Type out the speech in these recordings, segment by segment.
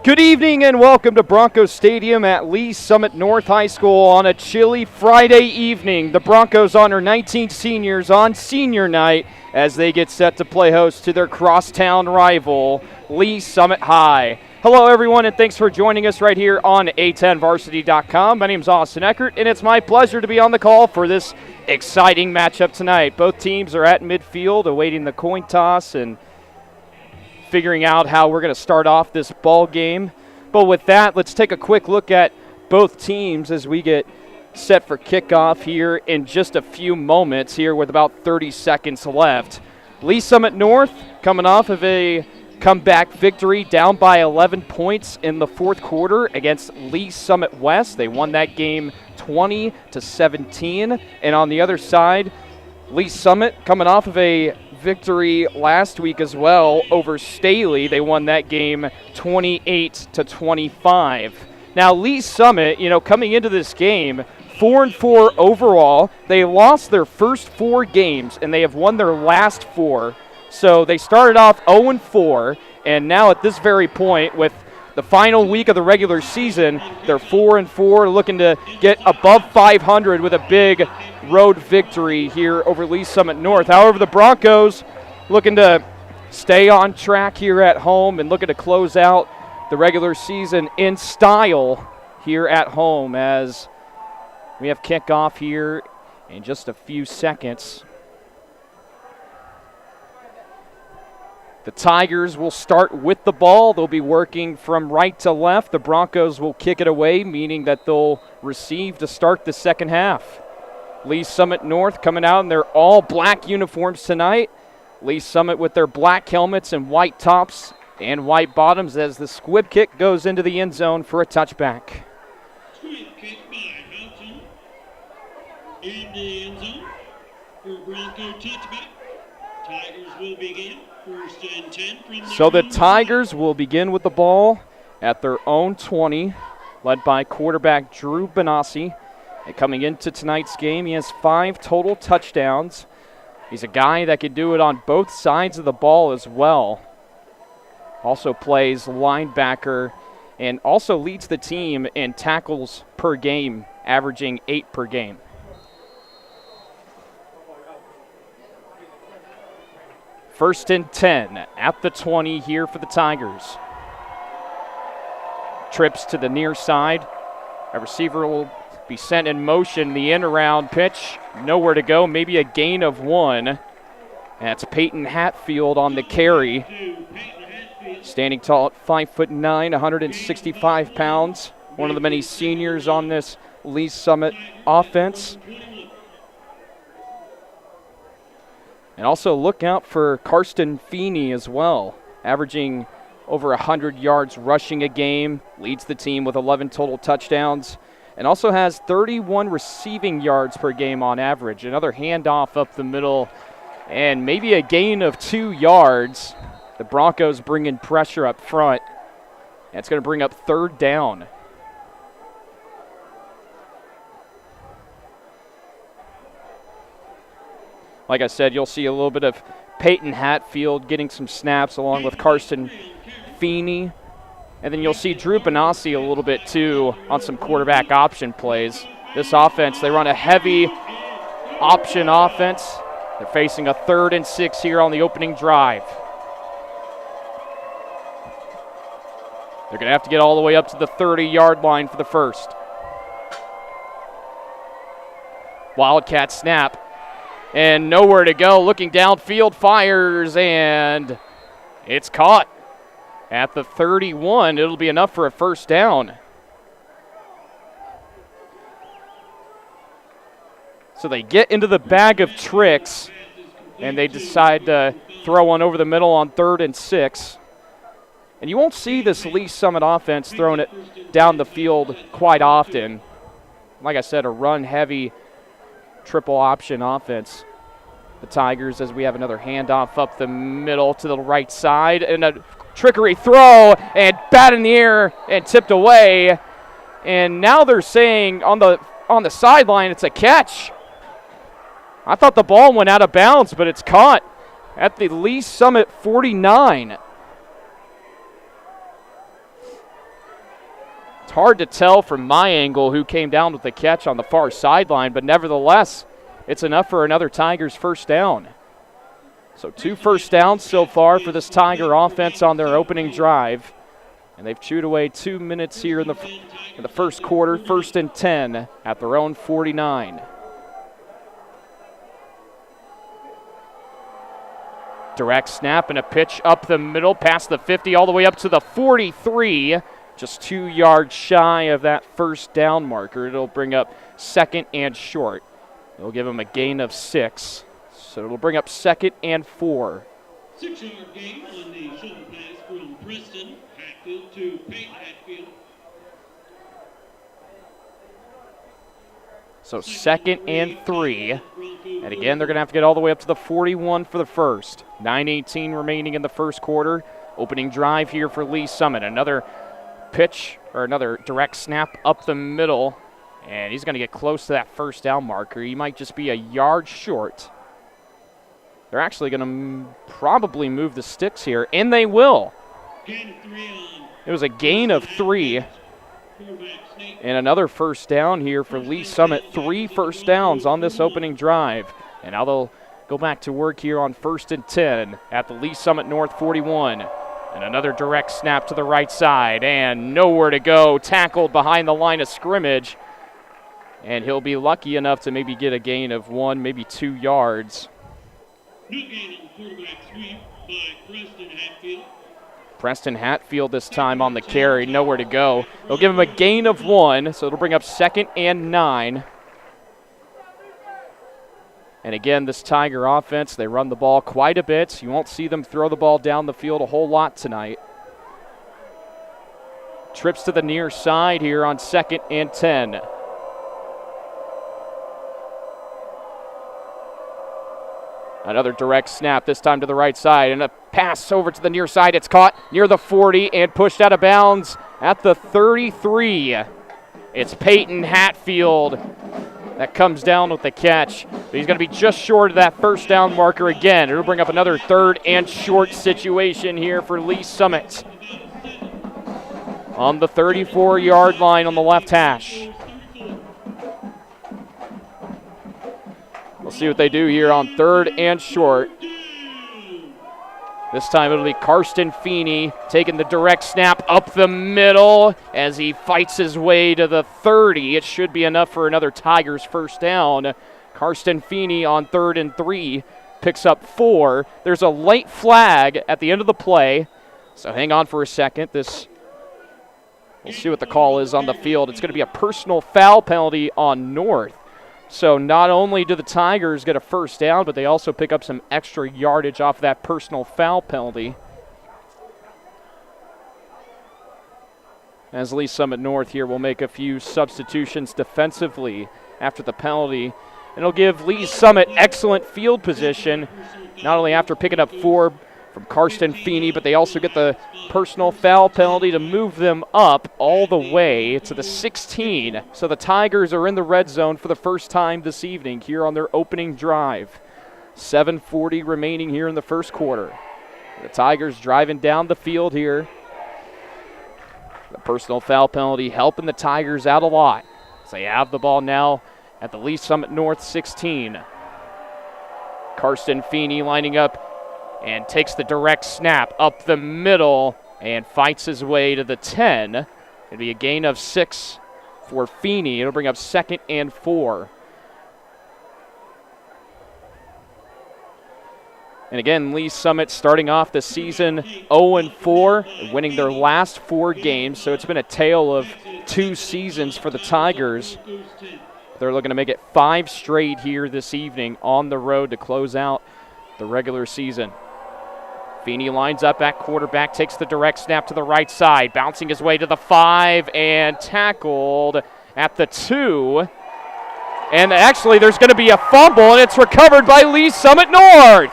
Good evening and welcome to Broncos Stadium at Lee Summit North High School on a chilly Friday evening. The Broncos honor 19 seniors on senior night as they get set to play host to their crosstown rival, Lee Summit High. Hello everyone and thanks for joining us right here on A10varsity.com. My name is Austin Eckert and it's my pleasure to be on the call for this exciting matchup tonight. Both teams are at midfield awaiting the coin toss and figuring out how we're going to start off this ball game. But with that, let's take a quick look at both teams as we get set for kickoff here in just a few moments here with about 30 seconds left. Lee Summit North coming off of a comeback victory down by 11 points in the fourth quarter against Lee Summit West. They won that game 20-17. And on the other side, Lee Summit coming off of a victory last week as well over Staley. They won that game 28-25. Now Lee Summit, coming into this game, 4-4 overall. They lost their first 4 games and they have won their last 4. So they started off 0-4, and now at this very point with the final week of the regular season, they're 4-4, looking to get above 500 with a big road victory here over Lee Summit North. However, the Broncos looking to stay on track here at home and looking to close out the regular season in style here at home as we have kickoff here in just a few seconds. The Tigers will start with the ball. They'll be working from right to left. The Broncos will kick it away, meaning that they'll receive to start the second half. Lee Summit North coming out in their all black uniforms tonight. Lee Summit with their black helmets and white tops and white bottoms as the squib kick goes into the end zone for a touchback. Squib kick by Hudson in the end zone for Bronco touchback. Tigers will begin. First and 10 from so the Tigers will begin with the ball at their own 20, led by quarterback Drew Benassi. And coming into tonight's game, he has 5 total touchdowns. He's a guy that can do it on both sides of the ball as well. Also plays linebacker and also leads the team in tackles per game, averaging 8 per game. First and 10 at the 20 here for the Tigers. Trips to the near side. A receiver will be sent in motion. The end around pitch, nowhere to go, maybe a gain of 1. That's Peyton Hatfield on the carry. Standing tall at 5'9", 165 pounds. One of the many seniors on this Lee Summit offense. And also look out for Karsten Feeney as well, averaging over 100 yards rushing a game, leads the team with 11 total touchdowns, and also has 31 receiving yards per game on average. Another handoff up the middle, and maybe a gain of 2 yards. The Broncos bring in pressure up front, and it's going to bring up third down. Like I said, you'll see a little bit of Peyton Hatfield getting some snaps along with Karsten Feeney. And then you'll see Drew Benassi a little bit too on some quarterback option plays. This offense, they run a heavy option offense. They're facing a 3rd and 6 here on the opening drive. They're going to have to get all the way up to the 30-yard line for the first. Wildcat snap. And nowhere to go. Looking downfield, fires, and it's caught at the 31. It'll be enough for a first down. So they get into the bag of tricks, and they decide to throw one over the middle on 3rd and 6. And you won't see this Lee Summit offense throwing it down the field quite often. Like I said, a run-heavy triple option offense. The Tigers, as we have another handoff up the middle to the right side, and a trickery throw, and bat in the air and tipped away. And now they're saying on the sideline it's a catch. I thought the ball went out of bounds, but it's caught at the Lee Summit 49. It's hard to tell from my angle who came down with the catch on the far sideline, but nevertheless, it's enough for another Tigers first down. So 2 first downs so far for this Tiger offense on their opening drive. And they've chewed away 2 minutes here in the first quarter, 1st and 10 at their own 49. Direct snap and a pitch up the middle, past the 50, all the way up to the 43. Just 2 yards shy of that first down marker. It'll bring up 2nd and short. It'll give them a gain of 6. So it'll bring up 2nd and 4. 6-yard gain on the shuttle pass from Preston Hatfield to Peyton Hatfield. So 2nd and 3. And again, they're going to have to get all the way up to the 41 for the first. 9:18 remaining in the first quarter. Opening drive here for Lee Summit. Another pitch, or another direct snap up the middle. And he's going to get close to that first down marker. He might just be a yard short. They're actually going to probably move the sticks here, and they will. It was a gain of 3. And another first down here for Lee Summit. 3 first downs on this opening drive. And now they'll go back to work here on 1st and 10 at the Lee Summit North 41. And another direct snap to the right side, and nowhere to go. Tackled behind the line of scrimmage. And he'll be lucky enough to maybe get a gain of 1, maybe 2 yards. New gain on quarterback sweep by Preston Hatfield. Preston Hatfield this time on the carry, nowhere to go. They'll give him a gain of 1, so it'll bring up 2nd and 9. And again, this Tiger offense, they run the ball quite a bit. You won't see them throw the ball down the field a whole lot tonight. Trips to the near side here on 2nd and 10. Another direct snap, this time to the right side, and a pass over to the near side. It's caught near the 40 and pushed out of bounds at the 33. It's Peyton Hatfield that comes down with the catch. But he's going to be just short of that first down marker again. It'll bring up another 3rd and short situation here for Lee Summit. On the 34-yard line on the left hash. We'll see what they do here on 3rd and short. This time it'll be Karsten Feeney taking the direct snap up the middle as he fights his way to the 30. It should be enough for another Tigers first down. Karsten Feeney on 3rd and 3 picks up 4. There's a late flag at the end of the play, so hang on for a second. We'll see what the call is on the field. It's going to be a personal foul penalty on North. So not only do the Tigers get a first down, but they also pick up some extra yardage off that personal foul penalty. As Lee Summit North here will make a few substitutions defensively after the penalty. And it'll give Lee Summit excellent field position, not only after picking up 4 from Karsten Feeney, but they also get the personal foul penalty to move them up all the way to the 16. So the Tigers are in the red zone for the first time this evening here on their opening drive. 7:40 remaining here in the first quarter. The Tigers driving down the field here. The personal foul penalty helping the Tigers out a lot. So they have the ball now at the Lee Summit North 16. Karsten Feeney lining up and takes the direct snap up the middle and fights his way to the 10. It'll be a gain of 6 for Feeney. It'll bring up 2nd and 4. And again, Lee Summit starting off the season 0-4, winning their last 4 games. So it's been a tale of 2 seasons for the Tigers. They're looking to make it 5 straight here this evening on the road to close out the regular season. Feeney lines up at quarterback, takes the direct snap to the right side, bouncing his way to the 5 and tackled at the 2. And actually there's going to be a fumble, and it's recovered by Lee Summit North.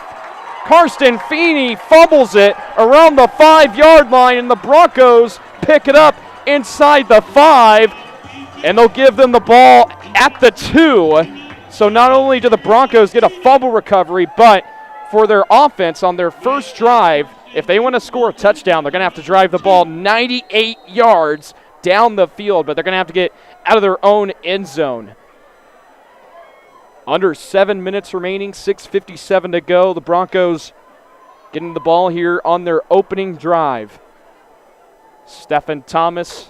Karsten Feeney fumbles it around the 5-yard line, and the Broncos pick it up inside the 5, and they'll give them the ball at the 2. So not only do the Broncos get a fumble recovery, but for their offense on their first drive, if they want to score a touchdown, they're going to have to drive the ball 98 yards down the field, but they're going to have to get out of their own end zone. Under 7 minutes remaining, 6:57 to go. The Broncos getting the ball here on their opening drive. Stephen Thomas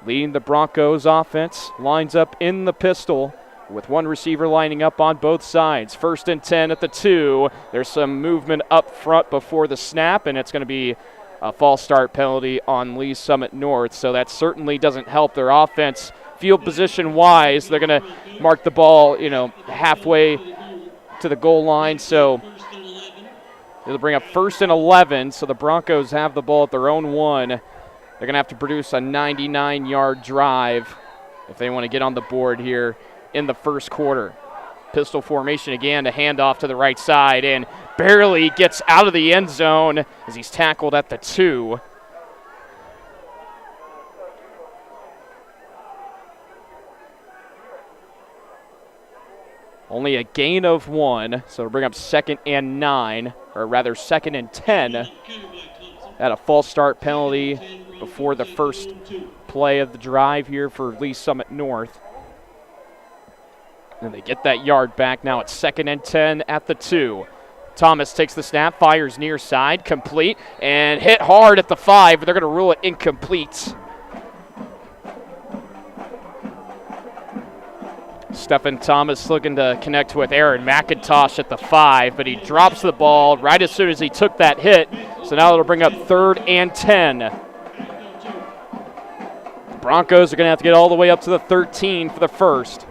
leading the Broncos offense, lines up in the pistol with one receiver lining up on both sides. 1st and 10 at the 2. There's some movement up front before the snap, and it's going to be a false start penalty on Lee Summit North, so that certainly doesn't help their offense field position-wise. They're going to mark the ball, halfway to the goal line, so they'll bring up 1st and 11, so the Broncos have the ball at their own 1. They're going to have to produce a 99-yard drive if they want to get on the board here in the first quarter. Pistol formation again, to hand off to the right side, and barely gets out of the end zone as he's tackled at the 2. Only a gain of 1, so it'll bring up 2nd and 9, or rather 2nd and 10. At a false start penalty before the first play of the drive here for Lee Summit North. And they get that yard back. Now it's 2nd and 10 at the 2. Thomas takes the snap, fires near side, complete, and hit hard at the 5, but they're going to rule it incomplete. Stephen Thomas looking to connect with Aaron McIntosh at the 5, but he drops the ball right as soon as he took that hit. So now it'll bring up 3rd and 10. The Broncos are going to have to get all the way up to the 13 for the first.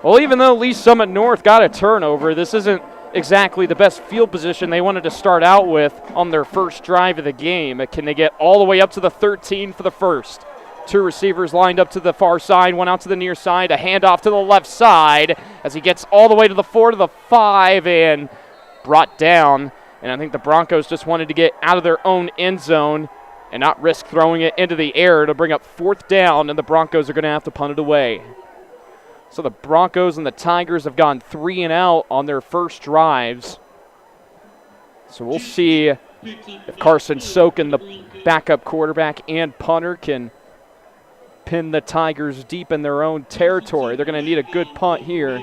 Well, even though Lee Summit North got a turnover, this isn't exactly the best field position they wanted to start out with on their first drive of the game. Can they get all the way up to the 13 for the first? 2 receivers lined up to the far side, one out to the near side, a handoff to the left side as he gets all the way to the 4 to the 5 and brought down. And I think the Broncos just wanted to get out of their own end zone and not risk throwing it into the air to bring up 4th down, and the Broncos are going to have to punt it away. So the Broncos and the Tigers have gone 3 and out on their first drives. So we'll see if Carson Sokin, the backup quarterback and punter, can pin the Tigers deep in their own territory. They're going to need a good punt here.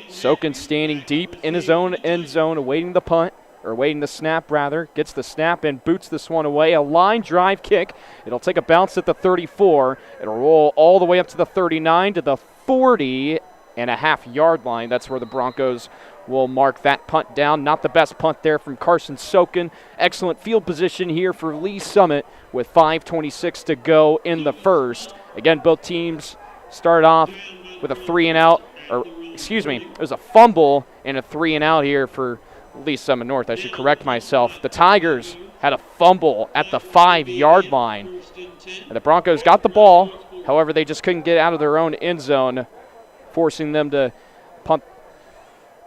Sokin standing deep in his own end zone, awaiting the punt. Or waiting the snap, rather. Gets the snap and boots this one away. A line drive kick. It'll take a bounce at the 34. It'll roll all the way up to the 39 to the 40.5-yard line. That's where the Broncos will mark that punt down. Not the best punt there from Carson Sokin. Excellent field position here for Lee Summit with 5:26 to go in the first. Again, both teams start off with a 3 and out. It was a fumble and a 3 and out here for Lee Summit North. I should correct myself. The Tigers had a fumble at the 5-yard line. And the Broncos got the ball. However, they just couldn't get out of their own end zone, forcing them to punt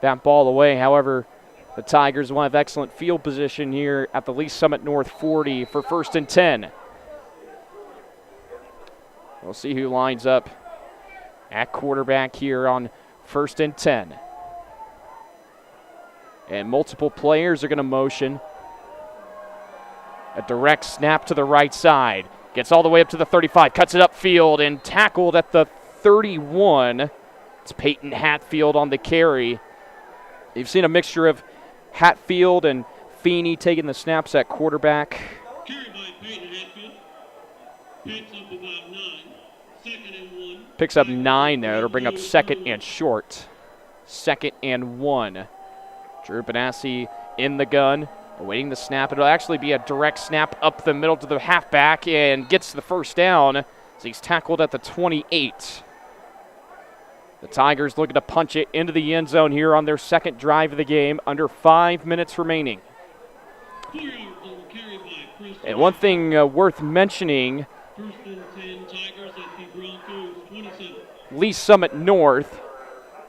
that ball away. However, the Tigers will have excellent field position here at the Lee Summit North 40 for 1st and 10. We'll see who lines up at quarterback here on 1st and 10. And multiple players are going to motion. A direct snap to the right side. Gets all the way up to the 35. Cuts it upfield and tackled at the 31. It's Peyton Hatfield on the carry. You've seen a mixture of Hatfield and Feeney taking the snaps at quarterback. Carried by Peyton Hatfield. Picks up about 9. 2nd and 1. Picks up 9 there. It'll bring up 2nd and short. 2nd and 1. Drew Benassi in the gun, awaiting the snap. It'll actually be a direct snap up the middle to the halfback and gets the first down as he's tackled at the 28. The Tigers looking to punch it into the end zone here on their second drive of the game, under 5 minutes remaining. And one thing worth mentioning, Lee Summit North,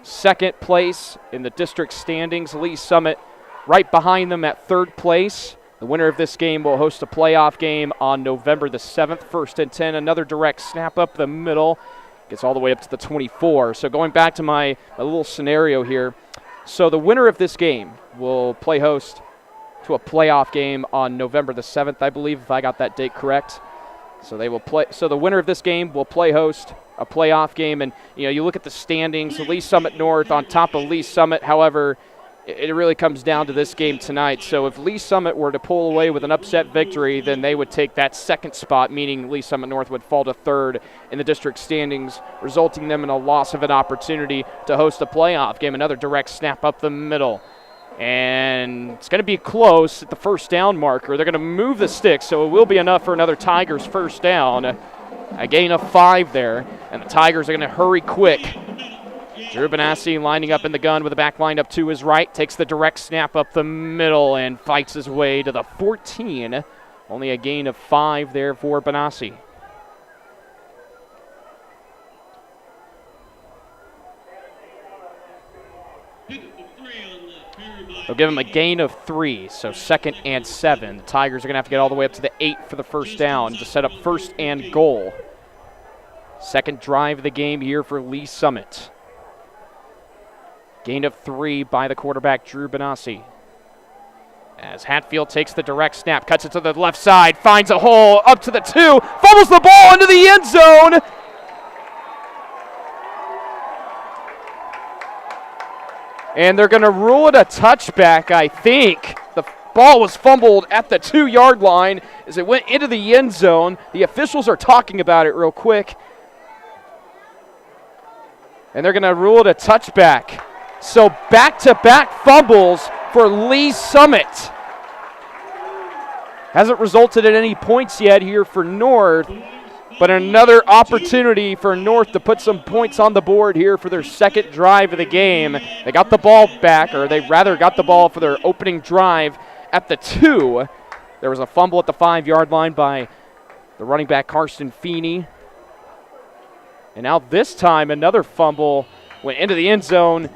2nd place in the district standings. Lee Summit right behind them at 3rd place. The winner of this game will host a playoff game on November the 7th. 1st and 10, another direct snap up the middle. Gets all the way up to the 24. So going back to my little scenario here, So the winner of this game will play host to a playoff game on November the 7th, I believe, if I got that date correct. So they will play. So the winner of this game will play host a playoff game, and you look at the standings. Lee Summit North on top of Lee Summit. However, it really comes down to this game tonight. So if Lee Summit were to pull away with an upset victory, then they would take that second spot, meaning Lee Summit North would fall to third in the district standings, resulting them in a loss of an opportunity to host a playoff game. Another direct snap up the middle. And it's going to be close at the first down marker. They're going to move the sticks, so it will be enough for another Tigers first down. A gain of 5 there, and the Tigers are going to hurry quick. Drew Benassi lining up in the gun with the back line up to his right, takes the direct snap up the middle and fights his way to the 14. Only a gain of 5 there for Benassi. They'll give him a gain of 3, so 2nd and 7. The Tigers are going to have to get all the way up to the 8 for the first down to set up 1st and goal. Second drive of the game here for Lee Summit. Gain of 3 by the quarterback, Drew Benassi. As Hatfield takes the direct snap, cuts it to the left side, finds a hole, up to the 2, fumbles the ball into the end zone. And they're going to rule it a touchback, I think. The ball was fumbled at the 2-yard line as it went into the end zone. The officials are talking about it real quick. And they're going to rule it a touchback. So back-to-back fumbles for Lee Summit. Hasn't resulted in any points yet here for North. But another opportunity for North to put some points on the board here for their second drive of the game. They got the ball back, or they rather got the ball for their opening drive at the 2. There was a fumble at the 5-yard line by the running back Karsten Feeney. And now this time another fumble went into the end zone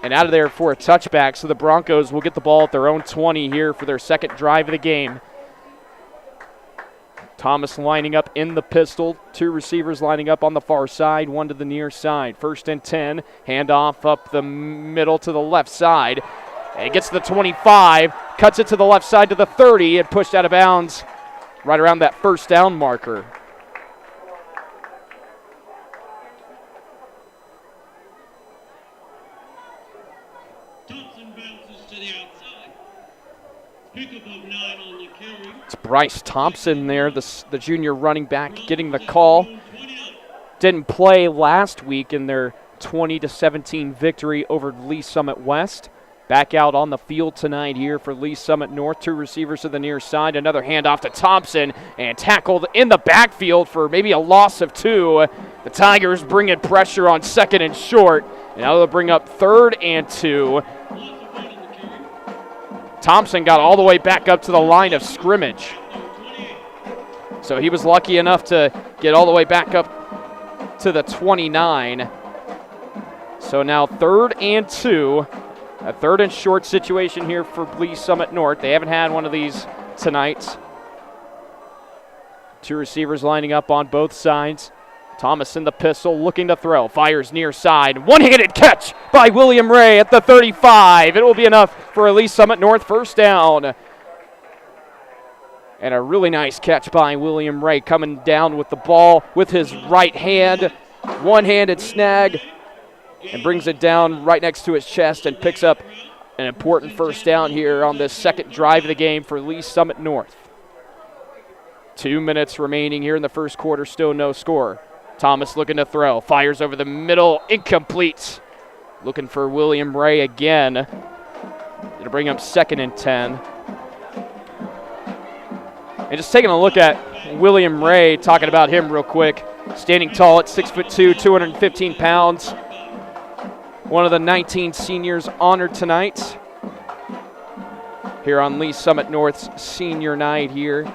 and out of there for a touchback. So the Broncos will get the ball at their own 20 here for their second drive of the game. Thomas lining up in the pistol. 2 receivers lining up on the far side, 1 to the near side. 1st and 10. Handoff up the middle to the left side. And it gets to the 25. Cuts it to the left side to the 30 and pushed out of bounds right around that first down marker. Thompson bounces to the outside. Pickup of 9 on the carry. It's Bryce Thompson there, the junior running back, getting the call. Didn't play last week in their 20-17 victory over Lee Summit West. Back out on the field tonight here for Lee Summit North. 2 receivers to the near side. Another handoff to Thompson and tackled in the backfield for maybe a loss of 2. The Tigers bringing pressure on 2nd and short. And now they'll bring up 3rd and 2. Thompson got all the way back up to the line of scrimmage. So he was lucky enough to get all the way back up to the 29. So now 3rd and 2. A 3rd and short situation here for Lee Summit North. They haven't had one of these tonight. 2 receivers lining up on both sides. Thomas in the pistol, looking to throw. Fires near side. One-handed catch by William Ray at the 35. It will be enough for a Lee Summit North first down. And a really nice catch by William Ray, coming down with the ball with his right hand. One-handed snag. And brings it down right next to his chest and picks up an important first down here on this second drive of the game for Lee Summit North. 2 minutes remaining here in the first quarter, still no score. Thomas looking to throw, fires over the middle, incomplete. Looking for William Ray again. It'll bring up 2nd and 10. And just taking a look at William Ray, talking about him real quick. Standing tall at 6'2", 215 pounds. One of the 19 seniors honored tonight here on Lee Summit North's senior night here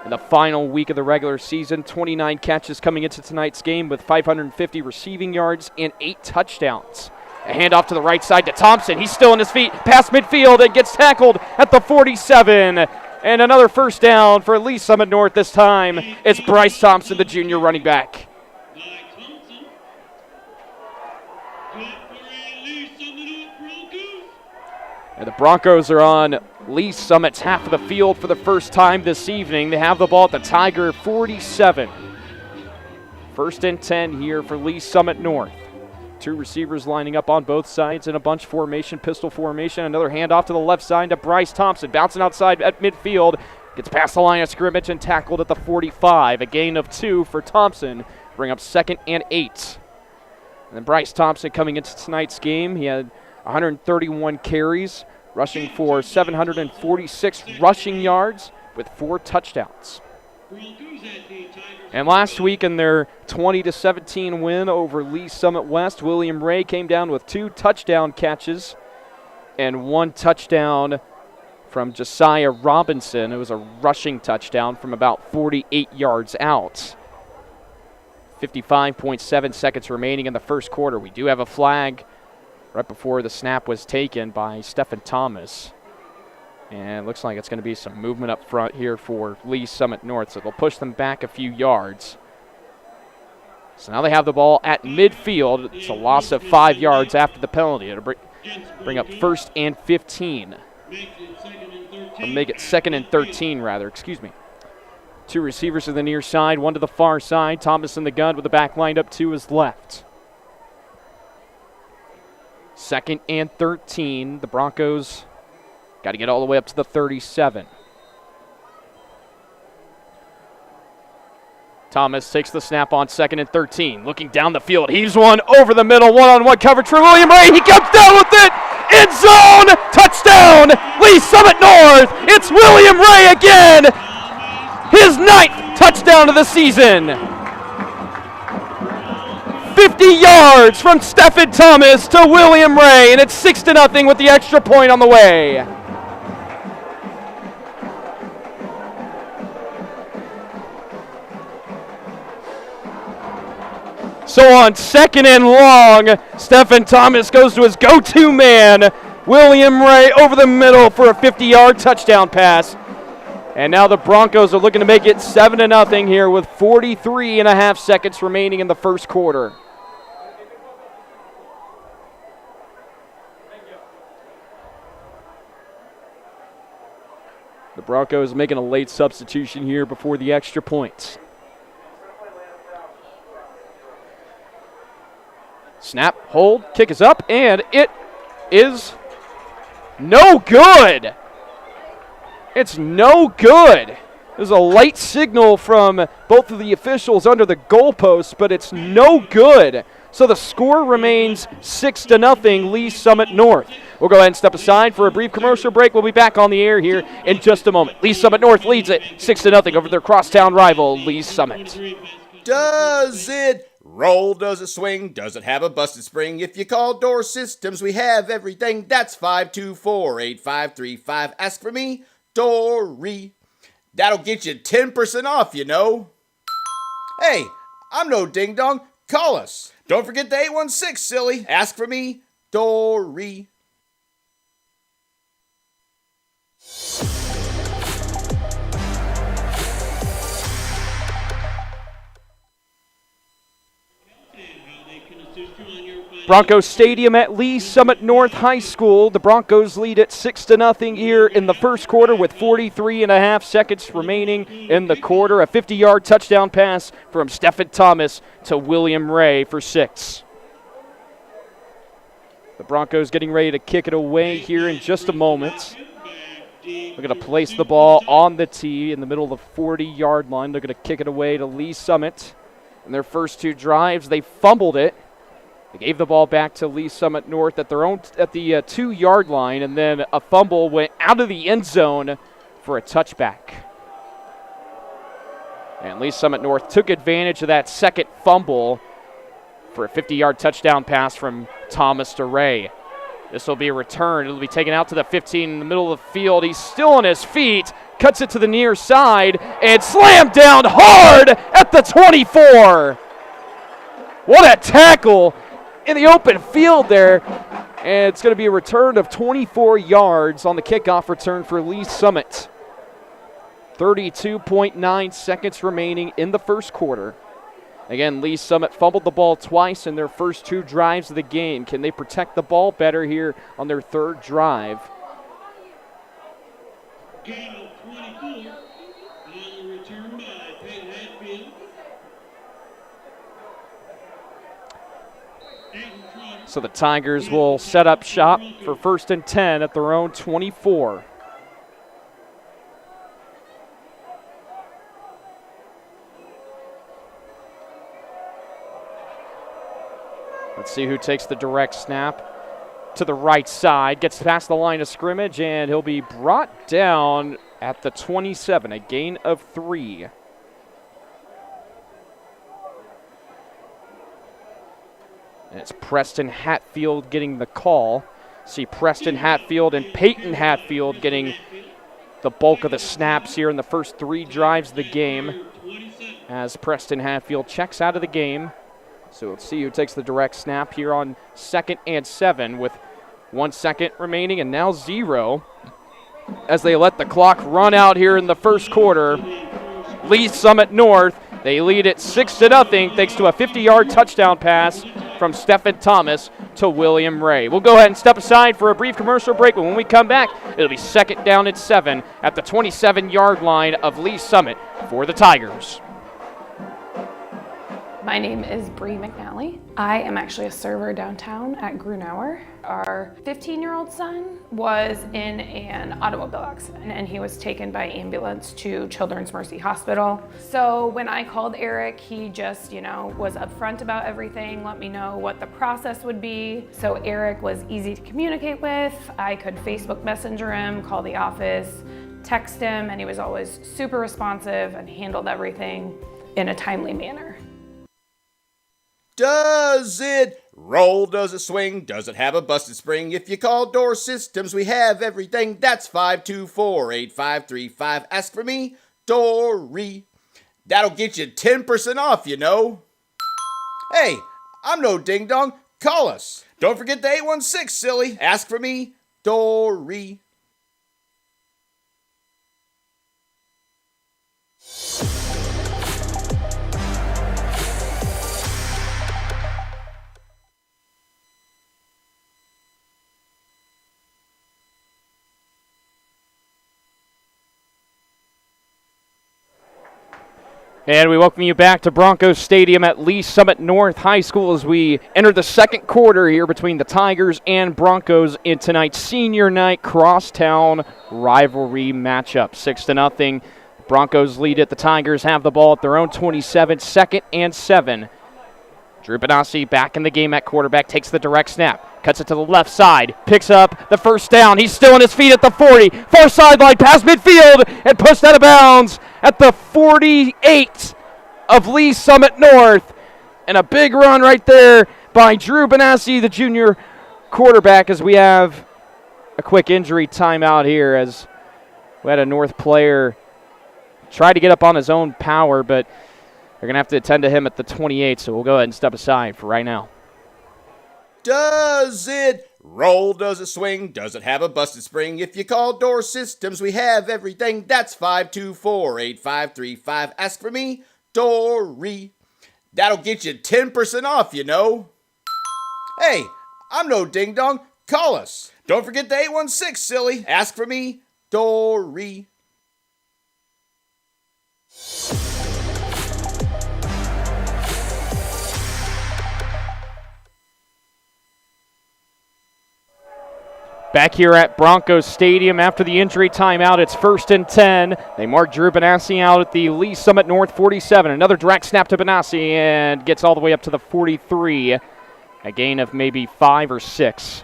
in the final week of the regular season. 29 catches coming into tonight's game with 550 receiving yards and 8 touchdowns. A handoff to the right side to Thompson. He's still on his feet, past midfield, and gets tackled at the 47. And another first down for Lee Summit North this time. It's Bryce Thompson, the junior running back. Lee Summit Broncos. And the Broncos are on Lee Summit's half of the field for the first time this evening. They have the ball at the Tiger 47. First and 10 here for Lee Summit North. Two receivers lining up on both sides in a bunch formation, pistol formation. Another handoff to the left side to Bryce Thompson. Bouncing outside at midfield. Gets past the line of scrimmage and tackled at the 45. A gain of 2 for Thompson. Bring up 2nd and 8. And then Bryce Thompson coming into tonight's game. He had 131 carries, rushing for 746 rushing yards with 4 touchdowns. And last week in their 20-17 win over Lee Summit West, William Ray came down with 2 touchdown catches and 1 touchdown from Josiah Robinson. It was a rushing touchdown from about 48 yards out. 55.7 seconds remaining in the first quarter. We do have a flag right before the snap was taken by Stephen Thomas. And it looks like it's going to be some movement up front here for Lee Summit North, so they'll push them back a few yards. So now they have the ball at midfield. It's a loss of 5 yards after the penalty. It'll bring up 1st and 15. Or make it 2nd and 13, rather. Excuse me. 2 receivers to the near side, 1 to the far side. Thomas in the gun with the back lined up to his left. 2nd and 13. The Broncos got to get all the way up to the 37. Thomas takes the snap on 2nd and 13. Looking down the field. Heaves one over the middle. One-on-one coverage for William Ray. He comes down with it. End zone. Touchdown. Lee Summit North. It's William Ray again. His 9th touchdown of the season. 50 yards from Stephen Thomas to William Ray, and it's 6-0 with the extra point on the way. So on 2nd and long, Stephen Thomas goes to his go-to man, William Ray, over the middle for a 50-yard touchdown pass. And now the Broncos are looking to make it 7-0 here with 43.5 seconds remaining in the first quarter. The Broncos making a late substitution here before the extra points. Snap, hold, kick is up, and it is no good. It's no good. There's a light signal from both of the officials under the goalposts, but it's no good. So the score remains 6-0, Lee Summit North. We'll go ahead and step aside for a brief commercial break. We'll be back on the air here in just a moment. Lee Summit North leads it 6-0 over their crosstown rival, Lee Summit. Does it roll? Does it swing? Does it have a busted spring? If you call Door Systems, we have everything. That's 524-8535. Ask for me, Dory. That'll get you 10% off, you know. Hey, I'm no ding-dong. Call us. Don't forget the 816, silly. Ask for me, Dory. Broncos Stadium at Lee Summit North High School. The Broncos lead at 6-0 here in the first quarter with 43.5 seconds remaining in the quarter. A 50-yard touchdown pass from Stephen Thomas to William Ray for 6. The Broncos getting ready to kick it away here in just a moment. They're going to place the ball on the tee in the middle of the 40-yard line. They're going to kick it away to Lee Summit. In their first 2 drives, they fumbled it. They gave the ball back to Lee Summit North at their own at the 2-yard line, and then a fumble went out of the end zone for a touchback. And Lee Summit North took advantage of that second fumble for a 50-yard touchdown pass from Thomas to Ray. This will be a return. It'll be taken out to the 15 in the middle of the field. He's still on his feet, cuts it to the near side, and slammed down hard at the 24. What a tackle in the open field there. And it's going to be a return of 24 yards on the kickoff return for Lee Summit. 32.9 seconds remaining in the first quarter. Again, Lee Summit fumbled the ball twice in their first 2 drives of the game. Can they protect the ball better here on their 3rd drive? Gain of 24 on the return by Peyton Hatfield. So the Tigers will set up shop for 1st and 10 at their own 24. Let's see who takes the direct snap to the right side, gets past the line of scrimmage, and he'll be brought down at the 27, a gain of 3. And it's Preston Hatfield getting the call. See Preston Hatfield and Peyton Hatfield getting the bulk of the snaps here in the first 3 drives of the game as Preston Hatfield checks out of the game. So we'll see who takes the direct snap here on 2nd and 7 with 1 second remaining and now 0 as they let the clock run out here in the first quarter. Lee Summit North, they lead it 6-0 thanks to a 50-yard touchdown pass from Stephen Thomas to William Ray. We'll go ahead and step aside for a brief commercial break, but when we come back, it'll be 2nd down and 7 at the 27-yard line of Lee Summit for the Tigers. My name is Bree McNally. I am actually a server downtown at Grunauer. Our 15-year-old son was in an automobile accident and he was taken by ambulance to Children's Mercy Hospital. So when I called Eric, he just, was upfront about everything, let me know what the process would be. So Eric was easy to communicate with. I could Facebook Messenger him, call the office, text him, and he was always super responsive and handled everything in a timely manner. Does it roll? Does it swing? Does it have a busted spring? If you call Door Systems, we have everything. That's 524-8535. Ask for me, Dory. That'll get you 10% off, Hey, I'm no ding-dong. Call us. Don't forget the 816, silly. Ask for me, Dory. And we welcome you back to Broncos Stadium at Lee Summit North High School as we enter the second quarter here between the Tigers and Broncos in tonight's senior night crosstown rivalry matchup. 6-0. Broncos lead it. The Tigers have the ball at their own 27, 2nd and 7. Drew Benassi back in the game at quarterback, takes the direct snap, cuts it to the left side, picks up the first down. He's still on his feet at the 40, far sideline, past midfield, and pushed out of bounds at the 48 of Lee Summit North. And a big run right there by Drew Benassi, the junior quarterback, as we have a quick injury timeout here as we had a North player try to get up on his own power, but they're going to have to attend to him at the 28, so we'll go ahead and step aside for right now. Does it roll? Does it swing? Does it have a busted spring? If you call Door Systems, we have everything. That's 524-8535. Ask for me, Dory. That'll get you 10% off, Hey, I'm no ding-dong. Call us. Don't forget the 816, silly. Ask for me, Dory. Back here at Broncos Stadium after the injury timeout, it's 1st and 10. They mark Drew Benassi out at the Lee Summit North 47. Another direct snap to Benassi and gets all the way up to the 43. A gain of maybe 5 or 6.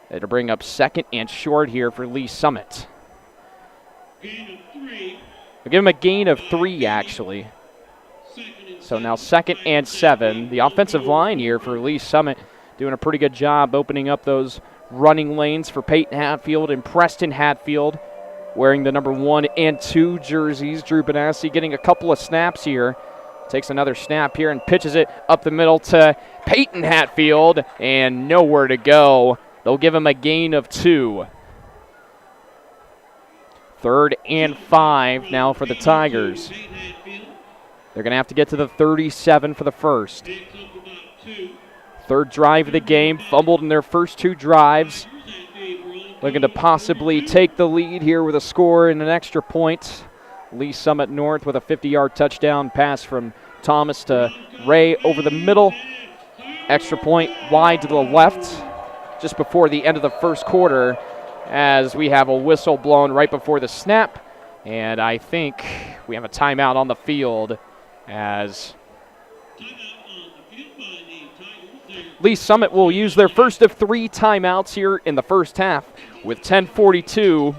It'll bring up 2nd and short here for Lee Summit. Gain of 3. We'll give him a gain of 3, actually. So now 2nd and 7. The offensive line here for Lee Summit doing a pretty good job opening up those running lanes for Peyton Hatfield and Preston Hatfield, wearing the number 1 and 2 jerseys. Drew Benassi getting a couple of snaps here. Takes another snap here and pitches it up the middle to Peyton Hatfield, and nowhere to go. They'll give him a gain of 2. 3rd and 5 now for the Tigers. They're going to have to get to the 37 for the first. Picks up about 2. Third drive of the game, fumbled in their first 2 drives. Looking to possibly take the lead here with a score and an extra point. Lee Summit North with a 50-yard touchdown pass from Thomas to Ray over the middle. Extra point wide to the left just before the end of the first quarter as we have a whistle blown right before the snap. And I think we have a timeout on the field as Lee Summit will use their first of 3 timeouts here in the first half with 10:42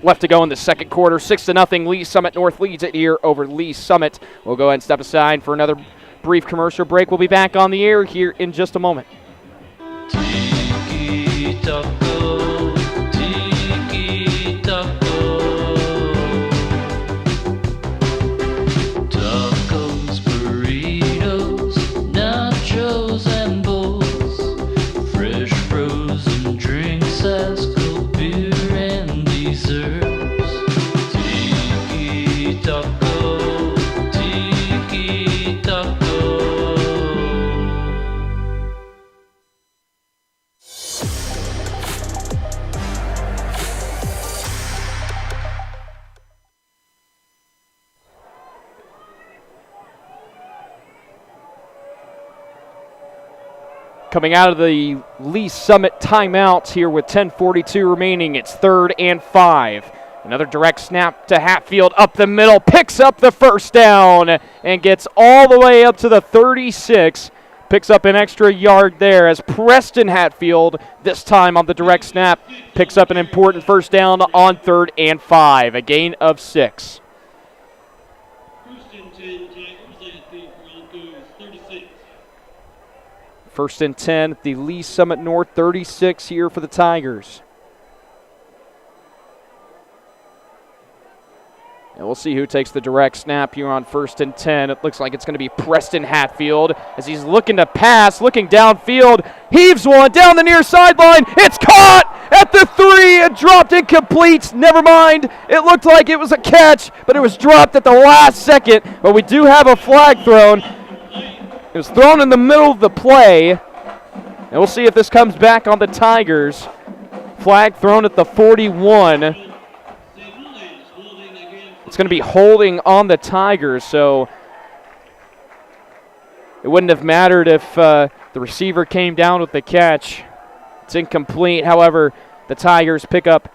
left to go in the second quarter. 6-0, Lee Summit North leads it here over Lee Summit. We'll go ahead and step aside for another brief commercial break. We'll be back on the air here in just a moment. Tiki Taco, Tiki Taco. Tacos, burritos, nachos, and bowls. Fresh frozen drinks, ice cold beer, and desserts. Tiki Taco, Tiki Taco. Coming out of the Lee Summit timeout here with 10:42 remaining, it's 3rd and 5. Another direct snap to Hatfield up the middle, picks up the first down and gets all the way up to the 36. Picks up an extra yard there as Preston Hatfield, this time on the direct snap, picks up an important first down on 3rd and 5, a gain of 6. First and 10, Tigers at the Broncos 36. First and 10 at the Lee Summit North 36 here for the Tigers. And we'll see who takes the direct snap here on 1st and 10. It looks like it's going to be Preston Hatfield as he's looking to pass, looking downfield, heaves one down the near sideline. It's caught at the 3 and dropped incomplete. Never mind. It looked like it was a catch, but it was dropped at the last second. But we do have a flag thrown. It was thrown in the middle of the play. And we'll see if this comes back on the Tigers. Flag thrown at the 41. It's going to be holding on the Tigers, so it wouldn't have mattered if the receiver came down with the catch. It's incomplete. However, the Tigers pick up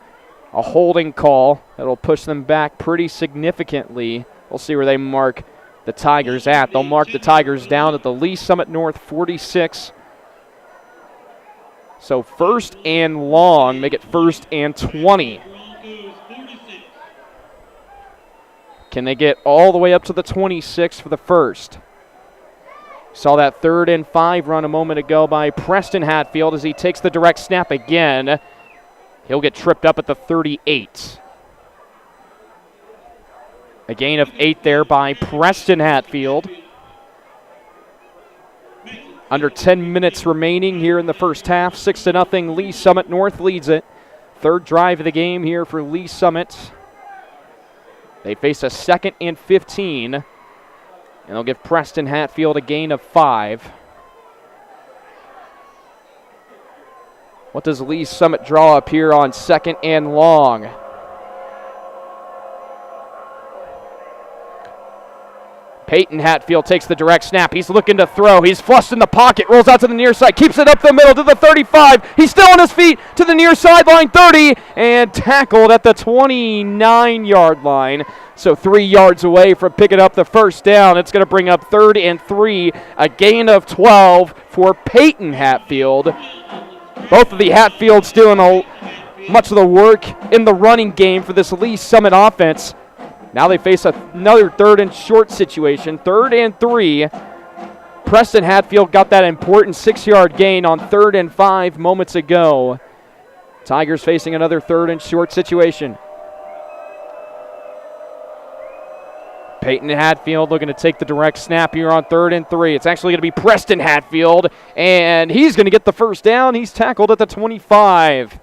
a holding call that'll push them back pretty significantly. We'll see where they mark the Tigers at. They'll mark the Tigers down at the Lee Summit North 46. So 1st and long, make it 1st and 20. Can they get all the way up to the 26 for the first? Saw that 3rd and 5 run a moment ago by Preston Hatfield as he takes the direct snap again. He'll get tripped up at the 38. A gain of 8 there by Preston Hatfield. Under 10 minutes remaining here in the first half. 6-0, Lee Summit North leads it. 3rd drive of the game here for Lee Summit. They face a 2nd and 15, and they'll give Preston Hatfield a gain of 5. What does Lee Summit draw up here on 2nd and long? Peyton Hatfield takes the direct snap. He's looking to throw. He's flushed in the pocket, rolls out to the near side, keeps it up the middle to the 35. He's still on his feet to the near sideline, 30, and tackled at the 29-yard line. So 3 yards away from picking up the first down. It's going to bring up 3rd and 3, a gain of 12 for Peyton Hatfield. Both of the Hatfields doing much of the work in the running game for this Lee Summit offense. Now they face another 3rd and short situation, 3rd and 3. Preston Hatfield got that important 6-yard gain on 3rd and 5 moments ago. Tigers facing another 3rd and short situation. Peyton Hatfield looking to take the direct snap here on 3rd and 3. It's actually going to be Preston Hatfield, and he's going to get the first down. He's tackled at the 25.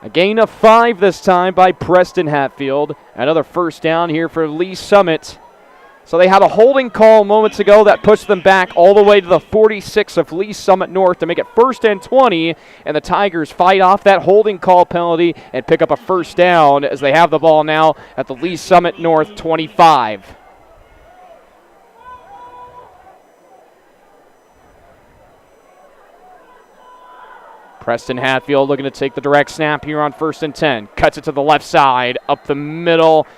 A gain of 5 this time by Preston Hatfield. Another first down here for Lee Summit. So they had a holding call moments ago that pushed them back all the way to the 46 of Lee Summit North to make it 1st and 20, and the Tigers fight off that holding call penalty and pick up a first down as they have the ball now at the Lee Summit North 25. Preston Hatfield looking to take the direct snap here on 1st and 10. Cuts it to the left side, up the middle.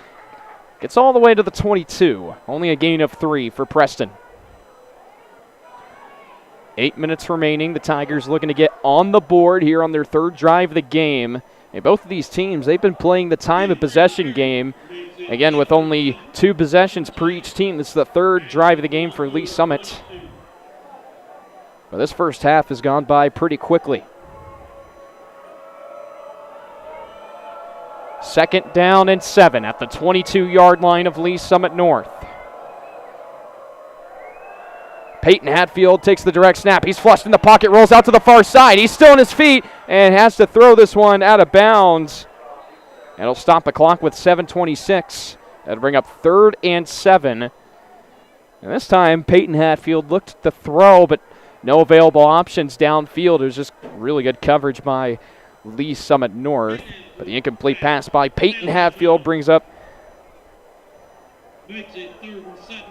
Gets all the way to the 22. Only a gain of 3 for Preston. 8 minutes remaining. The Tigers looking to get on the board here on their 3rd drive of the game. And both of these teams, they've been playing the time of possession game. Again, with only 2 possessions per each team. This is the 3rd drive of the game for Lee Summit. But this first half has gone by pretty quickly. 2nd down and 7 at the 22-yard line of Lee Summit North. Peyton Hatfield takes the direct snap. He's flushed in the pocket, rolls out to the far side. He's still on his feet and has to throw this one out of bounds. And it'll stop the clock with 7:26. That'll bring up 3rd and 7. And this time, Peyton Hatfield looked to throw, but no available options downfield. It was just really good coverage by Lee Summit North. But the incomplete pass by Peyton Hatfield brings up Makes it 3rd and 7.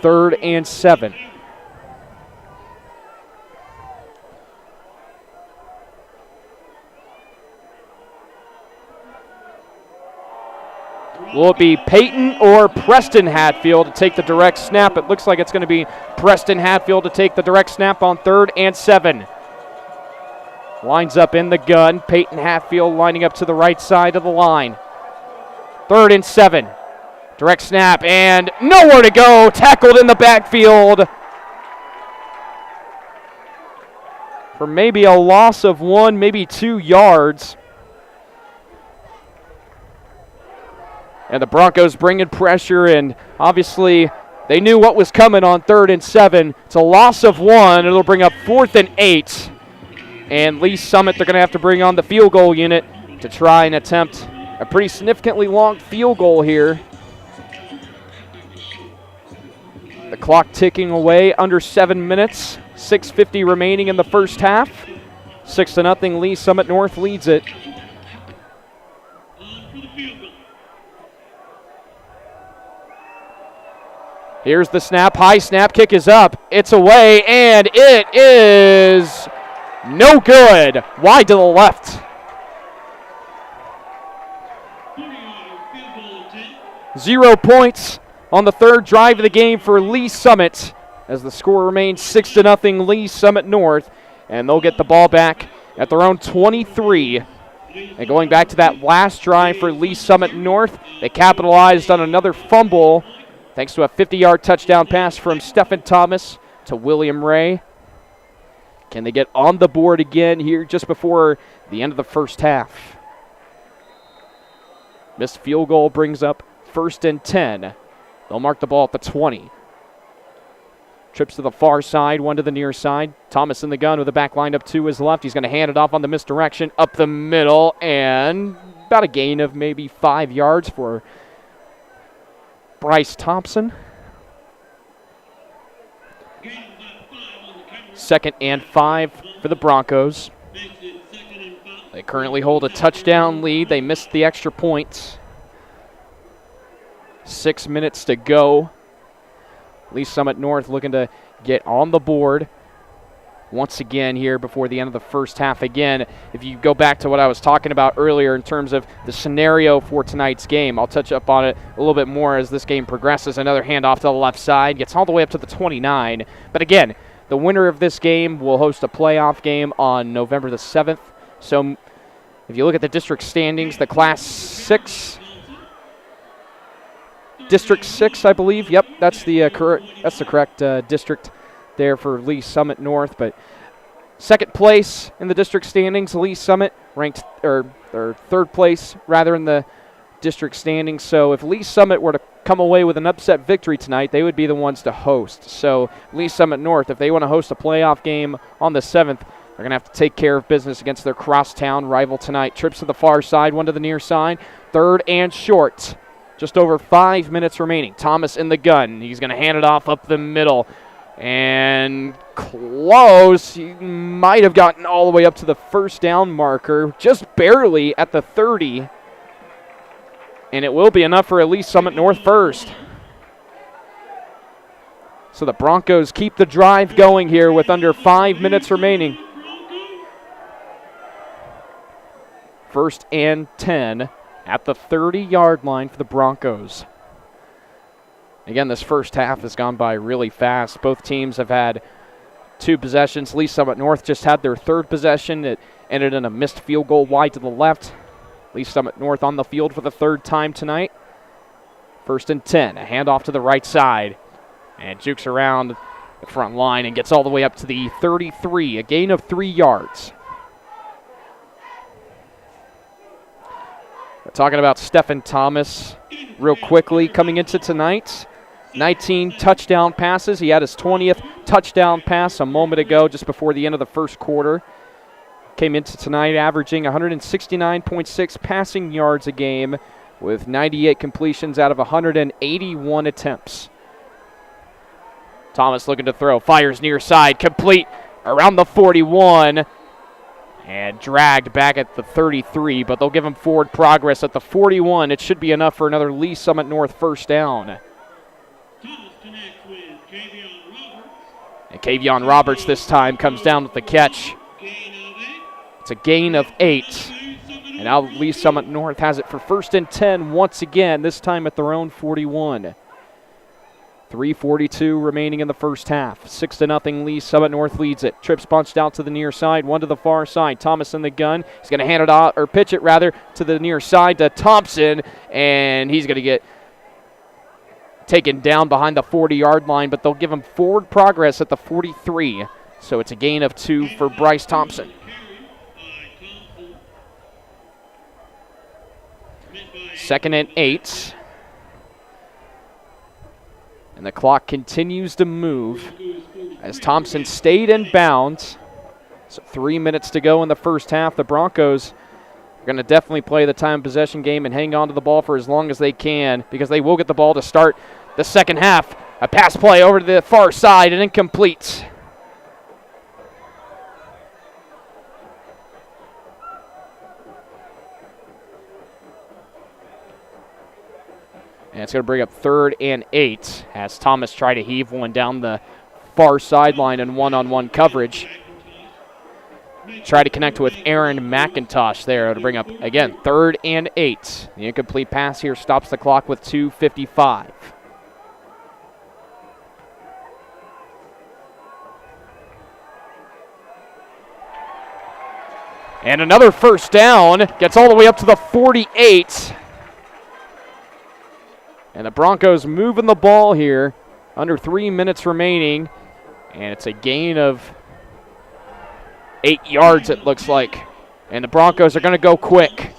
3rd and 7. Will it be Peyton or Preston Hatfield to take the direct snap? It looks like it's going to be Preston Hatfield to take the direct snap on 3rd and 7. Lines up in the gun. Peyton Hatfield lining up to the right side of the line. 3rd and 7. Direct snap and nowhere to go. Tackled in the backfield for maybe a loss of 1, maybe 2 yards. And the Broncos bringing pressure, and obviously they knew what was coming on 3rd and 7. It's a loss of 1. It'll bring up 4th and 8. And Lee Summit, they're going to have to bring on the field goal unit to try and attempt a pretty significantly long field goal here. The clock ticking away, under 7 minutes. 6:50 remaining in the first half. 6-0, Lee Summit North leads it. Here's the snap, high snap, kick is up. It's away, and it is no good. Wide to the left. 0 points on the 3rd drive of the game for Lee Summit as the score remains 6-0 Lee Summit North, and they'll get the ball back at their own 23. And going back to that last drive for Lee Summit North, they capitalized on another fumble thanks to a 50-yard touchdown pass from Stephen Thomas to William Ray. Can they get on the board again here just before the end of the first half? Missed field goal brings up 1st and 10. They'll mark the ball at the 20. Trips to the far side, one to the near side. Thomas in the gun with the back lined up to his left. He's going to hand it off on the misdirection up the middle, and about a gain of maybe 5 yards for Bryce Thompson. 2nd and 5 for the Broncos. They currently hold a touchdown lead. They missed the extra points. 6 minutes to go. Lee Summit North looking to get on the board once again here before the end of the first half. Again, if you go back to what I was talking about earlier in terms of the scenario for tonight's game, I'll touch up on it a little bit more as this game progresses. Another handoff to the left side, gets all the way up to the 29. But again, the winner of this game will host a playoff game on November the 7th. So if you look at the district standings, the Class 6, District 6, I believe. Yep, that's the correct district there for Lee Summit North. But 2nd place in the district standings, Lee Summit ranked or 3rd place rather in the district standings. So if Lee Summit were to come away with an upset victory tonight, they would be the ones to host. So Lee Summit North, if they want to host a playoff game on the 7th, they're going to have to take care of business against their crosstown rival tonight. Trips to the far side, one to the near side. 3rd and short. Just over 5 minutes remaining. Thomas in the gun. He's going to hand it off up the middle. And close. He might have gotten all the way up to the first down marker. Just barely at the 30. And it will be enough for at least Summit North first. So the Broncos keep the drive going here with under 5 minutes remaining. 1st and 10 at the 30-yard line for the Broncos. Again, this first half has gone by really fast. Both teams have had 2 possessions. Lee Summit North just had their 3rd possession. It ended in a missed field goal wide to the left. Lee Summit North on the field for the 3rd time tonight. 1st and 10, a handoff to the right side. And jukes around the front line and gets all the way up to the 33, a gain of 3 yards. We're talking about Stephen Thomas real quickly coming into tonight. 19 touchdown passes. He had his 20th touchdown pass a moment ago, just before the end of the first quarter. Came into tonight averaging 169.6 passing yards a game with 98 completions out of 181 attempts. Thomas looking to throw, fires near side, complete around the 41, and dragged back at the 33, but they'll give him forward progress at the 41. It should be enough for another Lee Summit North first down. And Kavion Roberts this time comes down with the catch. It's a gain of 8. And now Lee Summit North has it for 1st and 10 once again, this time at their own 41. 3:42 remaining in the first half. 6-0 Lee Summit North leads it. Trips bunched out to the near side, one to the far side. Thomas in the gun. He's going to hand it off, or pitch it rather, to the near side to Thompson, and he's going to get taken down behind the 40-yard line, but they'll give him forward progress at the 43. So it's a gain of 2 for Bryce Thompson. 2nd and 8. And the clock continues to move as Thompson stayed in bounds. So 3 minutes to go in the first half. The Broncos are going to definitely play the time possession game and hang on to the ball for as long as they can, because they will get the ball to start the second half. A pass play over to the far side and incomplete. And it's going to bring up 3rd and 8 as Thomas tried to heave one down the far sideline in one-on-one coverage. Try to connect with Aaron McIntosh there to bring up, again, 3rd and 8. The incomplete pass here stops the clock with 2:55. And another first down, gets all the way up to the 48. And the Broncos moving the ball here, under 3 minutes remaining, and it's a gain of 8 yards, it looks like. And the Broncos are going to go quick.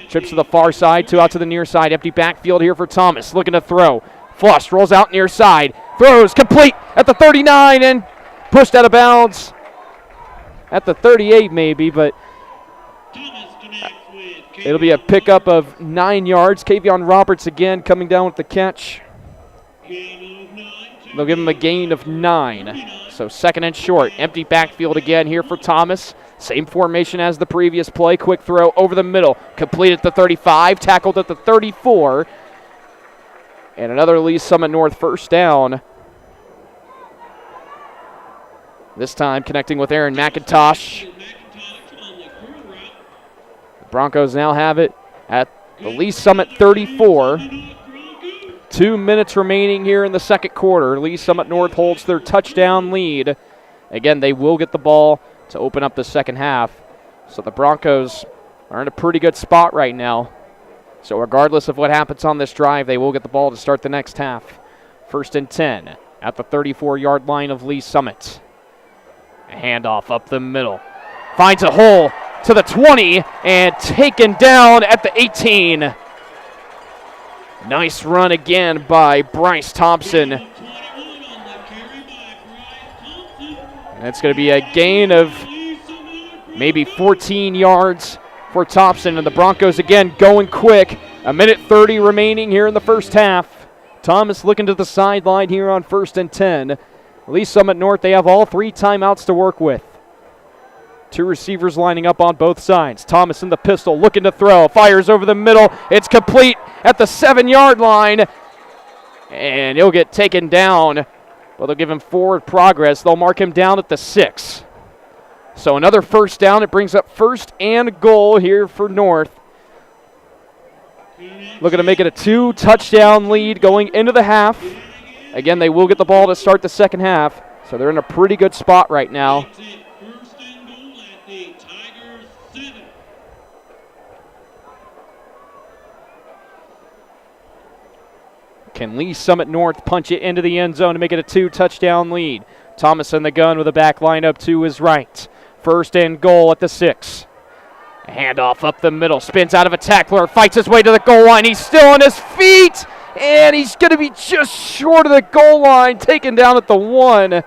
Trips to the far side, 2 out to the near side. Empty backfield here for Thomas, looking to throw. Flush, rolls out near side, throws, complete at the 39, and pushed out of bounds at the 38 maybe, but it'll be a pickup of 9 yards. Kavion Roberts again coming down with the catch. They'll give him a gain of 9. So 2nd and short. Empty backfield again here for Thomas. Same formation as the previous play. Quick throw over the middle. Complete at the 35. Tackled at the 34. And another Lee Summit North first down. This time connecting with Aaron McIntosh. Broncos now have it at the Lee Summit 34. 2 minutes remaining here in the second quarter. Lee Summit North holds their touchdown lead. Again, they will get the ball to open up the second half. So the Broncos are in a pretty good spot right now. So regardless of what happens on this drive, they will get the ball to start the next half. 1st and 10 at the 34-yard line of Lee Summit. A handoff up the middle. Finds a hole to the 20 and taken down at the 18. Nice run again by Bryce Thompson. That's going to be a gain of maybe 14 yards for Thompson, and the Broncos again going quick. A minute 30 remaining here in the first half. Thomas looking to the sideline here on 1st and 10. Lee Summit North, they have all 3 timeouts to work with. 2 receivers lining up on both sides. Thomas in the pistol, looking to throw. Fires over the middle. It's complete at the 7-yard line. And he'll get taken down. But they'll give him forward progress. They'll mark him down at the 6. So another first down. It brings up 1st and goal here for North. Looking to make it a 2-touchdown lead going into the half. Again, they will get the ball to start the second half. So they're in a pretty good spot right now. Can Lee Summit North punch it into the end zone to make it a 2-touchdown lead? Thomas in the gun with a back line up to his right. 1st and goal at the 6. A handoff up the middle, spins out of a tackler, fights his way to the goal line. He's still on his feet, and he's going to be just short of the goal line, taken down at the 1.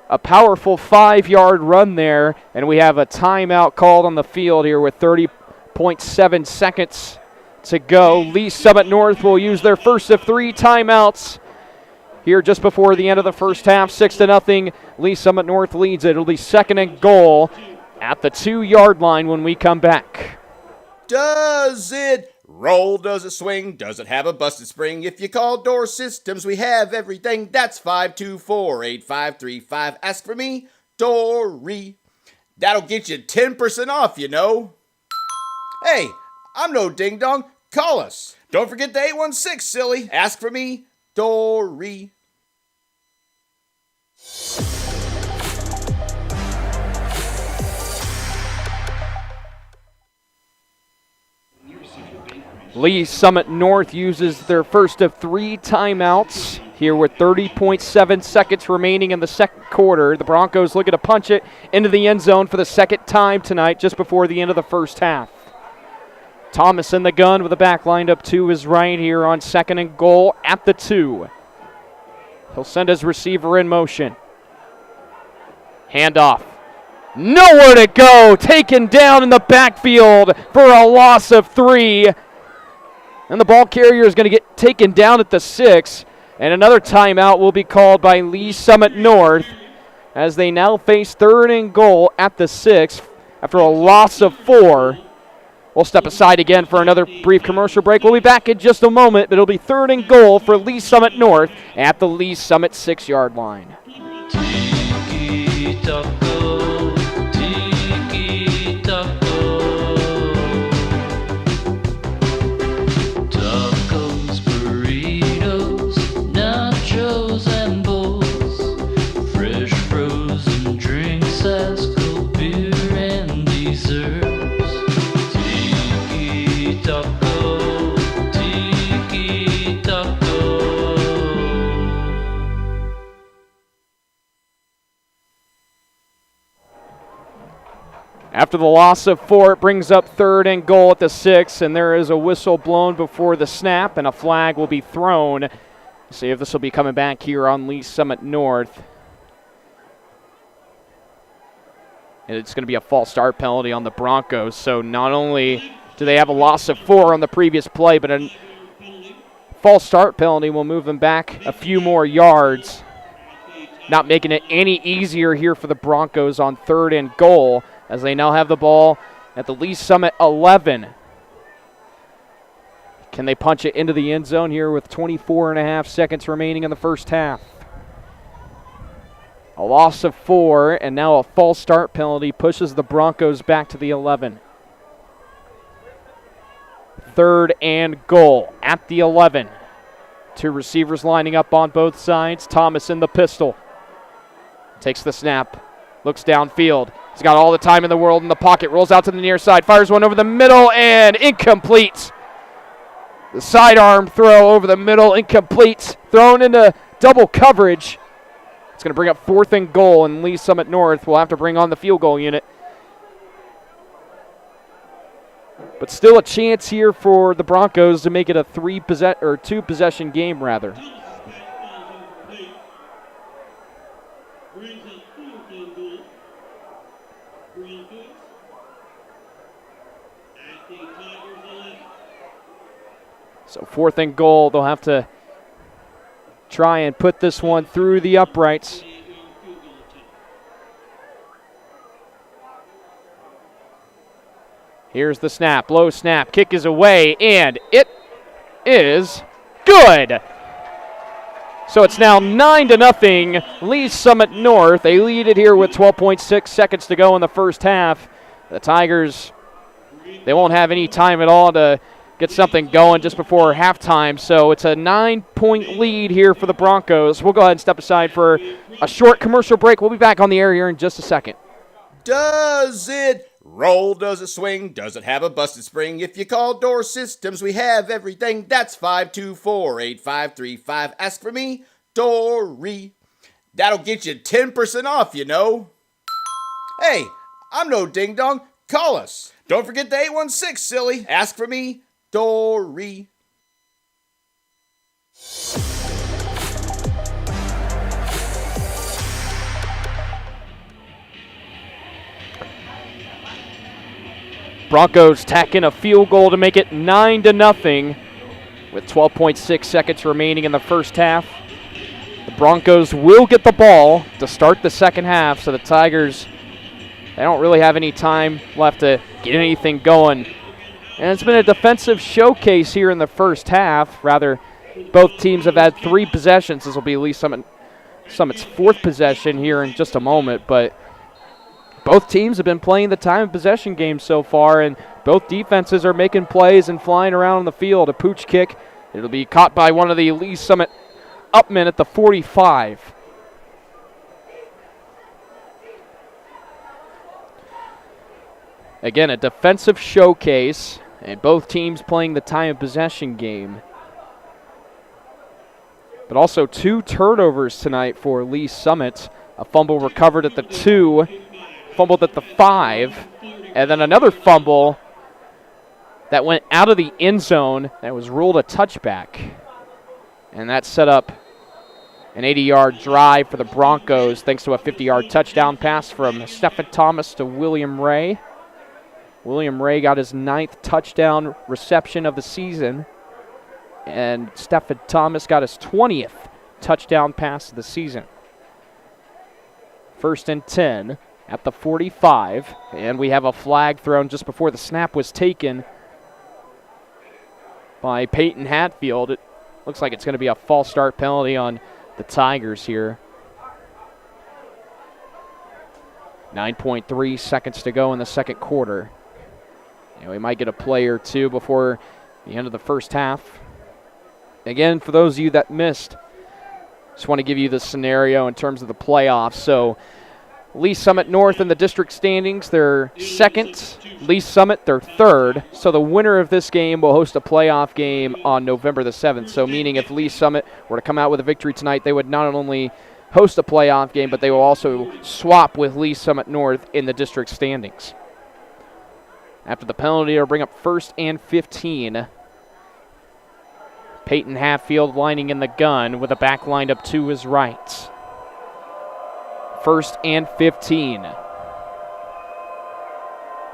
A powerful 5-yard run there, and we have a timeout called on the field here with 30.7 seconds to go. Lee Summit North will use their first of 3 timeouts here just before the end of the first half. 6-0. Lee Summit North leads it. It'll be 2nd and goal at the 2-yard line when we come back. Does it roll? Does it swing? Does it have a busted spring? If you call Door Systems, we have everything. That's 524-8535. Ask for me, Dory. That'll get you 10% off, you know. Hey, I'm no ding-dong. Call us. Don't forget the 816, silly. Ask for me, Dory. Lee Summit North uses their first of 3 timeouts here with 30.7 seconds remaining in the second quarter. The Broncos looking to punch it into the end zone for the second time tonight just before the end of the first half. Thomas in the gun with the back lined up to his right here on 2nd and goal at the 2. He'll send his receiver in motion. Handoff. Nowhere to go. Taken down in the backfield for a loss of 3. And the ball carrier is going to get taken down at the 6. And another timeout will be called by Lee Summit North as they now face 3rd and goal at the 6 after a loss of 4. We'll step aside again for another brief commercial break. We'll be back in just a moment, but it'll be 3rd and goal for Lee Summit North at the Lee Summit 6-yard line. Tiki taco, tiki taco. Tacos, burritos, nachos, and bowls. Fresh frozen drinks, ice cold beer, and desserts. Tiki taco, tiki taco. After the loss of 4, it brings up 3rd and goal at the 6, and there is a whistle blown before the snap, and a flag will be thrown. See if this will be coming back here on Lee Summit North. And it's going to be a false start penalty on the Broncos, so not only do they have a loss of 4 on the previous play, but a false start penalty will move them back a few more yards, not making it any easier here for the Broncos on 3rd and goal, as they now have the ball at the Lee Summit 11. Can they punch it into the end zone here with 24.5 seconds remaining in the first half? A loss of 4, and now a false start penalty pushes the Broncos back to the 11. 3rd and goal at the 11. 2 receivers lining up on both sides. Thomas in the pistol. Takes the snap. Looks downfield. He's got all the time in the world in the pocket. Rolls out to the near side. Fires one over the middle and incomplete. The sidearm throw over the middle. Incomplete. Thrown into double coverage. It's going to bring up 4th and goal, and Lee Summit North will have to bring on the field goal unit. But still a chance here for the Broncos to make it a 2-possession game rather. the Tigers 11. So 4th and goal, they'll have to try and put this one through the uprights. 28-yard field goal attempt. Here's the snap, low snap, kick is away, and it is good. So it's now 9-0, Lee Summit North. They lead it here with 12.6 seconds to go in the first half. The Tigers, they won't have any time at all to get something going just before halftime. So it's a 9-point lead here for the Broncos. We'll go ahead and step aside for a short commercial break. We'll be back on the air here in just a second. Does it roll? Does it swing? Does it have a busted spring? If you call Door Systems, we have everything. That's 524-8535. Ask for me, Dory. That'll get you 10% off, you know. Hey, I'm no ding dong. Call us. Don't forget the 816, silly. Ask for me, Dory. Broncos tack in a field goal to make it 9-0 with 12.6 seconds remaining in the first half. The Broncos will get the ball to start the second half, so the Tigers, they don't really have any time left to get anything going. And it's been a defensive showcase here in the first half. Rather, both teams have had 3 possessions. This will be Lee Summit's 4th possession here in just a moment, but both teams have been playing the time of possession game so far, and both defenses are making plays and flying around on the field. A pooch kick. It'll be caught by one of the Lee Summit upmen at the 45. Again, a defensive showcase, and both teams playing the time of possession game. But also 2 turnovers tonight for Lee Summit. A fumble recovered at the 2. Fumbled at the 5, and then another fumble that went out of the end zone that was ruled a touchback. And that set up an 80-yard drive for the Broncos thanks to a 50-yard touchdown pass from Stephen Thomas to William Ray. William Ray got his 9th touchdown reception of the season, and Stephen Thomas got his 20th touchdown pass of the season. 1st and 10. At the 45, and we have a flag thrown just before the snap was taken by Peyton Hatfield. It looks like it's going to be a false start penalty on the Tigers here. 9.3 seconds to go in the second quarter. And we might get a play or two before the end of the first half. Again, for those of you that missed, just want to give you the scenario in terms of the playoffs. So Lee Summit North in the district standings, they're 2nd. Lee Summit, they're 3rd. So the winner of this game will host a playoff game on November the 7th. So meaning if Lee Summit were to come out with a victory tonight, they would not only host a playoff game, but they will also swap with Lee Summit North in the district standings. After the penalty, it'll bring up 1st and 15. Peyton Hatfield lining in the gun with a back lined up to his right. 1st and 15.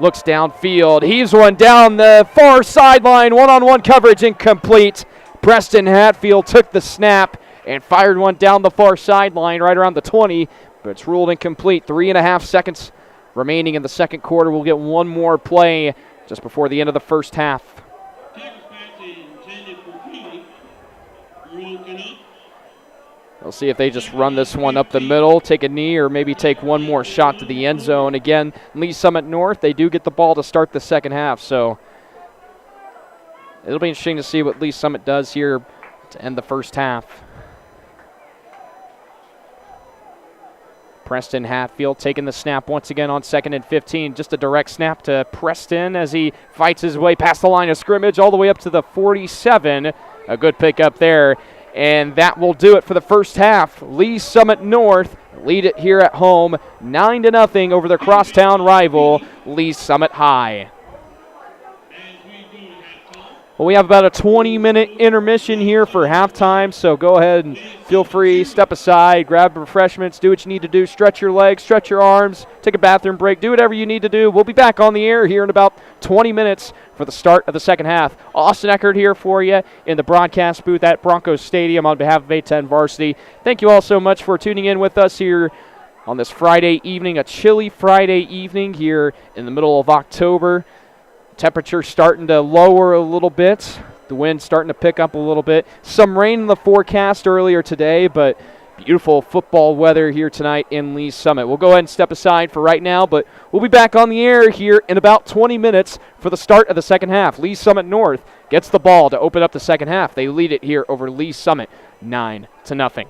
Looks downfield. Heaves one down the far sideline. One-on-one coverage incomplete. Preston Hatfield took the snap and fired one down the far sideline right around the 20, but it's ruled incomplete. 3.5 seconds remaining in the second quarter. We'll get one more play just before the end of the first half. Tigers pass intended for Pregame. Broken up. We'll see if they just run this one up the middle, take a knee, or maybe take one more shot to the end zone. Again, Lee Summit North, they do get the ball to start the second half, so it'll be interesting to see what Lee Summit does here to end the first half. Preston Hatfield taking the snap once again on 2nd and 15. Just a direct snap to Preston as he fights his way past the line of scrimmage all the way up to the 47. A good pickup there. And that will do it for the first half. Lee Summit North lead it here at home, 9-0 over their crosstown rival, Lee Summit High. Well, we have about a 20-minute intermission here for halftime, so go ahead and feel free, step aside, grab refreshments, do what you need to do, stretch your legs, stretch your arms, take a bathroom break, do whatever you need to do. We'll be back on the air here in about 20 minutes for the start of the second half. Austin Eckert here for you in the broadcast booth at Broncos Stadium on behalf of A10 Varsity. Thank you all so much for tuning in with us here on this Friday evening, a chilly Friday evening here in the middle of October. Temperature starting to lower a little bit. The wind starting to pick up a little bit. Some rain in the forecast earlier today, but beautiful football weather here tonight in Lee's Summit. We'll go ahead and step aside for right now, but we'll be back on the air here in about 20 minutes for the start of the second half. Lee's Summit North gets the ball to open up the second half. They lead it here over Lee's Summit 9-0.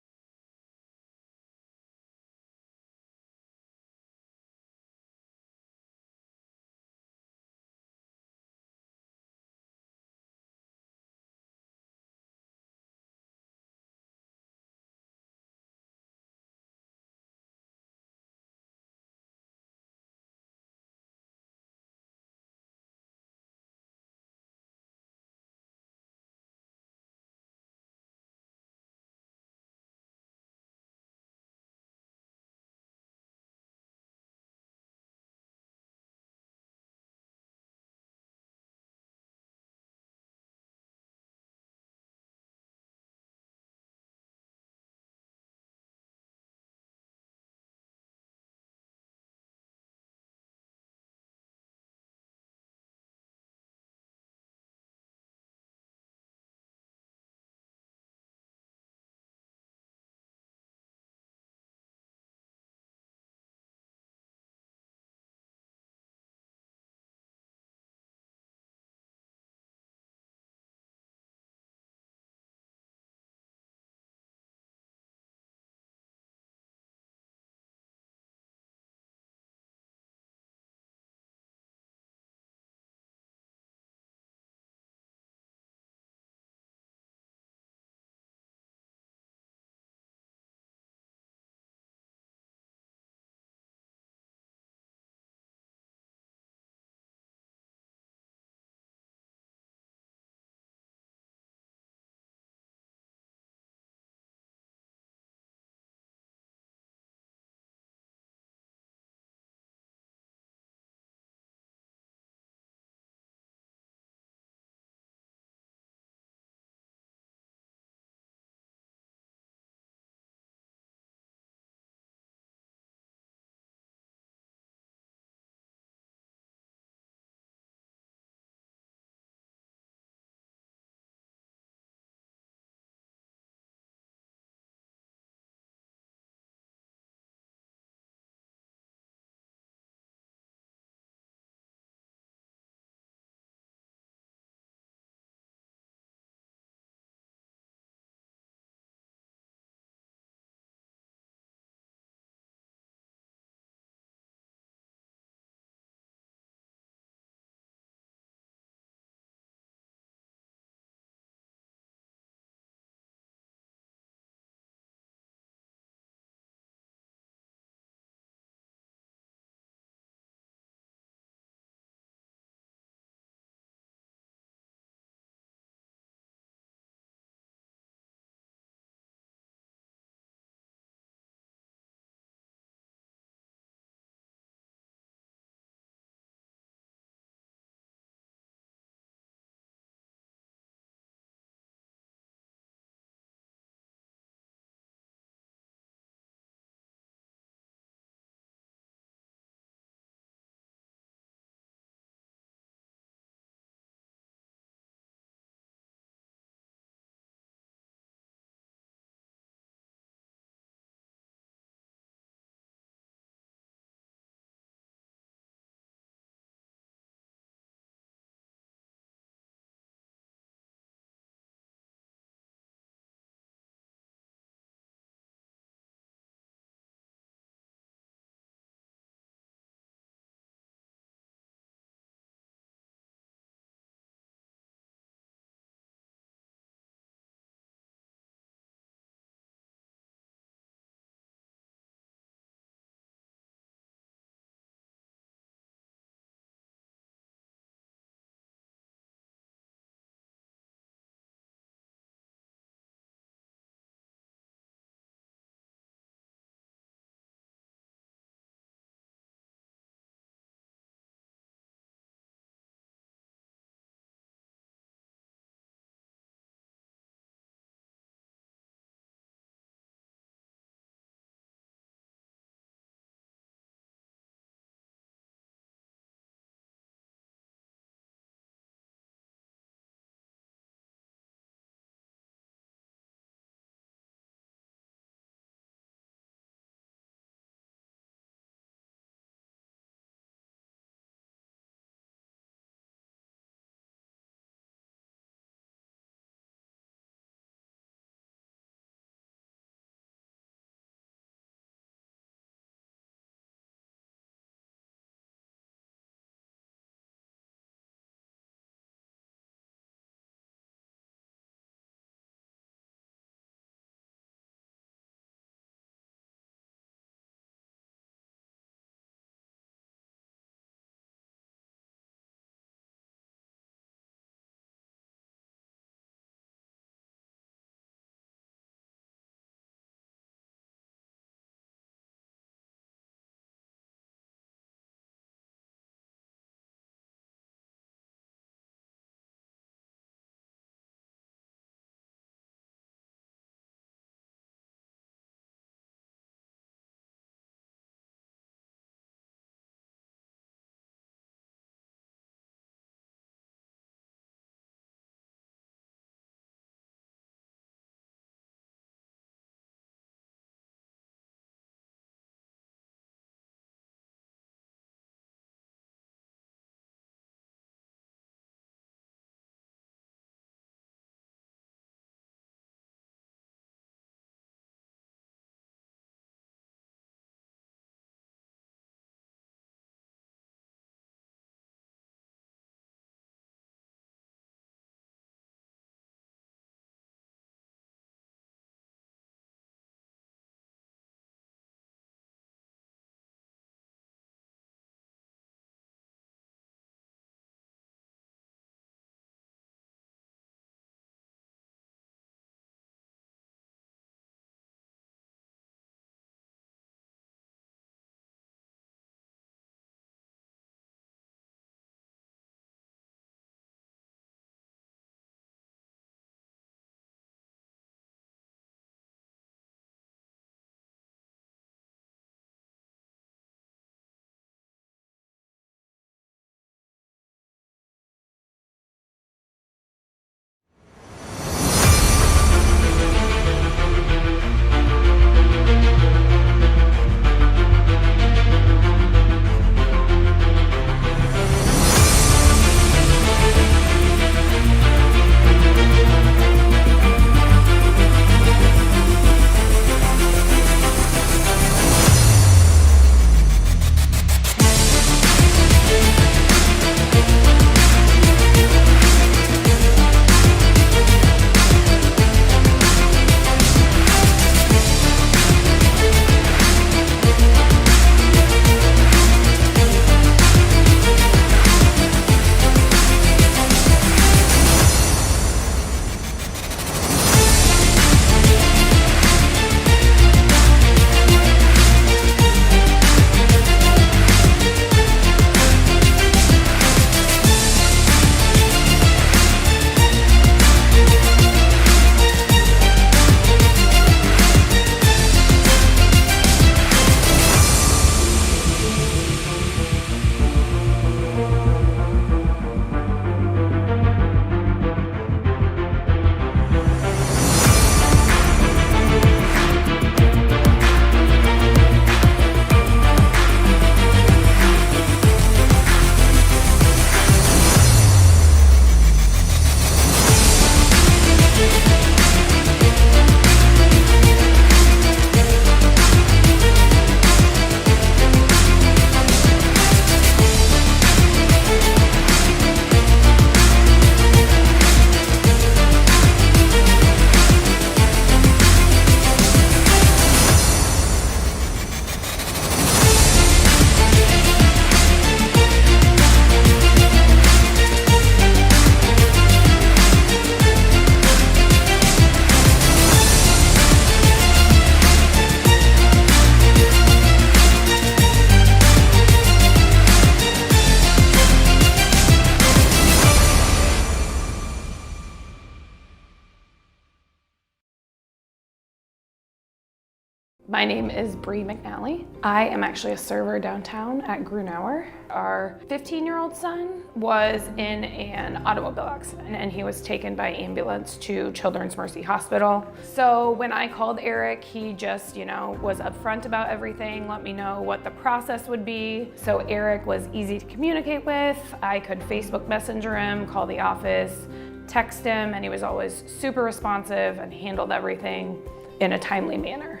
My name is Bree McNally. I am actually a server downtown at Grunauer. Our 15-year-old son was in an automobile accident and he was taken by ambulance to Children's Mercy Hospital. So when I called Eric, he just, was upfront about everything, let me know what the process would be. So Eric was easy to communicate with. I could Facebook Messenger him, call the office, text him, and he was always super responsive and handled everything in a timely manner.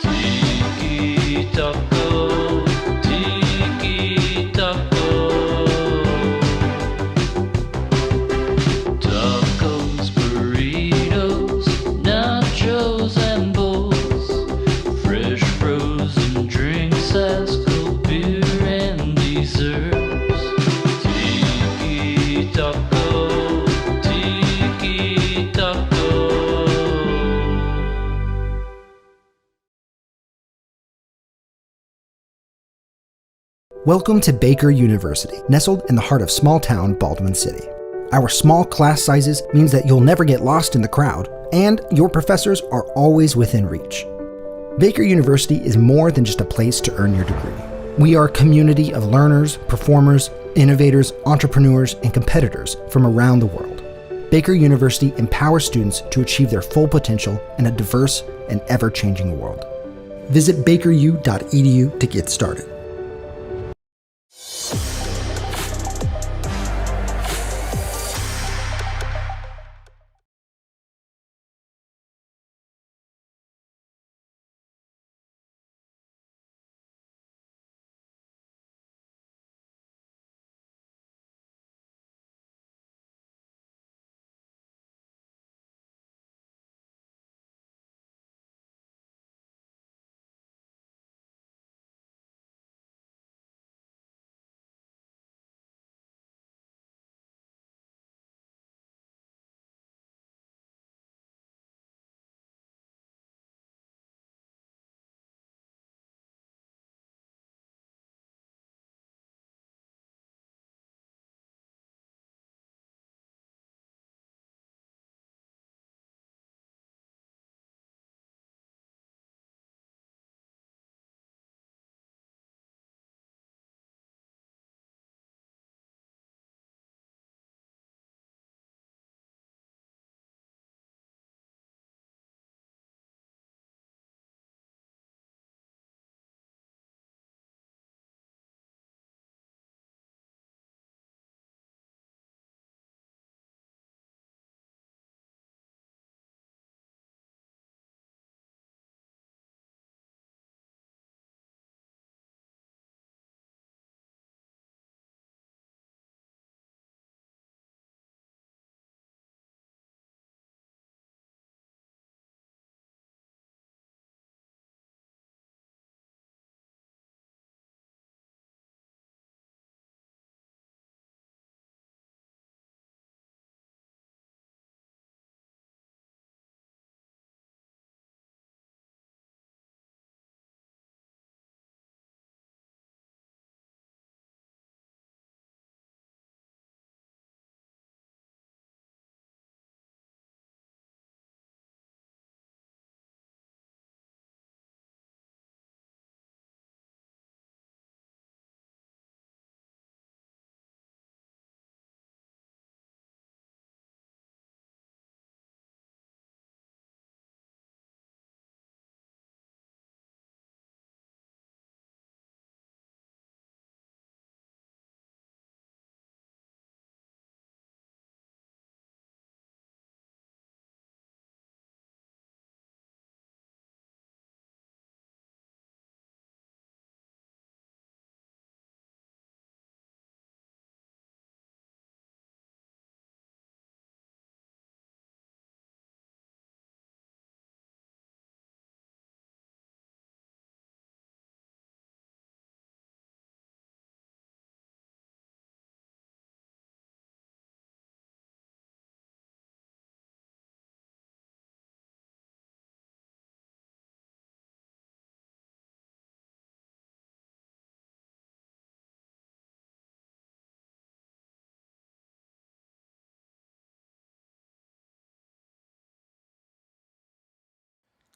Tiki taco, tiki taco. Tacos, burritos, nachos and bowls. Fresh frozen drinks as cold beer and desserts. Tiki taco, tiki taco. Welcome to Baker University, nestled in the heart of small-town Baldwin City. Our small class sizes means that you'll never get lost in the crowd, and your professors are always within reach. Baker University is more than just a place to earn your degree. We are a community of learners, performers, innovators, entrepreneurs, and competitors from around the world. Baker University empowers students to achieve their full potential in a diverse and ever-changing world. Visit bakeru.edu to get started.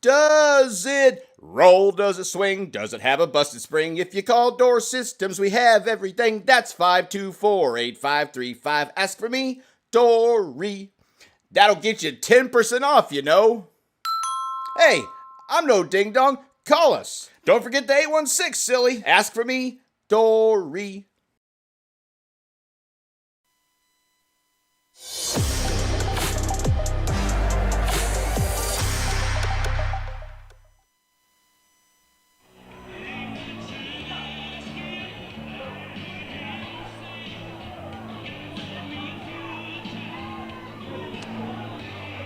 Does it roll? Does it swing? Does it have a busted spring? If you call Door Systems, we have everything. That's 524-8535. Ask for me, Dory. That'll get you 10% off, you know. Hey, I'm no ding dong. Call us. Don't forget the 816, silly. Ask for me, Dory.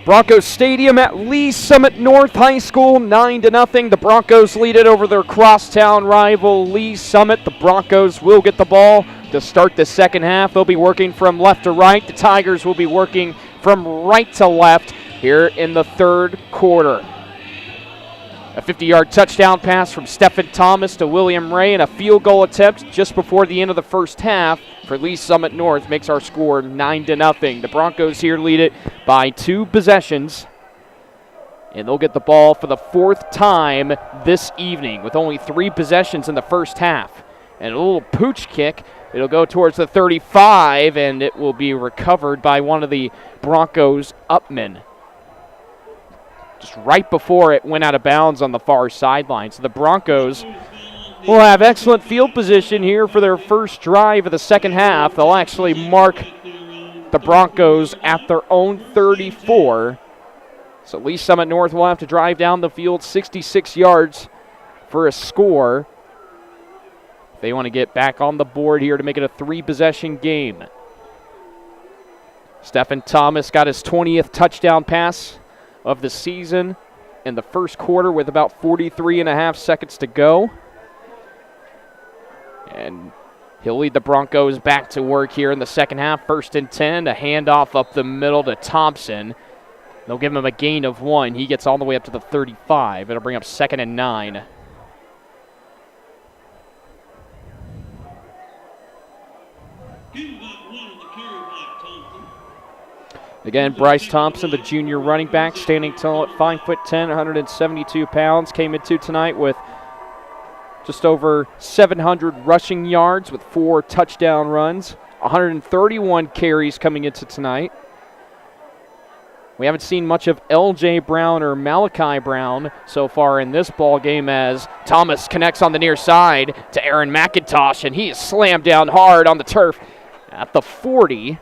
Broncos Stadium at Lee Summit North High School, 9-0. The Broncos lead it over their crosstown rival Lee Summit. The Broncos will get the ball to start the second half. They'll be working from left to right. The Tigers will be working from right to left here in the third quarter. A 50-yard touchdown pass from Stephen Thomas to William Ray, and a field goal attempt just before the end of the first half for Lee Summit North makes our score 9-0. The Broncos here lead it by 2 possessions, and they'll get the ball for the 4th time this evening with only 3 possessions in the first half. And a little pooch kick. It'll go towards the 35, and it will be recovered by one of the Broncos upmen, just right before it went out of bounds on the far sideline. So the Broncos will have excellent field position here for their first drive of the second half. They'll actually mark the Broncos at their own 34. So Lee Summit North will have to drive down the field 66 yards for a score. They want to get back on the board here to make it a 3-possession game. Stephen Thomas got his 20th touchdown pass of the season in the first quarter with about 43.5 seconds to go. And he'll lead the Broncos back to work here in the second half. 1st and 10, a handoff up the middle to Thompson. They'll give him a gain of 1. He gets all the way up to the 35. It'll bring up 2nd and 9. Again, Bryce Thompson, the junior running back, standing tall at 5'10", 172 pounds, came into tonight with just over 700 rushing yards with 4 touchdown runs, 131 carries coming into tonight. We haven't seen much of L.J. Brown or Malachi Brown so far in this ball game, as Thomas connects on the near side to Aaron McIntosh, and he is slammed down hard on the turf at the 40.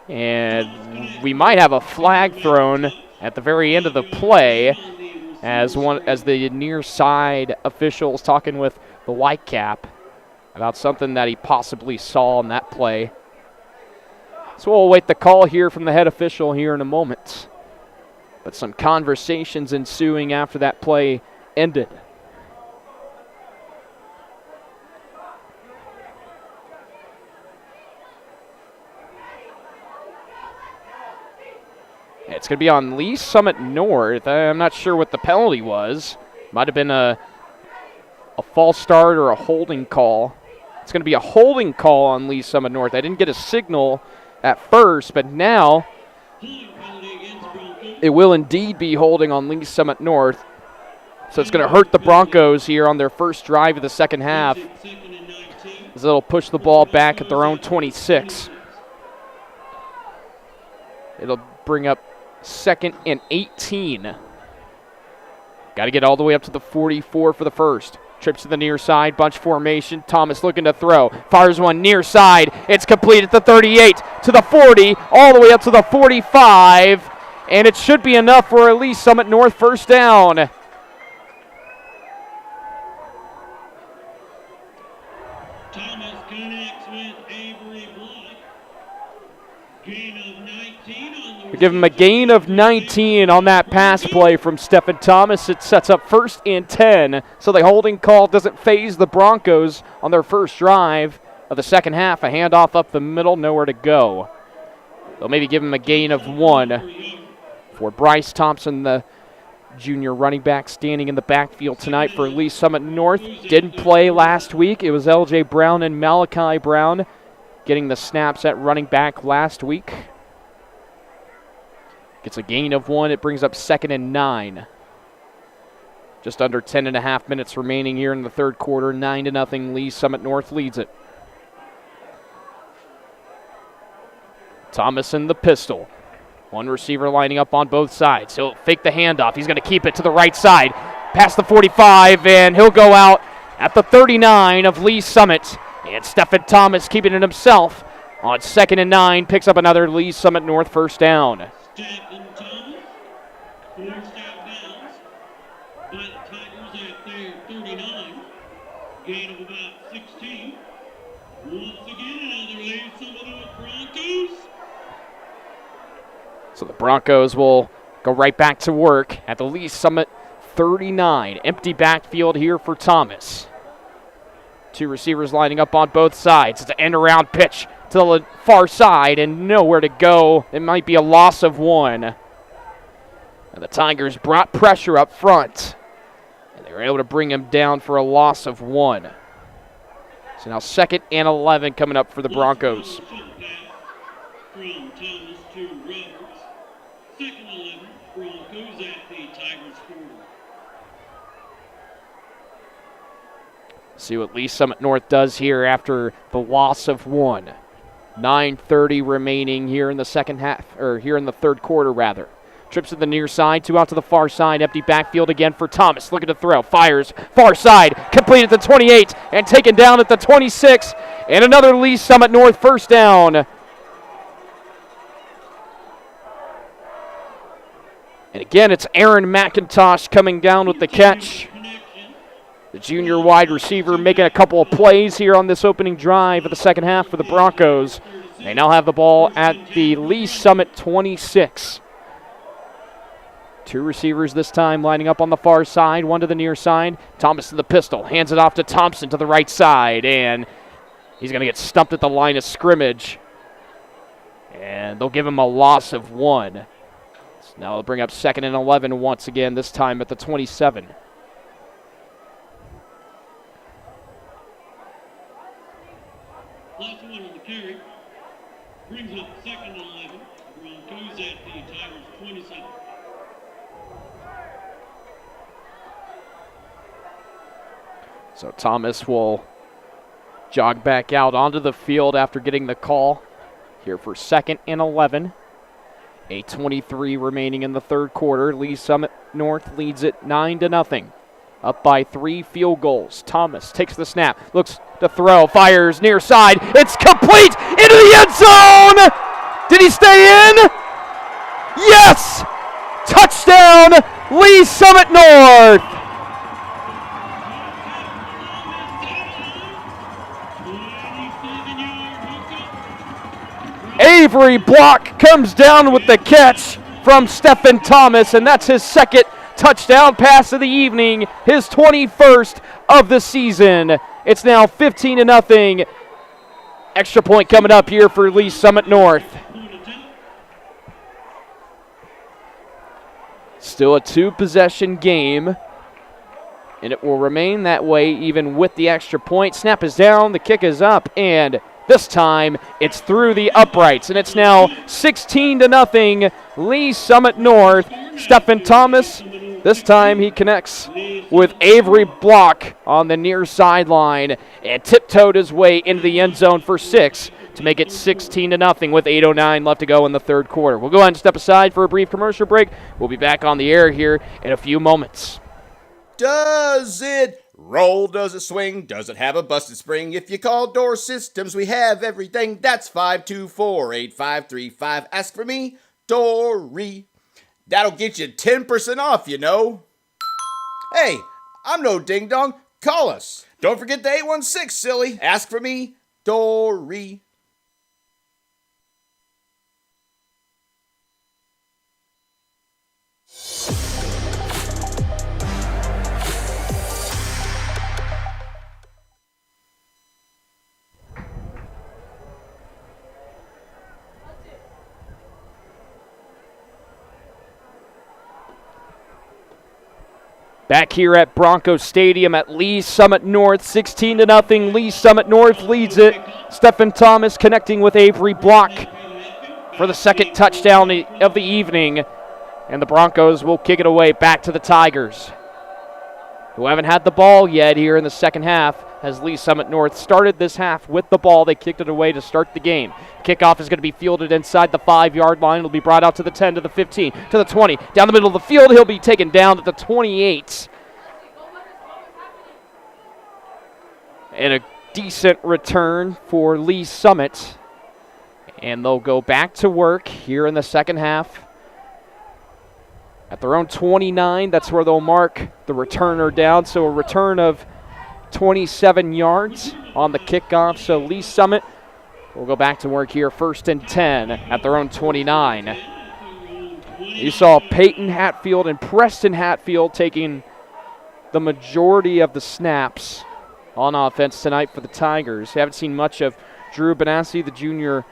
And we might have a flag thrown at the very end of the play as the near side officials talking with the Whitecap about something that he possibly saw in that play. So we'll await the call here from the head official here in a moment. But some conversations ensuing after that play ended. It's going to be on Lee Summit North. I'm not sure what the penalty was. Might have been a false start or a holding call. It's going to be a holding call on Lee Summit North. I didn't get a signal at first, but now it will indeed be holding on Lee Summit North. So it's going to hurt the Broncos here on their first drive of the second half, as they'll push the ball back at their own 26. It'll bring up 2nd and 18. Got to get all the way up to the 44 for the first. Trips to the near side, bunch formation. Thomas looking to throw. Fires one near side. It's complete at the 38, to the 40, all the way up to the 45. And it should be enough for a Lee Summit North first down. Thomas connects with Avery Block. Gain of 19 on the... We give him a gain of 19 on that pass play from Stephen Thomas. It sets up 1st and 10. So the holding call doesn't phase the Broncos on their first drive of the second half. A handoff up the middle, nowhere to go. They'll maybe give him a gain of 1 for Bryce Thompson, the junior running back, standing in the backfield tonight for Lee Summit North. Didn't play last week. It was L.J. Brown and Malachi Brown getting the snaps at running back last week. Gets a gain of 1. It brings up 2nd and 9. Just under 10.5 minutes remaining here in the third quarter. 9-0. Lee Summit North leads it. Thomas in the pistol. One receiver lining up on both sides. He'll fake the handoff. He's going to keep it to the right side. Past the 45, and he'll go out at the 39 of Lee Summit. And Stephen Thomas keeping it himself on 2nd and 9. Picks up another Lee Summit North first down. Stephen Thomas, forced out downs by the Tigers at their 39. Gain of about 16. Once again, another Lee Summit North Broncos. So the Broncos will go right back to work at the Lee Summit 39. Empty backfield here for Thomas. 2 receivers lining up on both sides. It's an end-around pitch to the far side and nowhere to go. It might be a loss of 1. And the Tigers brought pressure up front. And they were able to bring him down for a loss of 1. So now 2nd and 11 coming up for the Broncos. From Thomas to Roberts. 2nd 11, Broncos at the Tigers 40. See what Lee Summit North does here after the loss of 1. 9:30 remaining here in the second half, or here in the third quarter rather. Trips to the near side, 2 out to the far side, empty backfield again for Thomas. Looking to throw, fires, far side, complete at the 28 and taken down at the 26. And another Lee Summit North first down. And again, it's Aaron McIntosh coming down with the catch. The junior wide receiver making a couple of plays here on this opening drive of the second half for the Broncos. They now have the ball at the Lee Summit 26. 2 receivers this time lining up on the far side, 1 to the near side. Thomas in the pistol, hands it off to Thompson to the right side, and he's going to get stumped at the line of scrimmage. And they'll give him a loss of 1. So now they'll bring up 2nd and 11 once again, this time at the 27. Last one on the carry. Brings up 2nd and 11. Broncos at the Tigers 27. So Thomas will jog back out onto the field after getting the call here for 2nd and 11. 8:23 remaining in the third quarter. Lee Summit North leads it 9-0. Up by 3 field goals. Thomas takes the snap, looks to throw, fires near side. It's complete into the end zone. Did he stay in? Yes! Touchdown, Lee Summit North. Avery Block comes down with the catch from Stephen Thomas, and that's his 2nd touchdown pass of the evening, his 21st of the season. It's now 15-0. Extra point coming up here for Lee Summit North. Still a 2-possession game, and it will remain that way even with the extra point. Snap is down, the kick is up, and this time it's through the uprights, and it's now 16-0 Lee Summit North. Stephen Thomas, this time he connects with Avery Block on the near sideline and tiptoed his way into the end zone for 6 to make it 16-0 with 8:09 left to go in the third quarter. We'll go ahead and step aside for a brief commercial break. We'll be back on the air here in a few moments. Does it roll? Does it swing? Does it have a busted spring? If you call Door Systems, we have everything. That's 524-8535. Ask for me, Dory. That'll get you 10% off, you know. Hey, I'm no ding-dong. Call us. Don't forget the 816, silly. Ask for me, Dory. Back here at Bronco Stadium at Lee Summit North, 16-0. Lee Summit North leads it. Stephen Thomas connecting with Avery Block for the second touchdown of the evening. And the Broncos will kick it away back to the Tigers, who haven't had the ball yet here in the second half, as Lee Summit North started this half with the ball. They kicked it away to start the game. Kickoff is going to be fielded inside the 5-yard line. It'll be brought out to the 10, to the 15, to the 20. Down the middle of the field, he'll be taken down at the 28. And a decent return for Lee Summit. And they'll go back to work here in the second half. At their own 29, that's where they'll mark the returner down. So a return of 27 yards on the kickoff. So Lee Summit will go back to work here, 1st and 10 at their own 29. You saw Peyton Hatfield and Preston Hatfield taking the majority of the snaps on offense tonight for the Tigers. Haven't seen much of Drew Benassi, the junior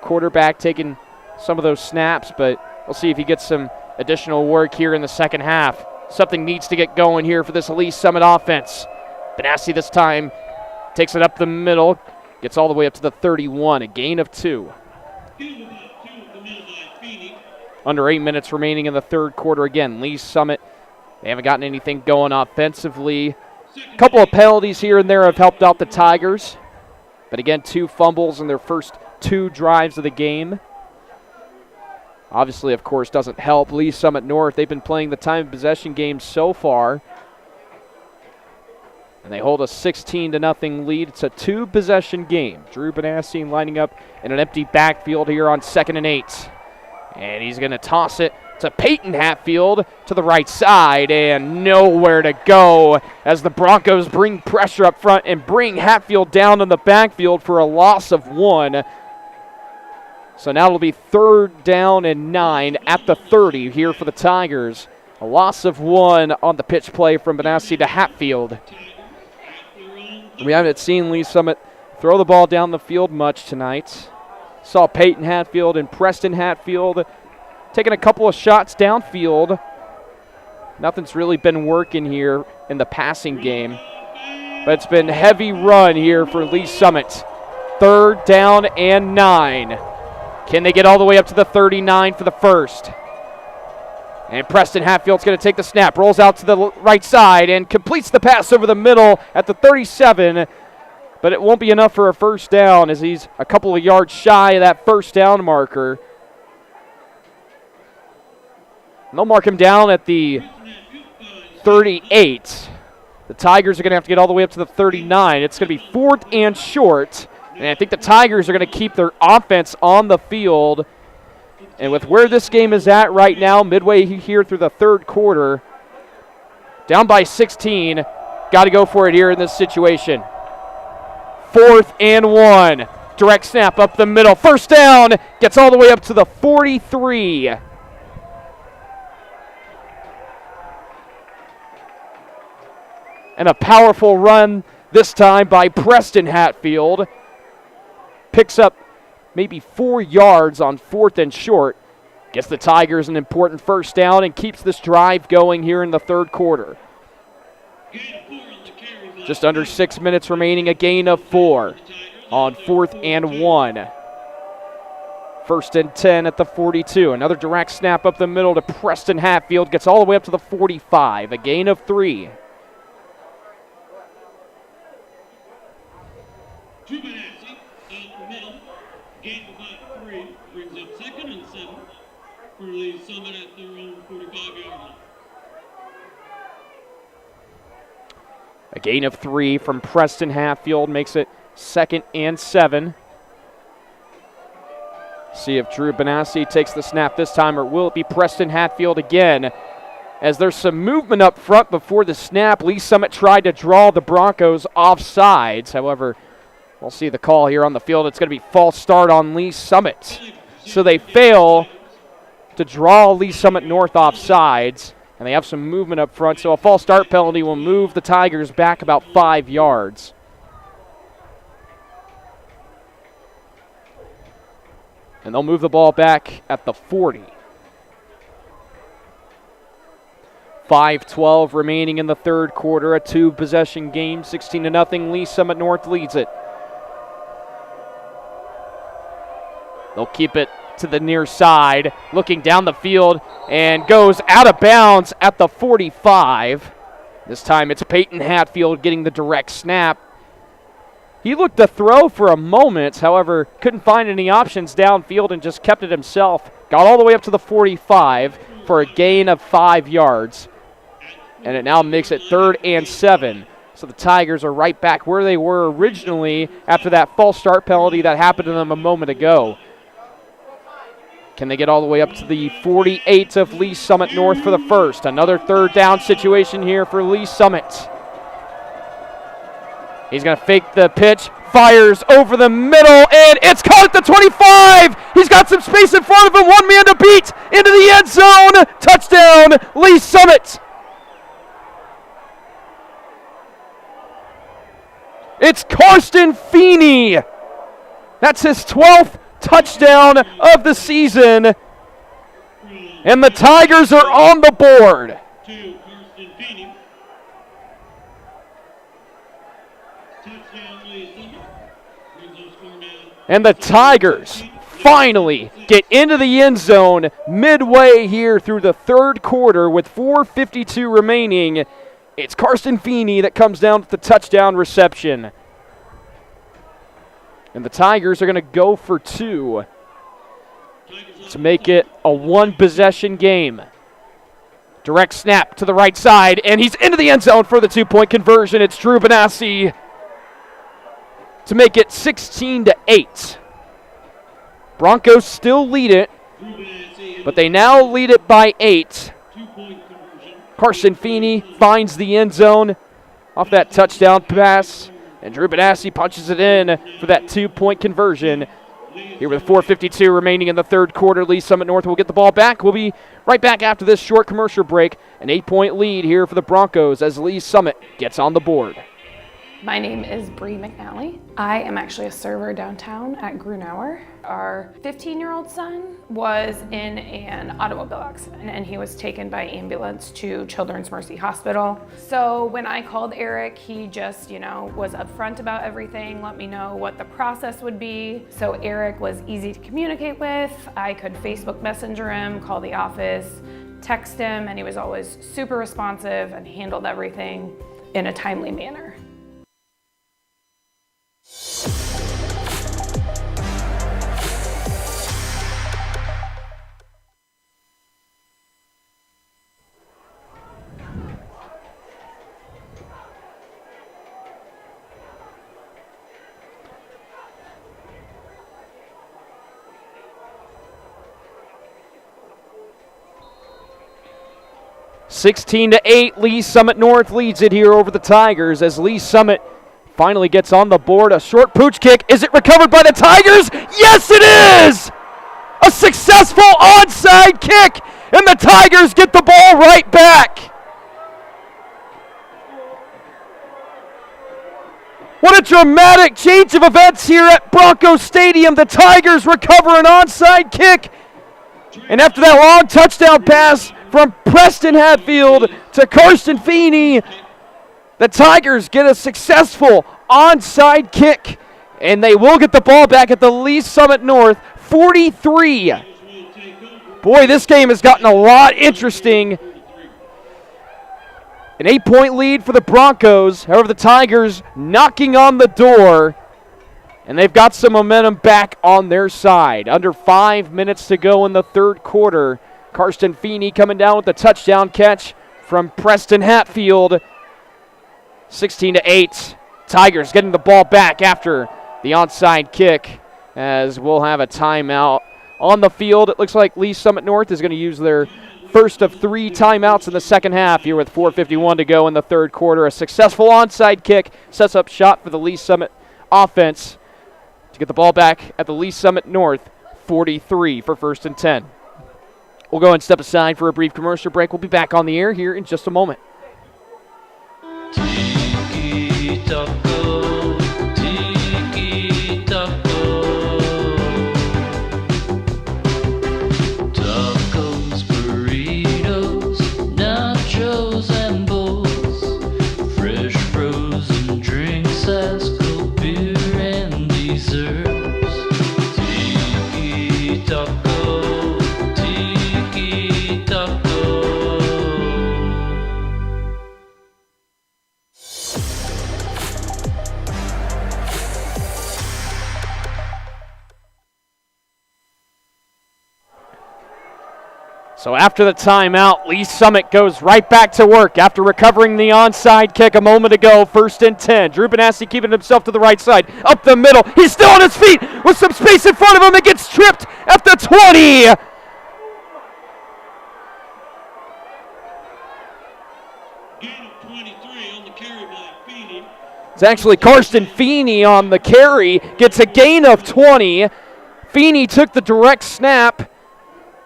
quarterback, taking some of those snaps, but we'll see if he gets some additional work here in the second half. Something needs to get going here for this Lee Summit offense. Benassi this time takes it up the middle, gets all the way up to the 31, a gain of 2. Under 8 minutes remaining in the third quarter. Again, Lee Summit, they haven't gotten anything going offensively. A couple of penalties here and there have helped out the Tigers. But again, 2 fumbles in their first 2 drives of the game. Obviously, of course, doesn't help Lee Summit North. They've been playing the time of possession game so far. And they hold a 16-0 lead. It's a 2-possession game. Drew Benassi lining up in an empty backfield here on 2nd and 8. And he's going to toss it to Peyton Hatfield to the right side, and nowhere to go as the Broncos bring pressure up front and bring Hatfield down in the backfield for a loss of 1. So now it'll be 3rd down and 9 at the 30 here for the Tigers. A loss of 1 on the pitch play from Benassi to Hatfield. We haven't seen Lee Summit throw the ball down the field much tonight. Saw Peyton Hatfield and Preston Hatfield taking a couple of shots downfield. Nothing's really been working here in the passing game. But it's been heavy run here for Lee Summit. 3rd down and 9. Can they get all the way up to the 39 for the first? And Preston Hatfield's going to take the snap, rolls out to the right side, and completes the pass over the middle at the 37. But it won't be enough for a first down as he's a couple of yards shy of that first down marker. And they'll mark him down at the 38. The Tigers are going to have to get all the way up to the 39. It's going to be 4th and short. And I think the Tigers are going to keep their offense on the field. And with where this game is at right now, midway here through the third quarter, down by 16, got to go for it here in this situation. 4th and 1. Direct snap up the middle. First down, gets all the way up to the 43. And a powerful run this time by Preston Hatfield. Picks up maybe 4 yards on 4th and short. Gets the Tigers an important first down and keeps this drive going here in the third quarter. Just under 6 minutes remaining, a gain of 4 on 4th and 1. 1st and 10 at the 42. Another direct snap up the middle to Preston Hatfield. Gets all the way up to the 45, a gain of 3. Drew Benassi out the middle, gain of about 3, brings up 2nd and 7 for Lee Summit at their own 45-yard line. A gain of 3 from Preston Hatfield makes it 2nd and 7. See if Drew Benassi takes the snap this time, or will it be Preston Hatfield again? As there's some movement up front before the snap, Lee Summit tried to draw the Broncos offsides. However, we'll see the call here on the field. It's going to be false start on Lee Summit. So they fail to draw Lee Summit North offsides, and they have some movement up front. So a false start penalty will move the Tigers back about 5 yards. And they'll move the ball back at the 40. 5:12 remaining in the third quarter, a 2-possession game, 16-0. Lee Summit North leads it. They'll keep it to the near side, looking down the field, and goes out of bounds at the 45. This time it's Peyton Hatfield getting the direct snap. He looked to throw for a moment, however, couldn't find any options downfield and just kept it himself. Got all the way up to the 45 for a gain of 5 yards. And it now makes it 3rd and 7. So the Tigers are right back where they were originally after that false start penalty that happened to them a moment ago. Can they get all the way up to the 48 of Lee Summit North for the first? Another 3rd down situation here for Lee Summit. He's going to fake the pitch, fires over the middle, and it's caught at the 25! He's got some space in front of him, one man to beat, into the end zone! Touchdown, Lee Summit! It's Karsten Feeney! That's his 12th touchdown of the season, and the Tigers are on the board. And the Tigers finally get into the end zone midway here through the 3rd quarter with 4:52 remaining. It's Karsten Feeney that comes down with the touchdown reception. And the Tigers are going to go for 2 to make it a 1-possession game. Direct snap to the right side, and he's into the end zone for the 2-point conversion. It's Drew Benassi to make it 16-8. Broncos still lead it, but they now lead it by 8. Karsten Feeney finds the end zone off that touchdown pass, and Drew Benassi punches it in for that 2-point conversion. Here with 4:52 remaining in the 3rd quarter, Lee Summit North will get the ball back. We'll be right back after this short commercial break. An 8-point lead here for the Broncos as Lee Summit gets on the board. My name is Bree McNally. I am actually a server downtown at Grunauer. Our 15-year-old son was in an automobile accident and he was taken by ambulance to Children's Mercy Hospital. So when I called Eric, he just, was upfront about everything, let me know what the process would be. So Eric was easy to communicate with. I could Facebook Messenger him, call the office, text him, and he was always super responsive and handled everything in a timely manner. (16-8), Lee Summit North leads it here over the Tigers as Lee Summit finally gets on the board. A short pooch kick. Is it recovered by the Tigers? Yes, it is! A successful onside kick, and the Tigers get the ball right back. What a dramatic change of events here at Broncos Stadium. The Tigers recover an onside kick, and after that long touchdown pass from Preston Hatfield to Karsten Feeney, the Tigers get a successful onside kick, and they will get the ball back at the Lee Summit North 43. Boy, this game has gotten a lot interesting. An 8-point lead for the Broncos. However, the Tigers knocking on the door, and they've got some momentum back on their side. Under 5 minutes to go in the 3rd quarter. Karsten Feeney coming down with the touchdown catch from Preston Hatfield. 16-8. Tigers getting the ball back after the onside kick, as we'll have a timeout on the field. It looks like Lee Summit North is going to use their first of 3 timeouts in the second half here with 4:51 to go in the 3rd quarter. A successful onside kick sets up shot for the Lee Summit offense to get the ball back at the Lee Summit North 43 for 1st and 10. We'll go and step aside for a brief commercial break. We'll be back on the air here in just a moment. Tiki taco, tiki taco. Tacos, burritos, nachos and bowls. Fresh frozen drinks, ice cold beer and desserts. Tiki So after the timeout, Lee Summit goes right back to work after recovering the onside kick a moment ago. 1st and 10. Drew Benassi keeping himself to the right side. Up the middle. He's still on his feet with some space in front of him. It gets tripped at the 20. Gain of 23 on the carry by Feeney. It's actually Karsten Feeney on the carry. Gets a gain of 20. Feeney took the direct snap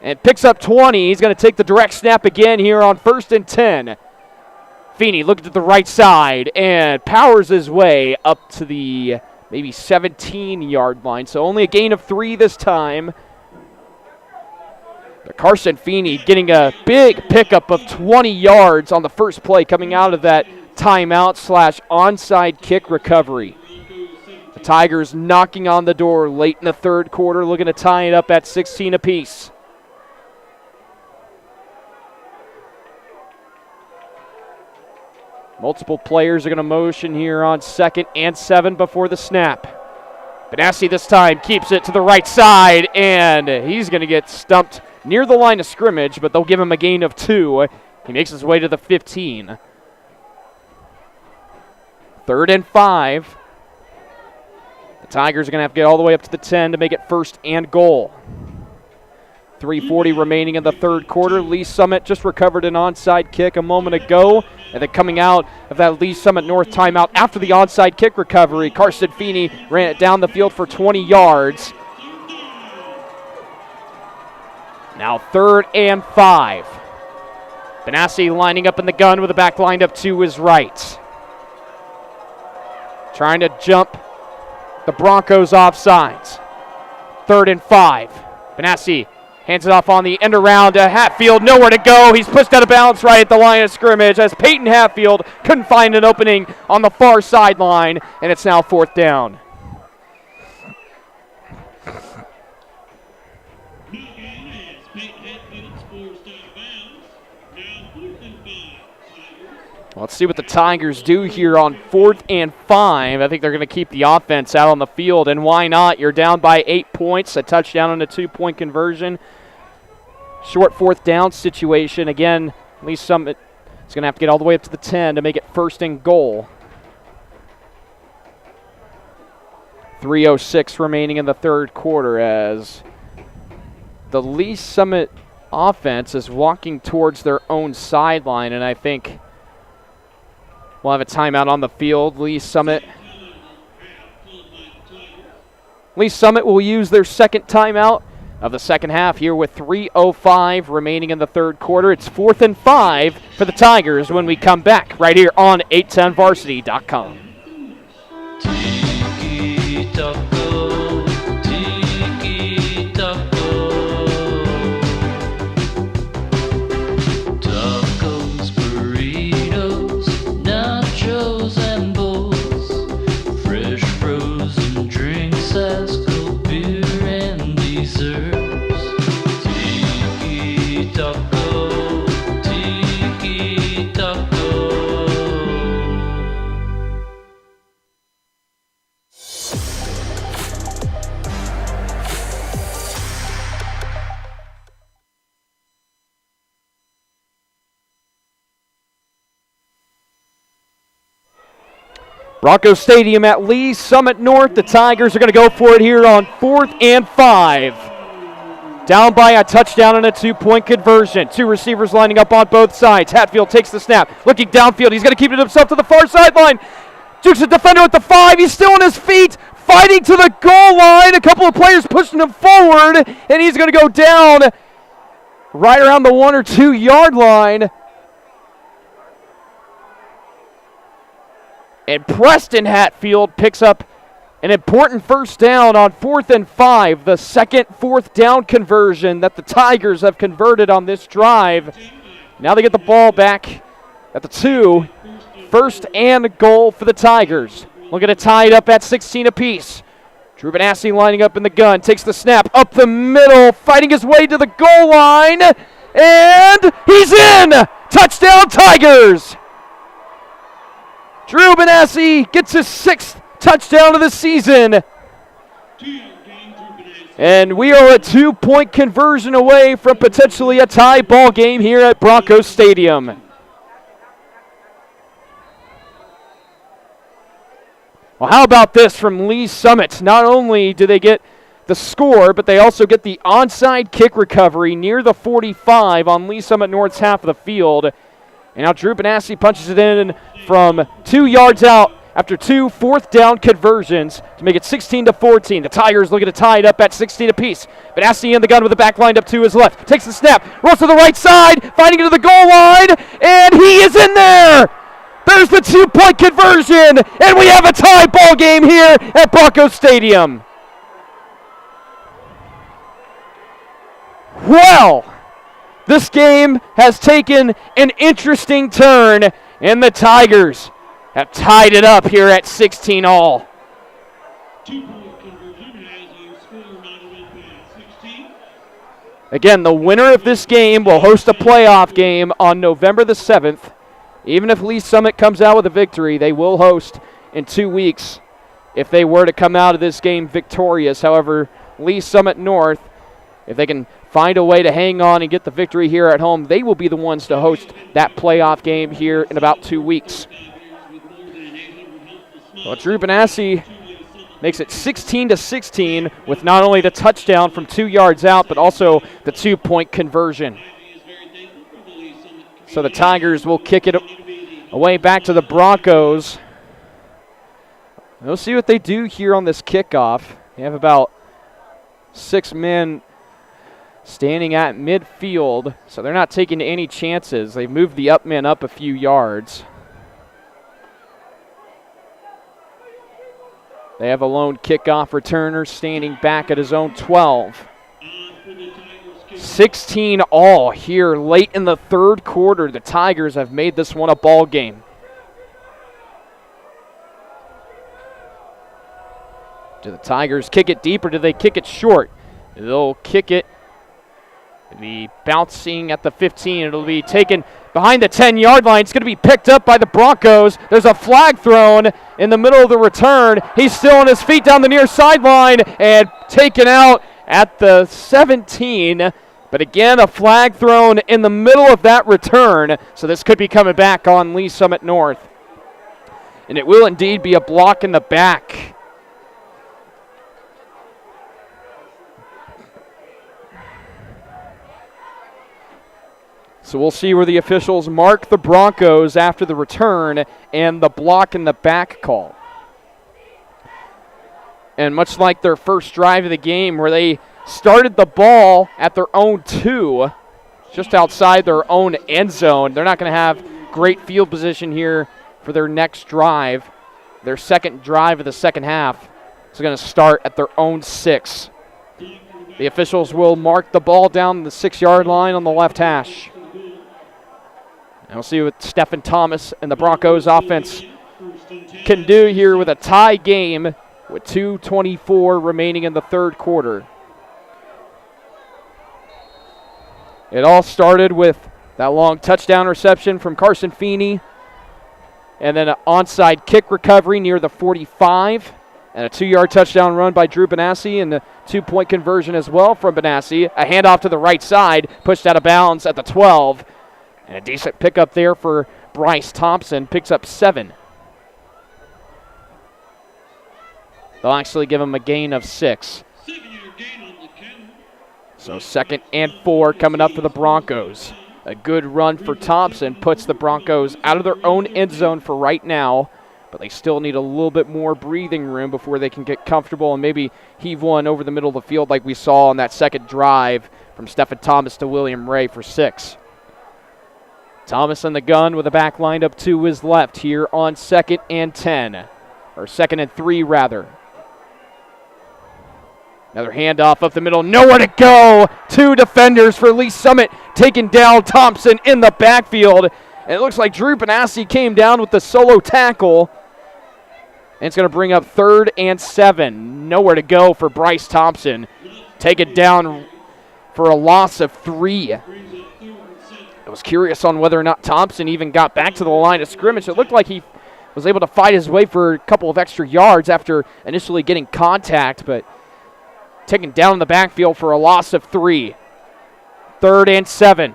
and picks up 20. He's going to take the direct snap again here on 1st and 10. Feeney looking to the right side and powers his way up to the maybe 17-yard line. So only a gain of 3 this time. But Carson Feeney getting a big pickup of 20 yards on the first play coming out of that timeout/onside kick recovery. The Tigers knocking on the door late in the third quarter, looking to tie it up at 16 apiece. Multiple players are going to motion here on 2nd and 7 before the snap. Benassi this time keeps it to the right side, and he's going to get stumped near the line of scrimmage, but they'll give him a gain of 2. He makes his way to the 15. 3rd and 5. The Tigers are going to have to get all the way up to the 10 to make it 1st and goal. 3:40 remaining in the third quarter. Lee Summit just recovered an onside kick a moment ago. And then coming out of that Lee Summit North timeout after the onside kick recovery, Karsten Feeney ran it down the field for 20 yards. Now 3rd and 5. Benassi lining up in the gun with the back lined up to his right. Trying to jump the Broncos offsides. 3rd and 5. Benassi hands it off on the end around to Hatfield. Nowhere to go. He's pushed out of bounds right at the line of scrimmage as Peyton Hatfield couldn't find an opening on the far sideline, and it's now 4th down. Let's see what the Tigers do here on 4th and 5. I think they're going to keep the offense out on the field, and why not? You're down by 8 points, a touchdown and a 2-point conversion. Short 4th down situation. Again, Lee Summit is going to have to get all the way up to the 10 to make it 1st and goal. 3:06 remaining in the third quarter as the Lee Summit offense is walking towards their own sideline, and I think we'll have a timeout on the field. Lee Summit will use their second timeout of the second half here with 3:05 remaining in the third quarter. It's 4th and 5 for the Tigers when we come back right here on 810varsity.com. Tiki taco, tiki taco. Tacos, burritos, nachos and bowls. Fresh frozen drinks, ice cold beer and desserts. Tiki taco, tiki taco. Broncos Stadium at Lee Summit North. The Tigers are going to go for it here on 4th and 5. Down by a touchdown and a 2-point conversion. 2 receivers lining up on both sides. Hatfield takes the snap. Looking downfield. He's going to keep it himself to the far sideline. Dukes a defender at the 5. He's still on his feet. Fighting to the goal line. A couple of players pushing him forward. And he's going to go down right around the 1 or 2 yard line. And Preston Hatfield picks up an important first down on 4th and 5, the second 4th down conversion that the Tigers have converted on this drive. Now they get the ball back at the 2, 1st and goal for the Tigers. Looking to tie it up at 16 apiece. Drew Benassi lining up in the gun, takes the snap up the middle, fighting his way to the goal line, and he's in! Touchdown Tigers! Drew Benassi gets his 6th touchdown of the season. And we are a 2-point conversion away from potentially a tie ball game here at Broncos Stadium. Well, how about this from Lee Summit? Not only do they get the score, but they also get the onside kick recovery near the 45 on Lee Summit North's half of the field. And now Drew Benassi punches it in from 2 yards out after 2 fourth-down conversions to make it 16-14. The Tigers looking to tie it up at 16 apiece. Benassi in the gun with the back lined up to his left. Takes the snap, rolls to the right side, finding it to the goal line, and he is in there! There's the 2-point conversion, and we have a tie ball game here at Broncos Stadium. Well, this game has taken an interesting turn, and the Tigers have tied it up here at 16 all. 2-point conversion has a score not open at 16. Again, the winner of this game will host a playoff game on November the 7th. Even if Lee Summit comes out with a victory, they will host in 2 weeks if they were to come out of this game victorious. However, Lee Summit North, if they can find a way to hang on and get the victory here at home, they will be the ones to host that playoff game here in about 2 weeks. Well, Drew Benassi makes it 16-16 with not only the touchdown from 2 yards out, but also the 2-point conversion. So the Tigers will kick it away back to the Broncos. We'll see what they do here on this kickoff. They have about 6 men standing at midfield, so they're not taking any chances. They've moved the up men up a few yards. They have a lone kickoff returner standing back at his own 12. 16 all here late in the third quarter. The Tigers have made this one a ball game. Do the Tigers kick it deep or do they kick it short? They'll kick it. It'll be bouncing at the 15. It'll be taken behind the 10-yard line. It's going to be picked up by the Broncos. There's a flag thrown in the middle of the return. He's still on his feet down the near sideline and taken out at the 17. But again, a flag thrown in the middle of that return. So this could be coming back on Lee Summit North. And it will indeed be a block in the back. So we'll see where the officials mark the Broncos after the return and the block in the back call. And much like their first drive of the game where they started the ball at their own 2, just outside their own end zone, they're not going to have great field position here for their next drive. Their second drive of the second half is going to start at their own 6. The officials will mark the ball down the 6-yard line on the left hash. And we'll see what Stephen Thomas and the Broncos offense can do here with a tie game with 2:24 remaining in the third quarter. It all started with that long touchdown reception from Carson Feeney, and then an onside kick recovery near the 45, and a 2-yard touchdown run by Drew Benassi, and a 2-point conversion as well from Benassi. A handoff to the right side, pushed out of bounds at the 12. And a decent pickup there for Bryce Thompson, picks up 7. They'll actually give him a gain of 6. So 2nd and 4 coming up for the Broncos. A good run for Thompson puts the Broncos out of their own end zone for right now, but they still need a little bit more breathing room before they can get comfortable and maybe heave one over the middle of the field like we saw on that second drive from Stephen Thomas to William Ray for 6. Thomas in the gun with the back lined up to his left here on 2nd and 10. Or 2nd and 3, rather. Another handoff up the middle. Nowhere to go. 2 defenders for Lee Summit taking down Thompson in the backfield. And it looks like Drew Benassi came down with the solo tackle. And it's going to bring up 3rd and 7. Nowhere to go for Bryce Thompson. Taken down for a loss of 3. I was curious on whether or not Thompson even got back to the line of scrimmage. It looked like he was able to fight his way for a couple of extra yards after initially getting contact, but taken down in the backfield for a loss of 3. 3rd and 7.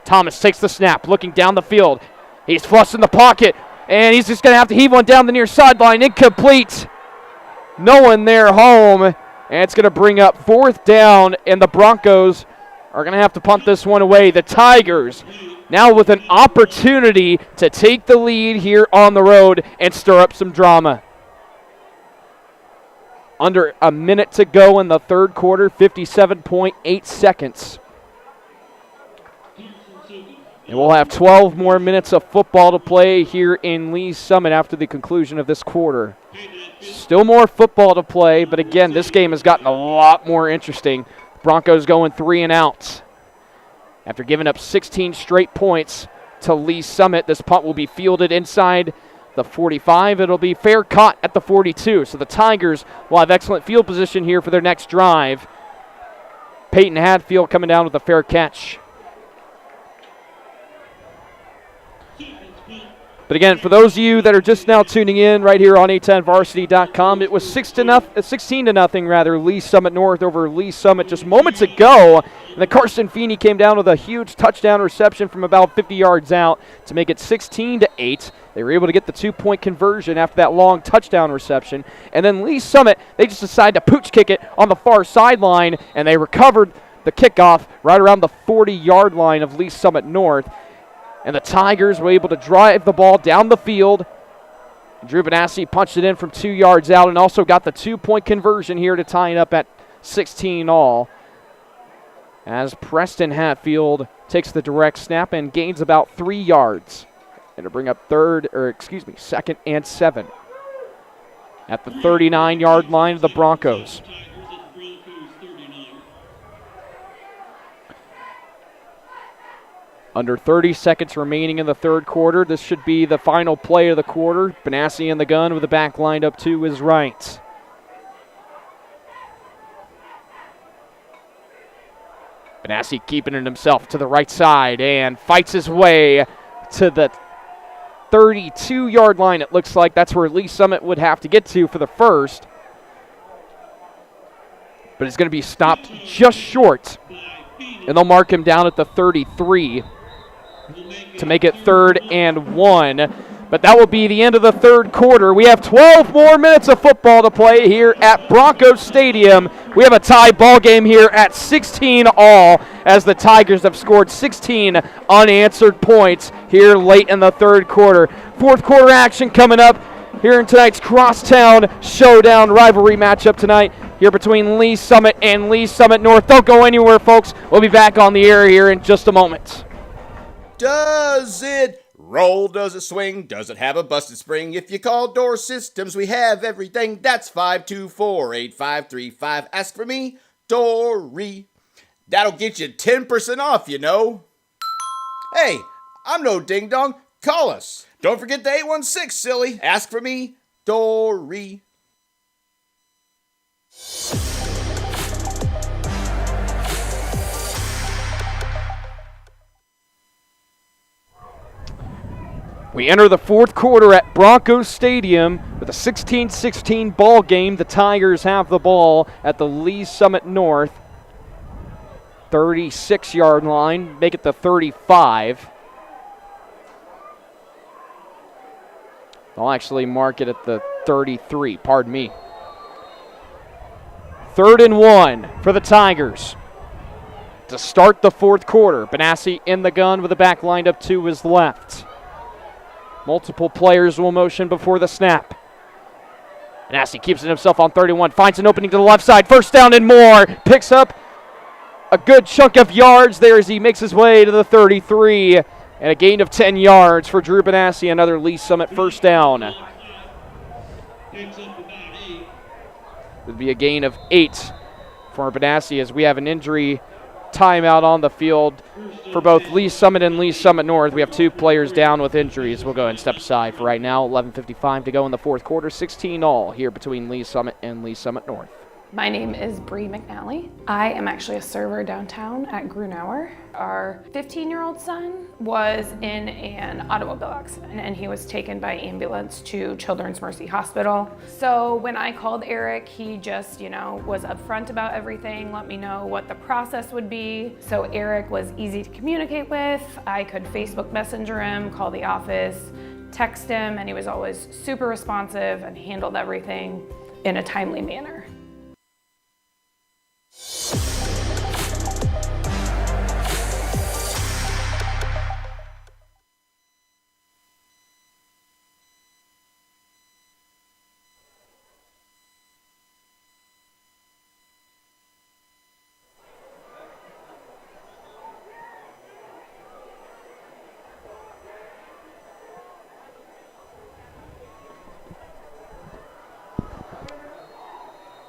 Thomas takes the snap, looking down the field. He's flushed in the pocket, and he's just going to have to heave one down the near sideline. Incomplete. No one there home, and it's going to bring up 4th down, and the Broncos are going to have to punt this one away. The Tigers now with an opportunity to take the lead here on the road and stir up some drama. Under a minute to go in the third quarter, 57.8 seconds. And we'll have 12 more minutes of football to play here in Lee's Summit after the conclusion of this quarter. Still more football to play, but again, this game has gotten a lot more interesting. Broncos going 3 and out. After giving up 16 straight points to Lee's Summit, this punt will be fielded inside the 45. It'll be fair caught at the 42. So the Tigers will have excellent field position here for their next drive. Peyton Hadfield coming down with a fair catch. But again, for those of you that are just now tuning in right here on A10varsity.com, it was 16-0 Lee Summit North over Lee Summit just moments ago. And then Carson Feeney came down with a huge touchdown reception from about 50 yards out to make it 16-8. They were able to get the 2-point conversion after that long touchdown reception. And then Lee Summit, they just decided to pooch kick it on the far sideline, and they recovered the kickoff right around the 40-yard line of Lee Summit North. And the Tigers were able to drive the ball down the field. Drew Benassi punched it in from 2 yards out and also got the 2-point conversion here to tie it up at 16 all. As Preston Hatfield takes the direct snap and gains about 3 yards. And to bring up 2nd and 7. At the 39-yard line of the Broncos. Under 30 seconds remaining in the third quarter. This should be the final play of the quarter. Benassi in the gun with the back lined up to his right. Benassi keeping it himself to the right side and fights his way to the 32-yard line. It looks like that's where Lee Summit would have to get to for the first. But it's going to be stopped just short. And they'll mark him down at the 33. To make it 3rd and 1. But that will be the end of the third quarter. We have 12 more minutes of football to play here at Broncos Stadium. We have a tie ball game here at 16 all as the Tigers have scored 16 unanswered points here late in the third quarter. Fourth quarter action coming up here in tonight's Crosstown Showdown rivalry matchup tonight here between Lee Summit and Lee Summit North. Don't go anywhere, folks. We'll be back on the air here in just a moment. Does it roll? Does it swing? Does it have a busted spring? If you call Door Systems, we have everything. That's 524-8535. Ask for me, Dory. That'll get you 10% off, you know. Hey, I'm no ding-dong. Call us. Don't forget the 816, silly. Ask for me, Dory. We enter the fourth quarter at Broncos Stadium with a 16-16 ball game. The Tigers have the ball at the Lee Summit North 36-yard line. Make it the 35. I'll actually mark it at the 33. Pardon me. 3rd and 1 for the Tigers to start the fourth quarter. Benassi in the gun with the back lined up to his left. Multiple players will motion before the snap. Benassi keeps it himself on 31, finds an opening to the left side. First down and more. Picks up a good chunk of yards there as he makes his way to the 33. And a gain of 10 yards for Drew Benassi, another Lee Summit first down. It would be a gain of 8 for Benassi as we have an injury timeout on the field for both Lee Summit and Lee Summit North. We have 2 players down with injuries. We'll go ahead and step aside for right now. 11:55 to go in the fourth quarter. 16 all here between Lee Summit and Lee Summit North. My name is Bree McNally. I am actually a server downtown at Grunauer. Our 15-year-old son was in an automobile accident and he was taken by ambulance to Children's Mercy Hospital. So when I called Eric, he just, was upfront about everything, let me know what the process would be. So Eric was easy to communicate with. I could Facebook Messenger him, call the office, text him, and he was always super responsive and handled everything in a timely manner.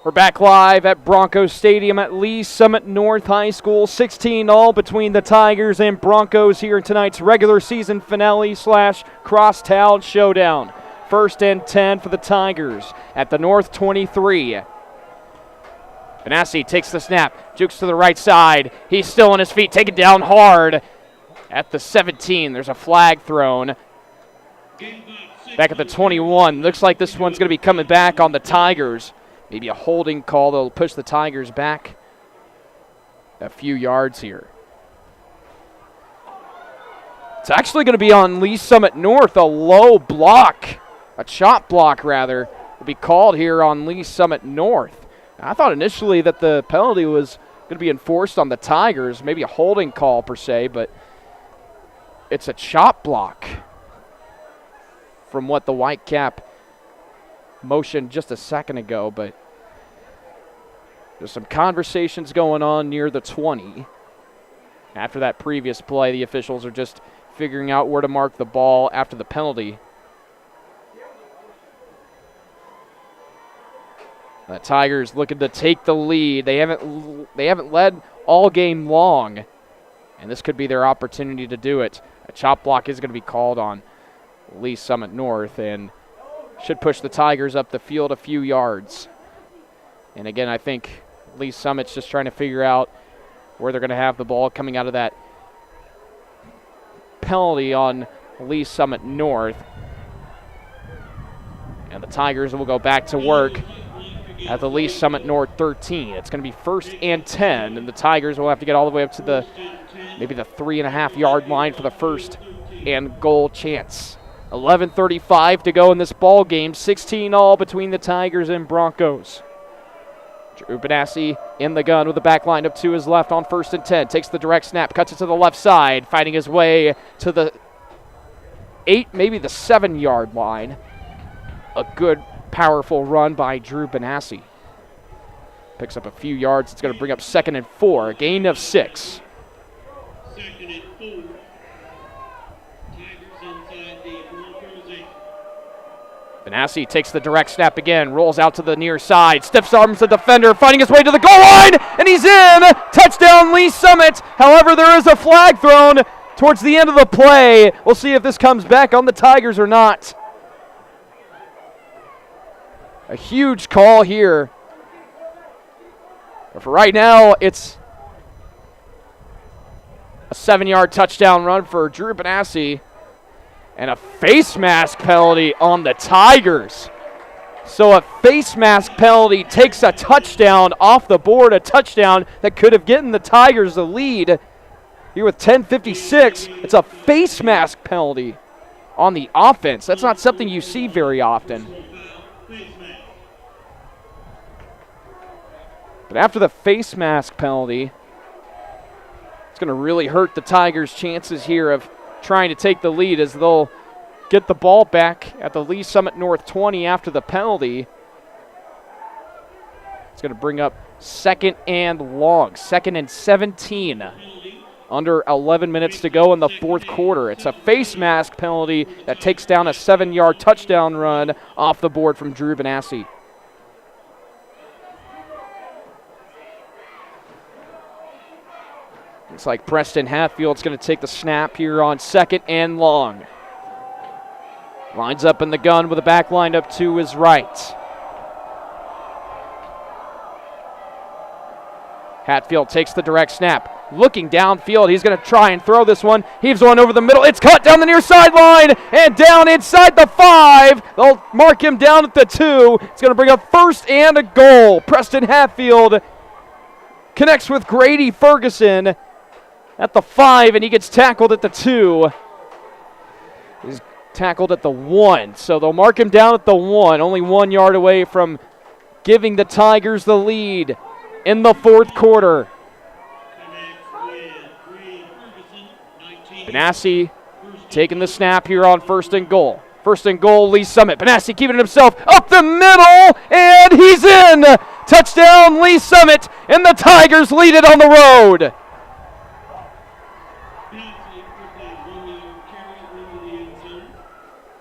We're back live at Broncos Stadium at Lee Summit North High School. 16-all between the Tigers and Broncos here in tonight's regular season finale / crosstown showdown. 1st and 10 for the Tigers at the North 23. Benassi takes the snap, jukes to the right side. He's still on his feet, taken down hard at the 17. There's a flag thrown. Back at the 21. Looks like this one's going to be coming back on the Tigers. Maybe a holding call that'll push the Tigers back a few yards here. It's actually going to be on Lee Summit North, a low block, a chop block rather, will be called here on Lee Summit North. I thought initially that the penalty was going to be enforced on the Tigers, maybe a holding call per se, but it's a chop block from what the Whitecap motion just a second ago, but there's some conversations going on near the 20. After that previous play, the officials are just figuring out where to mark the ball after the penalty. The Tigers looking to take the lead. They haven't led all game long, and this could be their opportunity to do it. A chop block is going to be called on Lee Summit North, and should push the Tigers up the field a few yards. And again, I think Lee Summit's just trying to figure out where they're going to have the ball coming out of that penalty on Lee Summit North. And the Tigers will go back to work at the Lee Summit North 13. It's going to be 1st and 10, and the Tigers will have to get all the way up to maybe the 3.5-yard line for the first and goal chance. 11:35 to go in this ball game. 16-all between the Tigers and Broncos. Drew Benassi in the gun with the back line up to his left on 1st and 10. Takes the direct snap, cuts it to the left side, fighting his way to the 8, maybe the 7-yard line. A good, powerful run by Drew Benassi. Picks up a few yards. It's going to bring up 2nd and 4, a gain of 6. 2nd and 4. Benassi takes the direct snap again, rolls out to the near side, stiff arms the defender, fighting his way to the goal line, and he's in! Touchdown, Lee Summit! However, there is a flag thrown towards the end of the play. We'll see if this comes back on the Tigers or not. A huge call here. But for right now, it's a 7-yard touchdown run for Drew Benassi. And a face mask penalty on the Tigers. So a face mask penalty takes a touchdown off the board, a touchdown that could have given the Tigers the lead. Here with 10:56, it's a face mask penalty on the offense. That's not something you see very often. But after the face mask penalty, it's going to really hurt the Tigers' chances here of trying to take the lead, as they'll get the ball back at the Lee Summit North 20 after the penalty. It's going to bring up 2nd and long, 2nd and 17. Under 11 minutes to go in the 4th quarter. It's a face mask penalty that takes down a 7-yard touchdown run off the board from Drew Benassi. Looks like Preston Hatfield's going to take the snap here on 2nd and long. Lines up in the gun with the back line up to his right. Hatfield takes the direct snap. Looking downfield, he's going to try and throw this one. Heaves one over the middle. It's caught down the near sideline and down inside the 5. They'll mark him down at the 2. It's going to bring up first and a goal. Preston Hatfield connects with Grady Ferguson at the 5, and he gets tackled at the 2. He's tackled at the 1, so they'll mark him down at the 1, only 1 yard away from giving the Tigers the lead in the fourth quarter. Benassi taking the snap here on first and goal. First and goal, Lee Summit. Benassi keeping it himself up the middle, and he's in! Touchdown, Lee Summit, and the Tigers lead it on the road.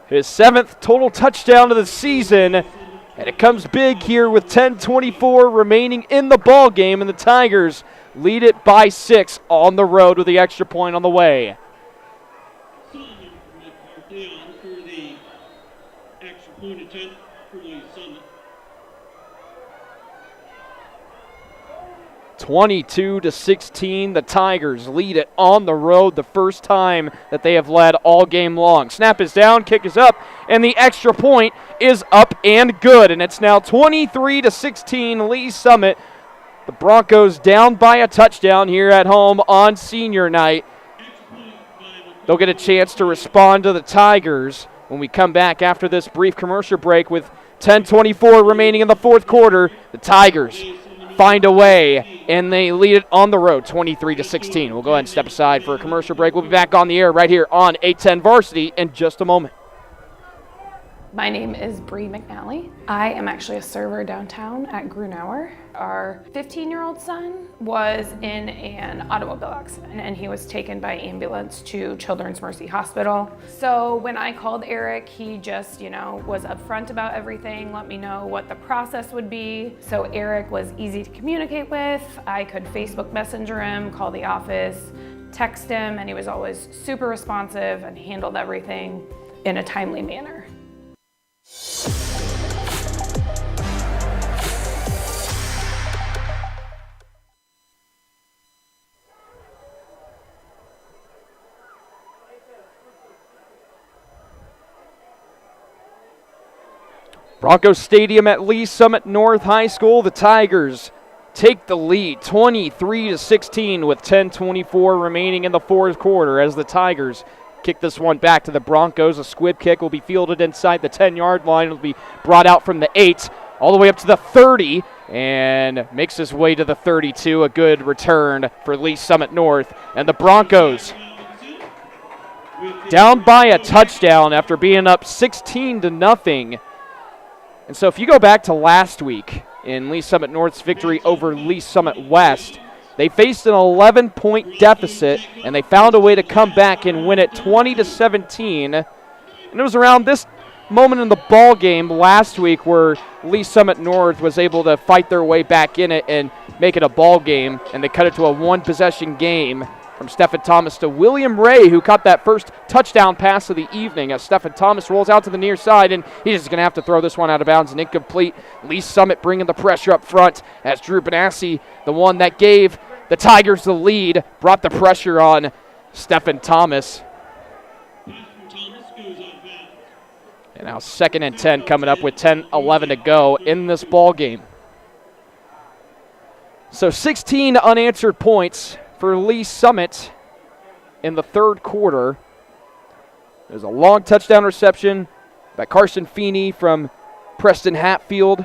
His 7th total touchdown of the season, and it comes big here with 10:24 remaining in the ball game, and the Tigers lead it by 6 on the road with the extra point on the way. 22-16, the Tigers lead it on the road, the first time that they have led all game long. Snap is down, kick is up, and the extra point is up and good. And it's now 23-16, Lee Summit. The Broncos down by a touchdown here at home on senior night. They'll get a chance to respond to the Tigers when we come back after this brief commercial break with 10:24 remaining in the fourth quarter. The Tigers find a way, and they lead it on the road, 23-16. We'll go ahead and step aside for a commercial break. We'll be back on the air right here on 810 Varsity in just a moment. My name is Bree McNally. I am actually a server downtown at Grunauer. Our 15-year-old son was in an automobile accident, and he was taken by ambulance to Children's Mercy Hospital. So when I called Eric, he just, was upfront about everything, let me know what the process would be. So Eric was easy to communicate with. I could Facebook Messenger him, call the office, text him, and he was always super responsive and handled everything in a timely manner. Broncos Stadium at Lee Summit North High School. The Tigers take the lead 23-16 with 10:24 remaining in the fourth quarter as the Tigers kick this one back to the Broncos. A squib kick will be fielded inside the 10-yard line. It'll be brought out from the 8 all the way up to the 30 and makes his way to the 32. A good return for Lee Summit North. And the Broncos down by a touchdown after being up 16-0. And so if you go back to last week in Lee Summit North's victory over Lee Summit West, they faced an 11-point deficit, and they found a way to come back and win it 20-17. And it was around this moment in the ball game last week where Lee Summit North was able to fight their way back in it and make it a ball game, and they cut it to a one-possession game from Stephen Thomas to William Ray, who caught that first touchdown pass of the evening as Stephen Thomas rolls out to the near side, and he's just going to have to throw this one out of bounds and incomplete. Lee Summit bringing the pressure up front as Drew Benassi, the one that gave the Tigers the lead, brought the pressure on Stephen Thomas. And now 2nd and 10 coming up with 10:11 to go in this ball game. So 16 unanswered points for Lee Summit in the third quarter. There's a long touchdown reception by Carson Feeney from Preston Hatfield.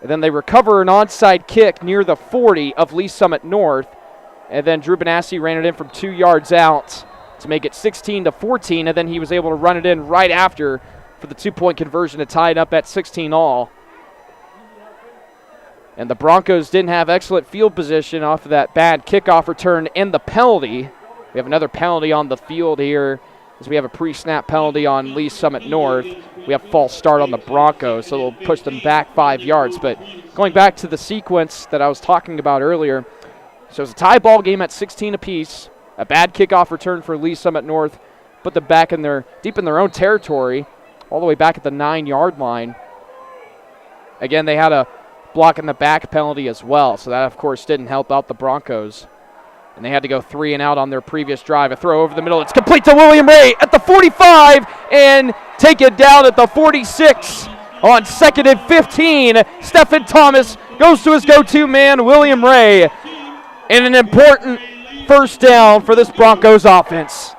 And then they recover an onside kick near the 40 of Lee Summit North. And then Drew Benassi ran it in from 2 yards out to make it 16-14. And then he was able to run it in right after for the 2-point conversion to tie it up at 16 all. And the Broncos didn't have excellent field position off of that bad kickoff return and the penalty. We have another penalty on the field here as we have a pre-snap penalty on Lee Summit North. We have false start on the Broncos, so they'll push them back 5 yards. But going back to the sequence that I was talking about earlier, so it's a tie ball game at 16 apiece. A bad kickoff return for Lee Summit North put them back in deep in their own territory, all the way back at the 9-yard line. Again, they had a blocking the back penalty as well. So that, of course, didn't help out the Broncos. And they had to go 3 and out on their previous drive. A throw over the middle. It's complete to William Ray at the 45 and take it down at the 46 on 2nd and 15. Stephen Thomas goes to his go-to man, William Ray, and an important first down for this Broncos offense.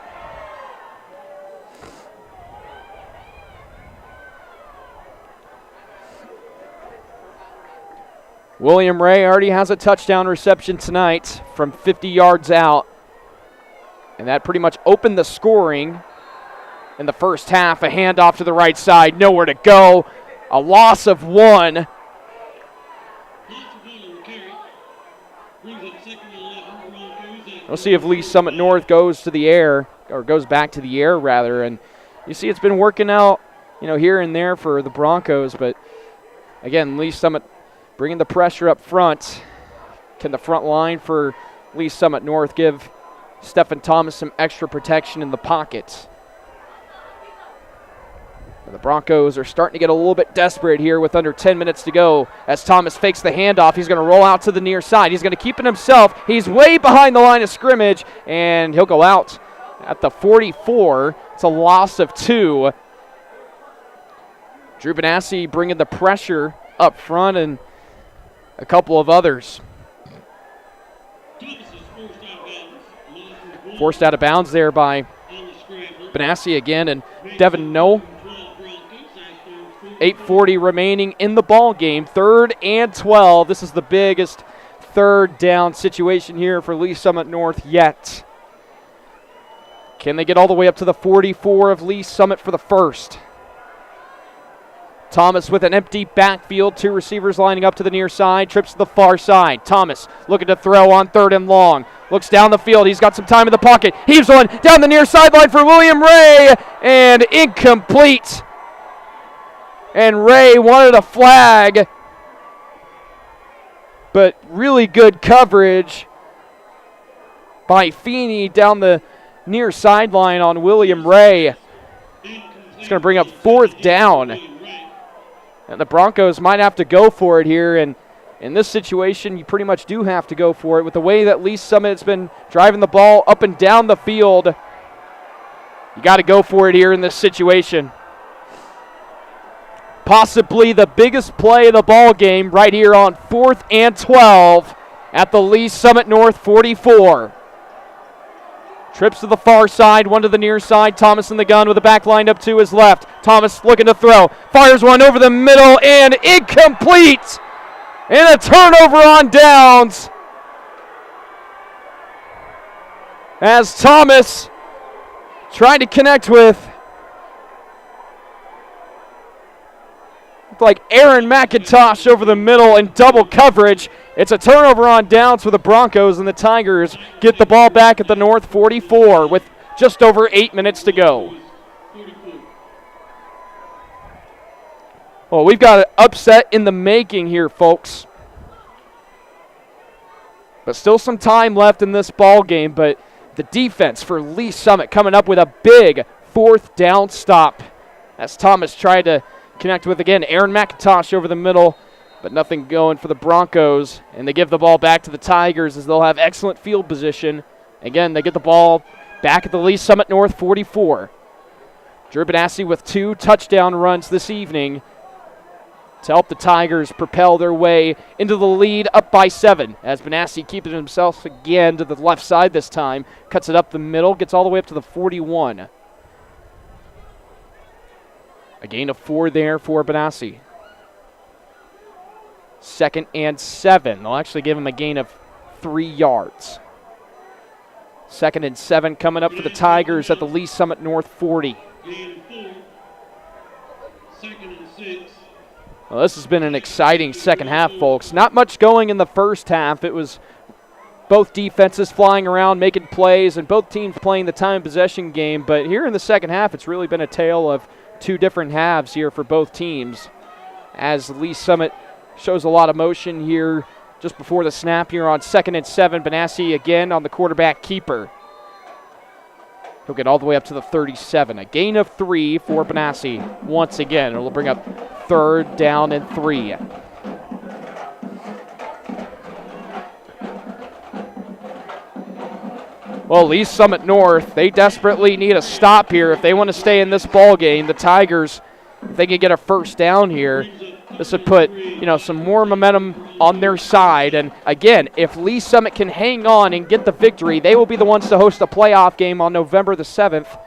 William Ray already has a touchdown reception tonight from 50 yards out. And that pretty much opened the scoring in the first half. A handoff to the right side, nowhere to go. A loss of 1. We'll see if Lee Summit North goes to the air, or goes back to the air rather. And you see it's been working out, here and there for the Broncos. But again, Lee Summit bringing the pressure up front. Can the front line for Lee Summit North give Stephen Thomas some extra protection in the pocket? The Broncos are starting to get a little bit desperate here with under 10 minutes to go as Thomas fakes the handoff. He's going to roll out to the near side. He's going to keep it himself. He's way behind the line of scrimmage, and he'll go out at the 44. It's a loss of 2. Drew Benassi bringing the pressure up front, and a couple of others. Forced out of bounds there by Benassi again, and Devin Noel. 8:40 remaining in the ball game. 3rd and 12. This is the biggest third down situation here for Lee Summit North yet. Can they get all the way up to the 44 of Lee Summit for the first? Thomas with an empty backfield. 2 receivers lining up to the near side. Trips to the far side. Thomas looking to throw on 3rd and long. Looks down the field. He's got some time in the pocket. Heaves one down the near sideline for William Ray. And incomplete. And Ray wanted a flag. But really good coverage by Feeney down the near sideline on William Ray. It's going to bring up 4th down. And the Broncos might have to go for it here. And in this situation, you pretty much do have to go for it. With the way that Lee Summit's been driving the ball up and down the field, you got to go for it here in this situation. Possibly the biggest play of the ball game right here on 4th and 12 at the Lee Summit North 44. Trips to the far side, one to the near side. Thomas in the gun with the back lined up to his left. Thomas looking to throw. Fires one over the middle and incomplete. And a turnover on downs. As Thomas trying to connect with like Aaron McIntosh over the middle in double coverage. It's a turnover on downs for the Broncos, and the Tigers get the ball back at the North 44 with just over 8 minutes to go. Well, we've got an upset in the making here, folks. But still some time left in this ball game, but the defense for Lee Summit coming up with a big 4th down stop as Thomas tried to connect with, again, Aaron McIntosh over the middle, but nothing going for the Broncos. And they give the ball back to the Tigers as they'll have excellent field position. Again, they get the ball back at the Lee Summit North 44. Drew Benassi with 2 touchdown runs this evening to help the Tigers propel their way into the lead, up by 7. As Benassi keeps it himself again to the left side this time, cuts it up the middle, gets all the way up to the 41. A gain of 4 there for Benassi. 2nd and 7. They'll actually give him a gain of 3 yards. 2nd and 7 coming up for the Tigers at the Lee Summit North 40. Gain of 4. 2nd and 6. Well, this has been an exciting second half, folks. Not much going in the first half. It was both defenses flying around, making plays, and both teams playing the time possession game. But here in the second half, it's really been a tale of 2 different halves here for both teams, as Lee Summit shows a lot of motion here just before the snap here on 2nd and 7. Benassi again on the quarterback keeper. He'll get all the way up to the 37. A gain of 3 for Benassi once again. It'll bring up 3rd down and 3. Well, Lee Summit North, they desperately need a stop here if they want to stay in this ball game. The Tigers, if they can get a first down here, this would put, some more momentum on their side. And again, if Lee Summit can hang on and get the victory, they will be the ones to host a playoff game on November the 7th.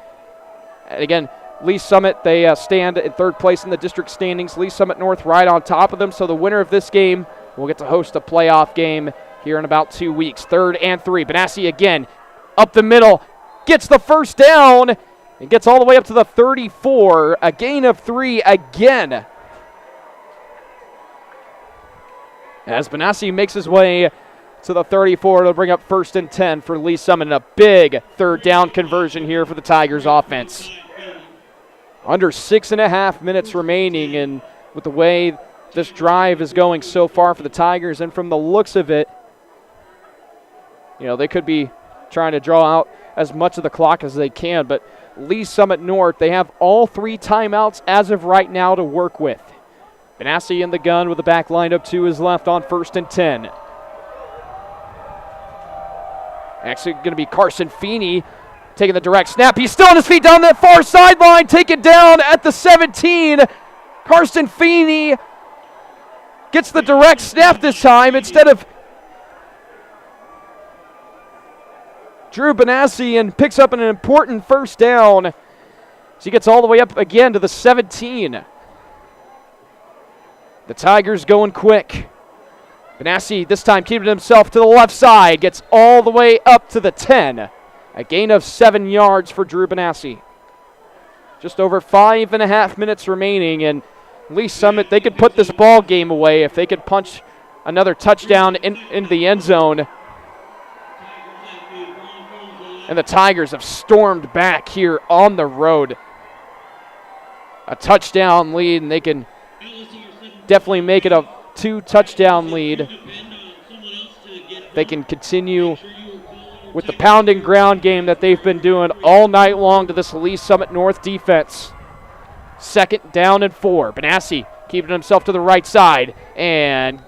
And again, Lee Summit, they stand in third place in the district standings. Lee Summit North right on top of them. So the winner of this game will get to host a playoff game here in about 2 weeks. 3rd and 3. Benassi again up the middle, gets the first down, and gets all the way up to the 34. A gain of 3 again. As Benassi makes his way to the 34, it'll bring up 1st and 10 for Lee Summit, and a big 3rd down conversion here for the Tigers offense. Under 6.5 minutes remaining, and with the way this drive is going so far for the Tigers, and from the looks of it, they could be trying to draw out as much of the clock as they can, but Lee Summit North, they have all 3 timeouts as of right now to work with. Benassi in the gun with the back lined up to his left on 1st and 10. Actually going to be Carson Feeney taking the direct snap. He's still on his feet down that far sideline, taken down at the 17. Carson Feeney gets the direct snap this time instead of Drew Benassi, and picks up an important first down as he gets all the way up again to the 17. The Tigers going quick. Benassi this time keeping himself to the left side, gets all the way up to the 10. A gain of 7 yards for Drew Benassi. Just over 5.5 minutes remaining, and Lee Summit, they could put this ball game away if they could punch another touchdown into the end zone. And the Tigers have stormed back here on the road. A touchdown lead, and they can definitely make it a 2-touchdown lead. They can continue with the pounding ground game that they've been doing all night long to this Lee Summit North defense. 2nd down and 4. Benassi keeping himself to the right side and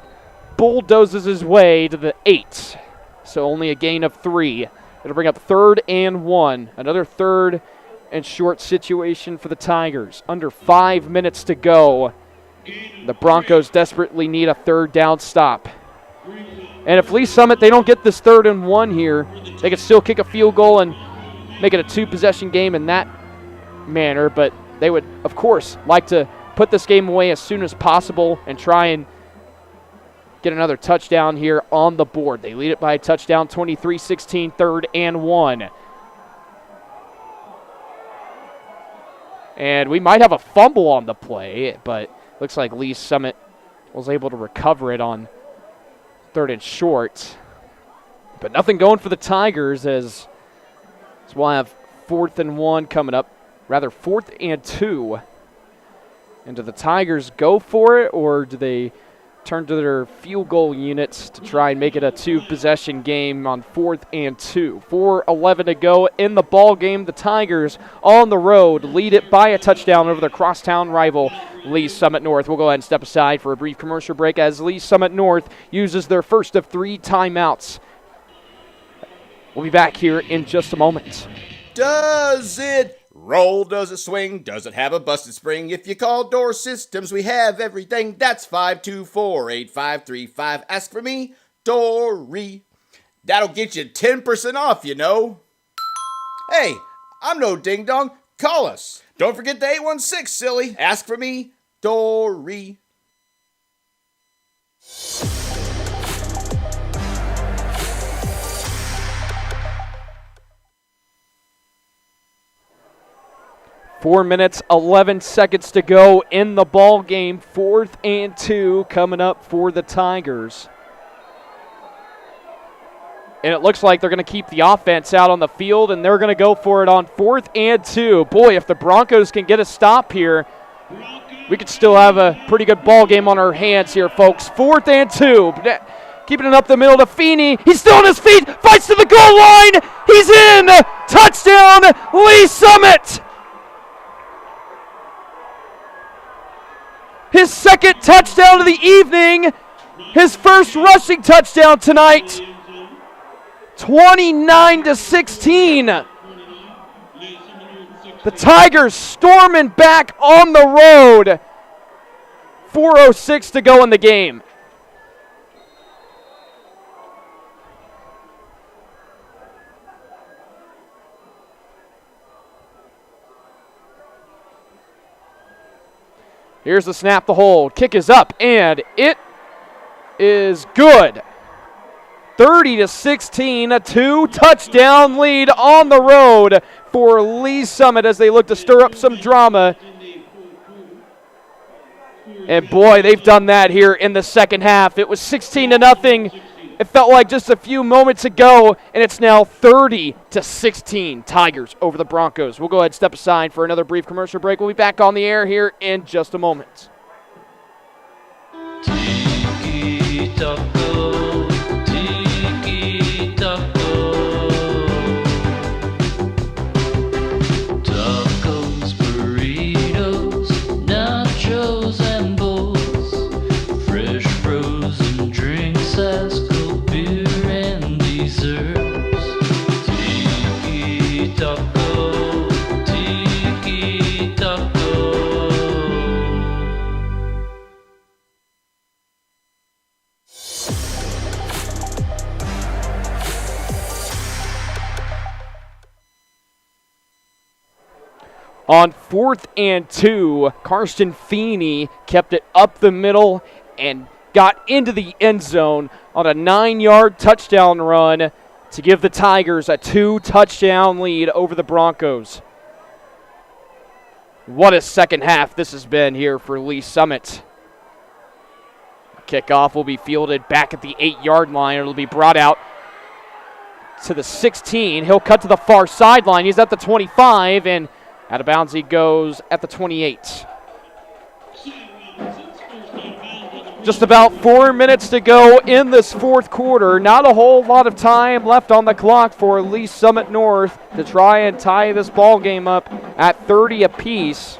bulldozes his way to the 8. So only a gain of 3. It'll bring up 3rd and 1. Another 3rd and short situation for the Tigers. Under 5 minutes to go. The Broncos desperately need a 3rd down stop. And if Lee Summit, they don't get this 3rd and 1 here, they could still kick a field goal and make it a 2-possession game in that manner. But they would, of course, like to put this game away as soon as possible and try and get another touchdown here on the board. They lead it by a touchdown, 23-16, 3rd and 1. And we might have a fumble on the play, but looks like Lee Summit was able to recover it on 3rd and short. But nothing going for the Tigers as we'll have 4th and 1 coming up. Rather, 4th and 2. And do the Tigers go for it, or do they turn to their field goal units to try and make it a 2-possession game on 4th and 2. 4:11 to go in the ball game. The Tigers on the road lead it by a touchdown over their crosstown rival, Lee Summit North. We'll go ahead and step aside for a brief commercial break as Lee Summit North uses their first of 3 timeouts. We'll be back here in just a moment. Does it roll? Does it swing? Does it have a busted spring? If you call Door Systems, we have everything. That's 524-8535. Ask for me, Dory. That'll get you 10% off, Hey, I'm no ding-dong. Call us. Don't forget the 816, silly. Ask for me, Dory. Four minutes, 11 seconds to go in the ball game. 4th and 2 coming up for the Tigers. And it looks like they're going to keep the offense out on the field, and they're going to go for it on 4th and 2. Boy, if the Broncos can get a stop here, we could still have a pretty good ball game on our hands here, folks. 4th and 2. Keeping it up the middle to Feeney. He's still on his feet. Fights to the goal line. He's in. Touchdown, Lee Summit. His 2nd touchdown of the evening. His first rushing touchdown tonight. 29-16. The Tigers storming back on the road. 4:06 to go in the game. Here's the snap, the hold. Kick is up, and it is good. 30-16, a 2-touchdown lead on the road for Lee Summit as they look to stir up some drama. And boy, they've done that here in the second half. It was 16-0. It felt like just a few moments ago, and it's now 30-16. Tigers over the Broncos. We'll go ahead and step aside for another brief commercial break. We'll be back on the air here in just a moment. Tiki taco, tiki taco. Tacos, burritos, nachos, and bowls. Fresh frozen drinks, ice cold beer, and desserts. Tiki taco, tiki taco. On 4th and 2, Karsten Feeney kept it up the middle and got into the end zone on a 9-yard touchdown run to give the Tigers a 2-touchdown lead over the Broncos. What a second half this has been here for Lee Summit. Kickoff will be fielded back at the 8-yard line. It'll be brought out to the 16. He'll cut to the far sideline. He's at the 25, and out of bounds he goes at the 28. Just about 4 minutes to go in this fourth quarter. Not a whole lot of time left on the clock for Lee Summit North to try and tie this ball game up at 30 apiece.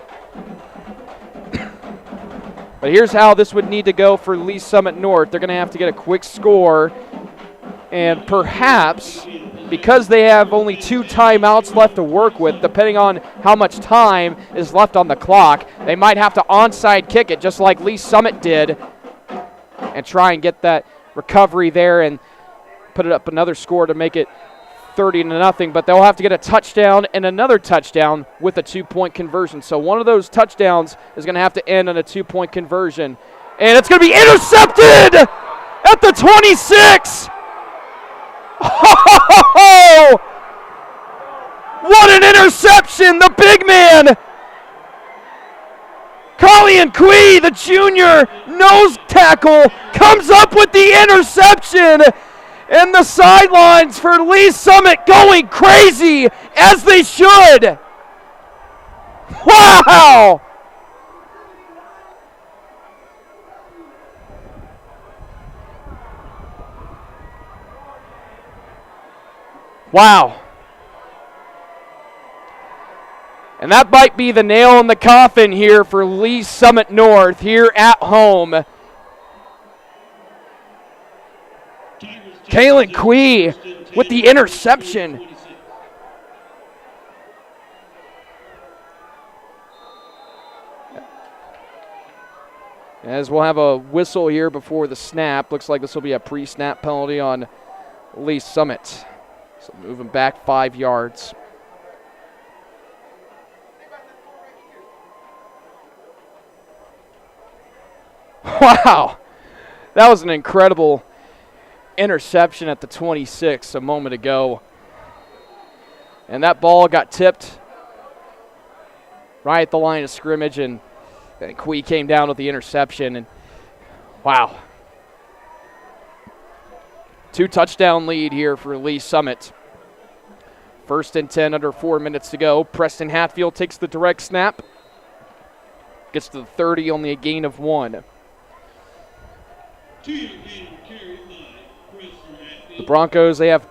But here's how this would need to go for Lee Summit North. They're going to have to get a quick score, and perhaps, because they have only 2 timeouts left to work with, depending on how much time is left on the clock, they might have to onside kick it just like Lee Summit did and try and get that recovery there and put it up another score to make it 30-0. But they'll have to get a touchdown and another touchdown with a 2-point conversion. So one of those touchdowns is going to have to end on a 2-point conversion. And it's going to be intercepted at the 26! Oh, what an interception! The big man, Colleen Quee, the junior nose tackle, comes up with the interception, and the sidelines for Lee Summit going crazy, as they should. Wow! Wow. And that might be the nail in the coffin here for Lee Summit North here at home. Kaylin Quee with the interception. As we'll have a whistle here before the snap. Looks like this will be a pre-snap penalty on Lee Summit. So moving back 5 yards. Wow. That was an incredible interception at the 26 a moment ago. And that ball got tipped right at the line of scrimmage, and Quee came down with the interception. And wow. 2-touchdown lead here for Lee Summit. 1st and 10, under 4 minutes to go. Preston Hatfield takes the direct snap. Gets to the 30, only a gain of 1. The Broncos, they have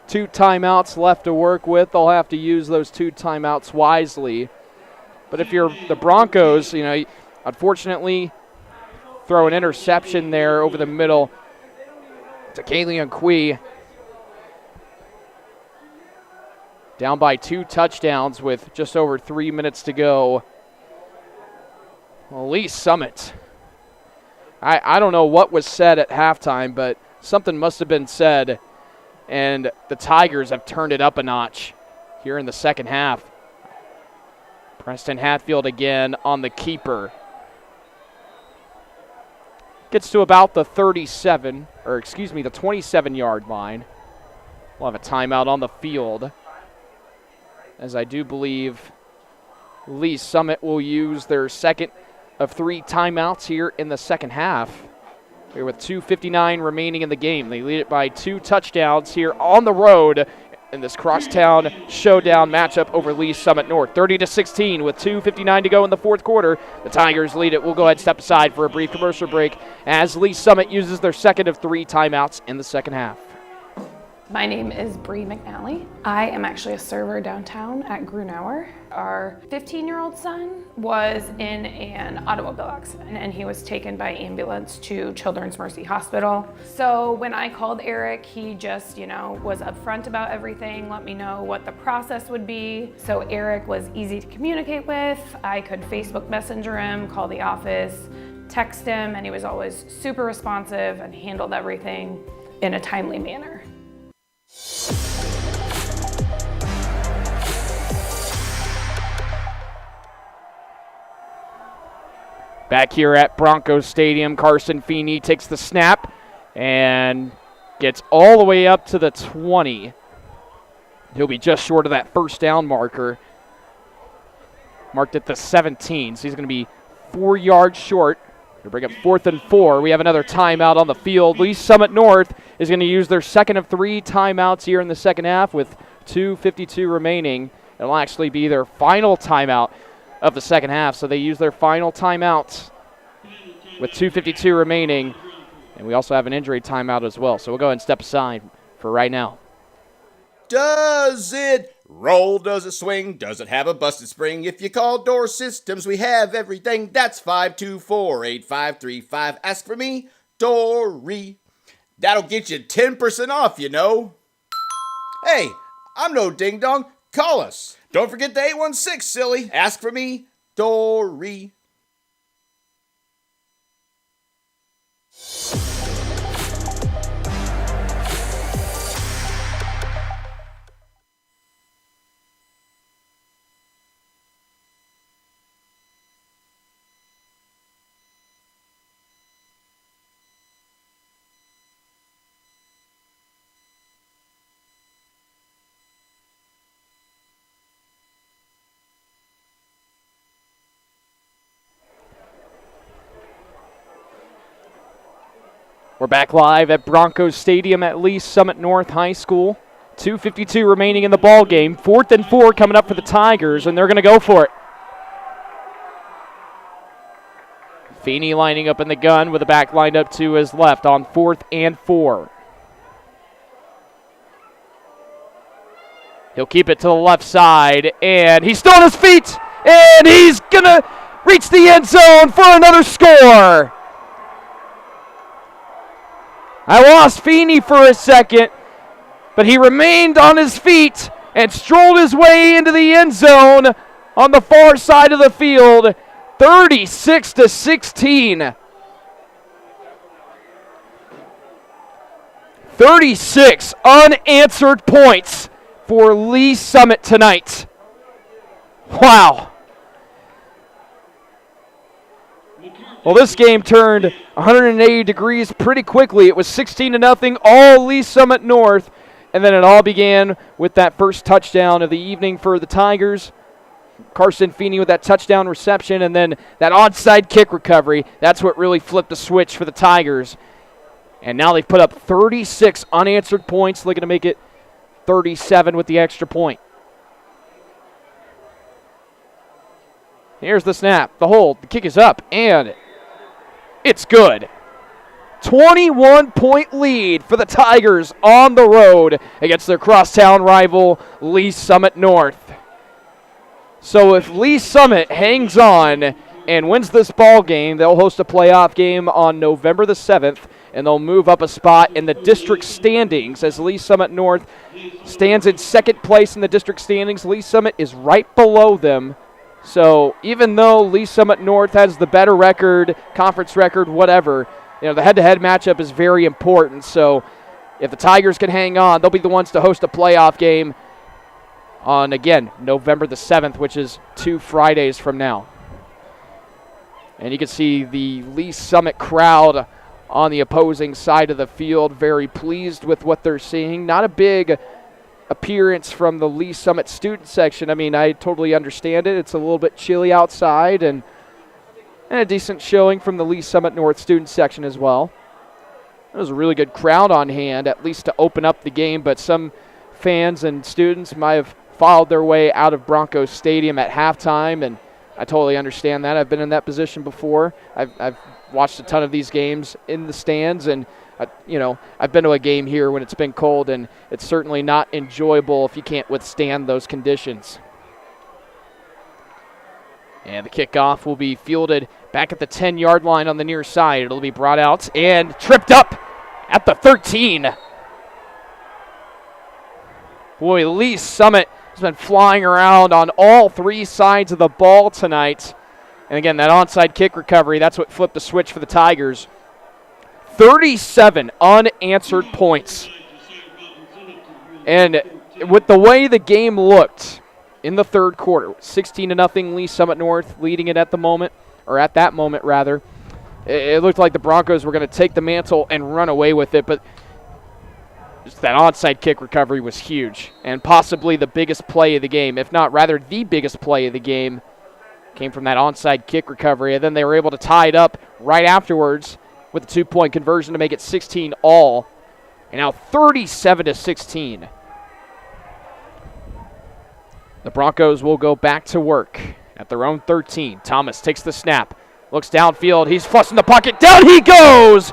2 timeouts left to work with. They'll have to use those 2 timeouts wisely. But if you're the Broncos, unfortunately, throw an interception there over the middle to Kaylee Quee. down by 2 touchdowns with just over 3 minutes to go. Well, Lee Summit. I don't know what was said at halftime, but something must have been said, and the Tigers have turned it up a notch here in the second half. Preston Hatfield again on the keeper. Gets to about the the 27-yard line. We'll have a timeout on the field, as I do believe Lee Summit will use their second of 3 timeouts here in the second half. Here with 2:59 remaining in the game. They lead it by 2 touchdowns here on the road in this crosstown showdown matchup over Lee Summit North. 30-16 with 2:59 to go in the fourth quarter. The Tigers lead it. We'll go ahead and step aside for a brief commercial break as Lee Summit uses their second of 3 timeouts in the second half. My name is Bree McNally. I am actually a server downtown at Grunauer. Our 15-year-old son was in an automobile accident and he was taken by ambulance to Children's Mercy Hospital. So when I called Eric, he just, was upfront about everything, let me know what the process would be. So Eric was easy to communicate with. I could Facebook Messenger him, call the office, text him, and he was always super responsive and handled everything in a timely manner. Back here at Broncos Stadium, Carson Feeney takes the snap and gets all the way up to the 20. He'll be just short of that first down marker, marked at the 17. So he's going to be 4 yards short. To bring up 4th and 4. We have another timeout on the field. Lee Summit North is going to use their second of 3 timeouts here in the second half with 2:52 remaining. It'll actually be their final timeout of the second half. So they use their final timeout with 2:52 remaining. And we also have an injury timeout as well. So we'll go ahead and step aside for right now. Does it roll? Does it swing? Does it have a busted spring? If you call Door Systems, we have everything. That's 524-8535. Ask for me, Dory. That'll get you 10% off, Hey, I'm no ding-dong. Call us. Don't forget the 816, silly. Ask for me, Dory. We're back live at Broncos Stadium at Lee Summit North High School. 2:52 remaining in the ball game. 4th and 4 coming up for the Tigers, and they're going to go for it. Feeney lining up in the gun with the back lined up to his left on 4th and 4. He'll keep it to the left side, and he's still on his feet, and he's going to reach the end zone for another score. I lost Feeney for a second, but he remained on his feet and strolled his way into the end zone on the far side of the field, 36-16. 36 unanswered points for Lee Summit tonight. Wow. Well, this game turned 180 degrees pretty quickly. It was 16-0, all Lee Summit North, and then it all began with that first touchdown of the evening for the Tigers. Carson Feeney with that touchdown reception, and then that onside kick recovery. That's what really flipped the switch for the Tigers. And now they've put up 36 unanswered points, looking to make it 37 with the extra point. Here's the snap, the hold, the kick is up, and it's good. 21-point lead for the Tigers on the road against their crosstown rival, Lee Summit North. So if Lee Summit hangs on and wins this ball game, they'll host a playoff game on November the 7th and they'll move up a spot in the district standings as Lee Summit North stands in second place in the district standings. Lee Summit is right below them. So even though Lee Summit North has the better record, conference record, whatever, the head-to-head matchup is very important. So if the Tigers can hang on, they'll be the ones to host a playoff game on, again, November the 7th, which is 2 Fridays from now. And you can see the Lee Summit crowd on the opposing side of the field very pleased with what they're seeing. Not a big appearance from the Lee Summit student section. I mean, I totally understand it. It's a little bit chilly outside, and a decent showing from the Lee Summit North student section as well. It was a really good crowd on hand, at least to open up the game, but some fans and students might have followed their way out of Broncos Stadium at halftime, and I totally understand that. I've been in that position before. I've watched a ton of these games in the stands, and I've been to a game here when it's been cold, and it's certainly not enjoyable if you can't withstand those conditions. And the kickoff will be fielded back at the 10-yard line on the near side. It'll be brought out and tripped up at the 13. Boy, Lee Summit has been flying around on all 3 sides of the ball tonight. And again, that onside kick recovery, that's what flipped the switch for the Tigers. 37 unanswered points. And with the way the game looked in the third quarter, 16-0 Lee Summit North leading it at the moment, or at that moment rather. It looked like the Broncos were going to take the mantle and run away with it, but just that onside kick recovery was huge, and possibly the biggest play of the game, if not rather the biggest play of the game, came from that onside kick recovery, and then they were able to tie it up right afterwards with a 2-point conversion to make it 16 all, and now 37-16. The Broncos will go back to work at their own 13. Thomas takes the snap, looks downfield, he's flushing the pocket, down he goes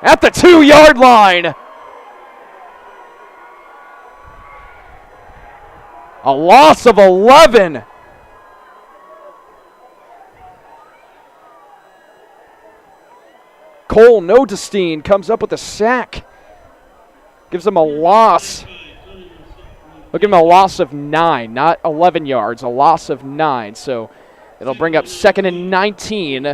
at the 2-yard line. A loss of 11. Cole Nodestein comes up with a sack. Gives him a loss. Look at him, a loss of 9, not 11 yards, a loss of 9. So it'll bring up 2nd and 19.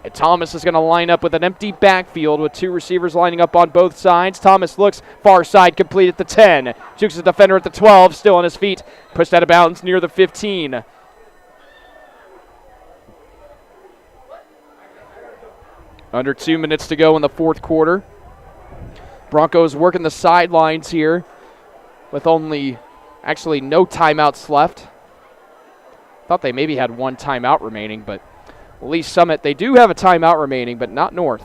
And Thomas is going to line up with an empty backfield with 2 receivers lining up on both sides. Thomas looks far side, complete at the 10. Jukes the defender at the 12, still on his feet. Pushed out of bounds near the 15. Under 2 minutes to go in the fourth quarter. Broncos working the sidelines here with actually no timeouts left. Thought they maybe had 1 timeout remaining, but Lee Summit, they do have a timeout remaining, but not North.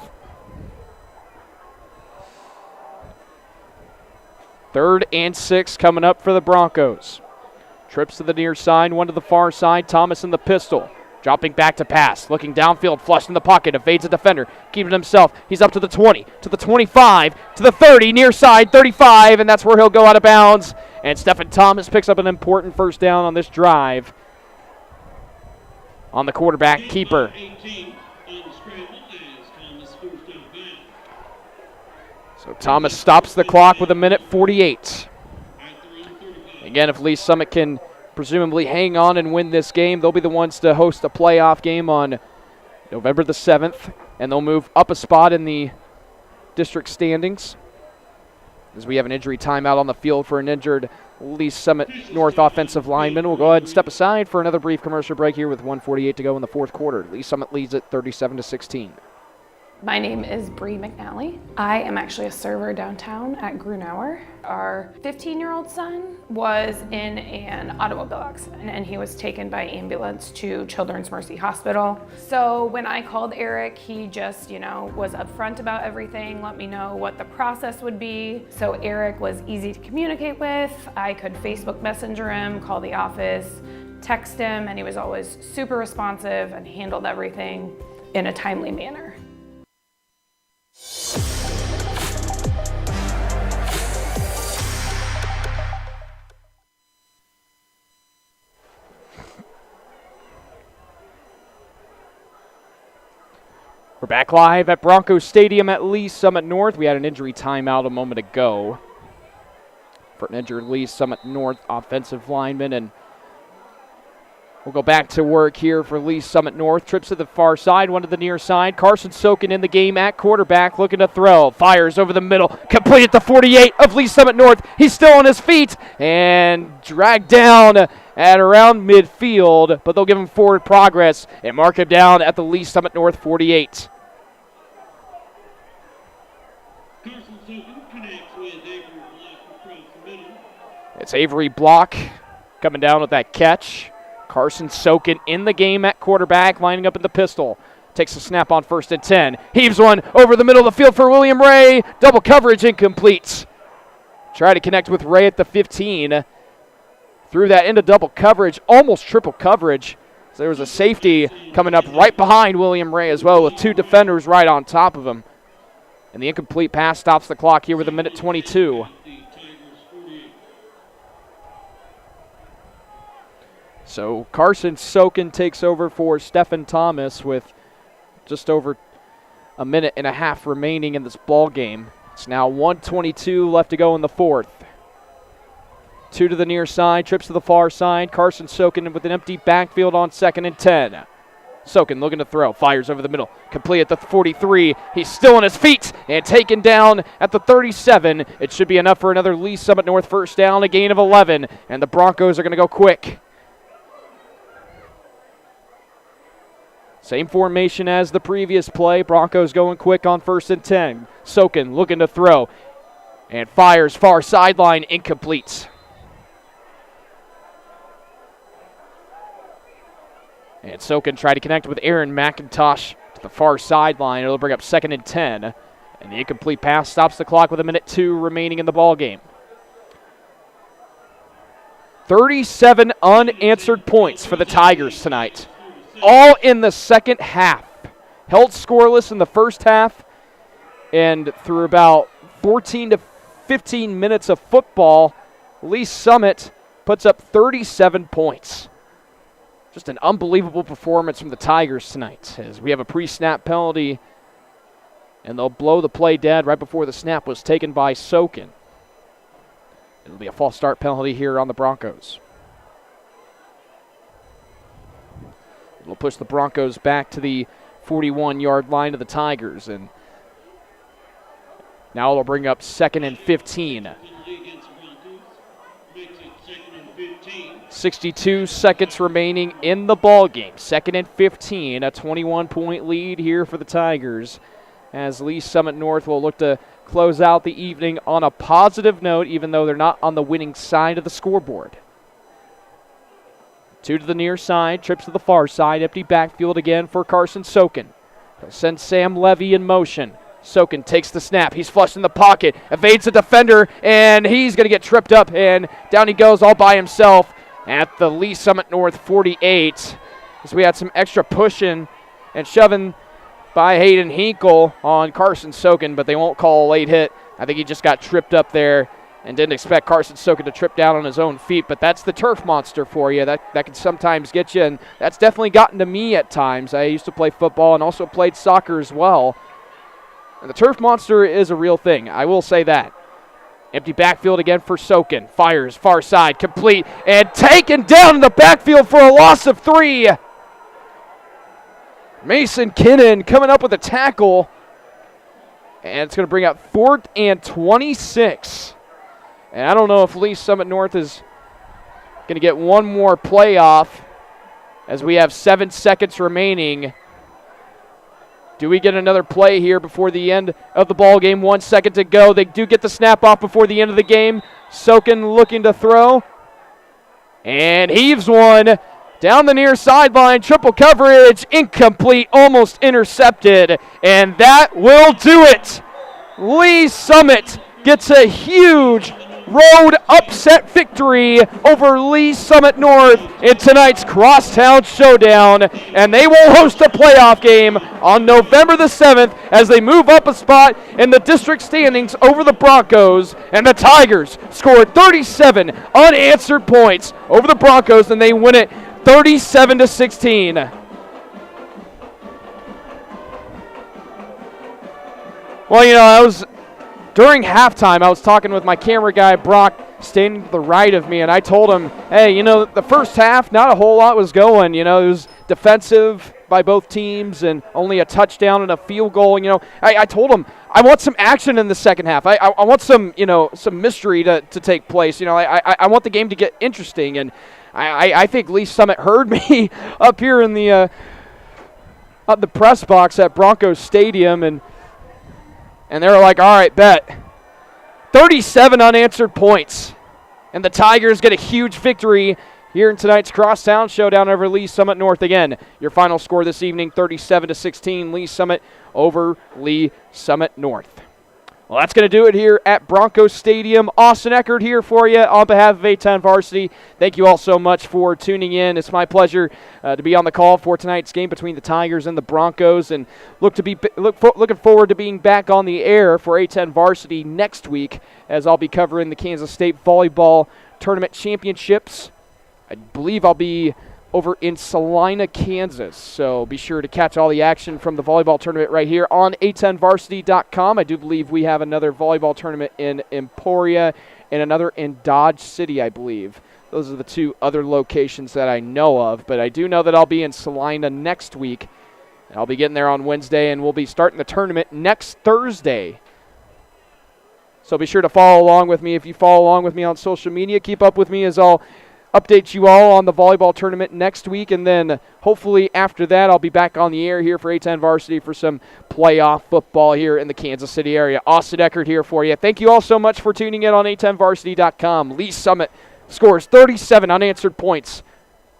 3rd and 6 coming up for the Broncos. Trips to the near side, 1 to the far side. Thomas in the pistol. Dropping back to pass, looking downfield, flushed in the pocket, evades a defender, keeping himself. He's up to the 20, to the 25, to the 30, near side, 35, and that's where he'll go out of bounds. And Stephen Thomas picks up an important first down on this drive. On the quarterback keeper. So Thomas stops the clock with 1:48. Again, if Lee Summit can presumably hang on and win this game, they'll be the ones to host a playoff game on November the 7th, and they'll move up a spot in the district standings as we have an injury timeout on the field for an injured Lee Summit North offensive lineman. We'll go ahead and step aside for another brief commercial break here with 1:48 to go in the fourth quarter. Lee Summit leads at 37-16. My name is Bree McNally. I am actually a server downtown at Grunauer. Our 15-year-old son was in an automobile accident, and he was taken by ambulance to Children's Mercy Hospital. So when I called Eric, he just, was upfront about everything, let me know what the process would be. So Eric was easy to communicate with. I could Facebook Messenger him, call the office, text him, and he was always super responsive and handled everything in a timely manner. We're back live at Broncos Stadium at Lee Summit North. We had an injury timeout a moment ago for an injured Lee Summit North offensive lineman, and we'll go back to work here for Lee Summit North. Trips to the far side, one to the near side. Carson Sokin in the game at quarterback, looking to throw. Fires over the middle, complete at the 48 of Lee Summit North. He's still on his feet and dragged down at around midfield, but they'll give him forward progress and mark him down at the Lee Summit North 48. Carson Sokin connects with Avery Block across the middle. It's Avery Block coming down with that catch. Carson Sokin in the game at quarterback, lining up in the pistol. Takes a snap on 1st and 10. Heaves one over the middle of the field for William Ray. Double coverage incomplete. Try to connect with Ray at the 15. Threw that into double coverage, almost triple coverage. So there was a safety coming up right behind William Ray as well, with 2 defenders right on top of him. And the incomplete pass stops the clock here with 1:22. So Carson Sokin takes over for Stephen Thomas with just over a minute and a half remaining in this ball game. It's now 1:22 left to go in the fourth. 2 to the near side, trips to the far side. Carson Sokin with an empty backfield on 2nd and 10. Sokin looking to throw, fires over the middle, complete at the 43. He's still on his feet and taken down at the 37. It should be enough for another Lee Summit North first down, a gain of 11, and the Broncos are going to go quick. Same formation as the previous play. Broncos going quick on 1st and 10. Sokin looking to throw and fires far sideline, incomplete. And Sokin tried to connect with Aaron McIntosh to the far sideline. It'll bring up 2nd and 10. And the incomplete pass stops the clock with 1:02 remaining in the ball game. 37 unanswered points for the Tigers tonight. All in the second half. Held scoreless in the first half. And through about 14 to 15 minutes of football, Lee Summit puts up 37 points. Just an unbelievable performance from the Tigers tonight, as we have a pre-snap penalty, and they'll blow the play dead right before the snap was taken by Sokin. It'll be a false start penalty here on the Broncos. It'll push the Broncos back to the 41-yard line of the Tigers, and now it'll bring up 2nd and 15. 62 seconds remaining in the ball game. 2nd and 15, a 21-point lead here for the Tigers, as Lee Summit North will look to close out the evening on a positive note, even though they're not on the winning side of the scoreboard. 2 to the near side, trips to the far side, empty backfield again for Carson Sokin. He'll send Sam Levy in motion. Sokin takes the snap. He's flushed in the pocket, evades the defender, and he's going to get tripped up, and down he goes all by himself at the Lee Summit North 48. As we had some extra pushing and shoving by Hayden Hinkle on Carson Sokin, but they won't call a late hit. I think he just got tripped up there and didn't expect Carson Sokin to trip down on his own feet, but that's the turf monster for you. That can sometimes get you, and that's definitely gotten to me at times. I used to play football and also played soccer as well. And the turf monster is a real thing. I will say that. Empty backfield again for Sokin. Fires far side, complete, and taken down in the backfield for a loss of 3. Mason Kinnan coming up with a tackle. And it's going to bring up 4th and 26. And I don't know if Lee Summit North is going to get one more play off, as we have 7 seconds remaining. Do we get another play here before the end of the ball game? 1 second to go. They do get the snap off before the end of the game. Sokin looking to throw. And heaves one down the near sideline. Triple coverage. Incomplete. Almost intercepted. And that will do it. Lee Summit gets a huge road upset victory over Lee Summit North in tonight's Crosstown Showdown, and they will host a playoff game on November the 7th as they move up a spot in the district standings over the Broncos, and the Tigers scored 37 unanswered points over the Broncos, and they win it 37-16. Well, during halftime, I was talking with my camera guy, Brock, standing to the right of me, and I told him, hey, the first half, not a whole lot was going. It was defensive by both teams and only a touchdown and a field goal. I told him I want some action in the second half. I want some mystery to take place. I want the game to get interesting, and I think Lee Summit heard me up here in the press box at Broncos Stadium, and they were like, all right, bet. 37 unanswered points. And the Tigers get a huge victory here in tonight's Crosstown Showdown over Lee Summit North. Again, your final score this evening, 37-16, Lee Summit over Lee Summit North. Well, that's going to do it here at Broncos Stadium. Austin Eckert here for you on behalf of A10 Varsity. Thank you all so much for tuning in. It's my pleasure to be on the call for tonight's game between the Tigers and the Broncos, and looking forward to being back on the air for A10 Varsity next week, as I'll be covering the Kansas State Volleyball Tournament Championships. I believe I'll be over in Salina, Kansas. So be sure to catch all the action from the volleyball tournament right here on a10varsity.com. I do believe we have another volleyball tournament in Emporia and another in Dodge City, I believe. Those are the two other locations that I know of, but I do know that I'll be in Salina next week. I'll be getting there on Wednesday, and we'll be starting the tournament next Thursday. So be sure to follow along with me. If you follow along with me on social media, keep up with me as I'll update you all on the volleyball tournament next week, and then hopefully after that I'll be back on the air here for A10 Varsity for some playoff football here in the Kansas City area. Austin Eckert here for you. Thank you all so much for tuning in on A10varsity.com. Lee Summit scores 37 unanswered points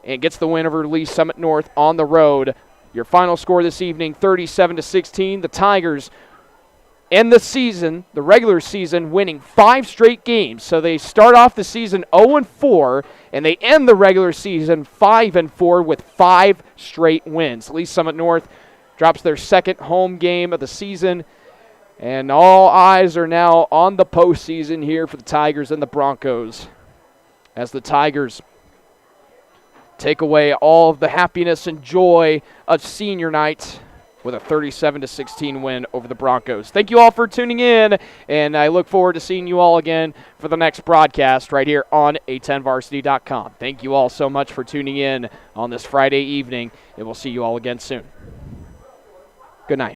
and gets the win over Lee Summit North on the road. Your final score this evening, 37-16. The Tigers end the season, the regular season, winning 5 straight games. So they start off the season 0-4, and they end the regular season 5-4 with 5 straight wins. Lee Summit North drops their second home game of the season, and all eyes are now on the postseason here for the Tigers and the Broncos, as the Tigers take away all of the happiness and joy of senior night with a 37-16 win over the Broncos. Thank you all for tuning in, and I look forward to seeing you all again for the next broadcast right here on A10varsity.com. Thank you all so much for tuning in on this Friday evening, and we'll see you all again soon. Good night.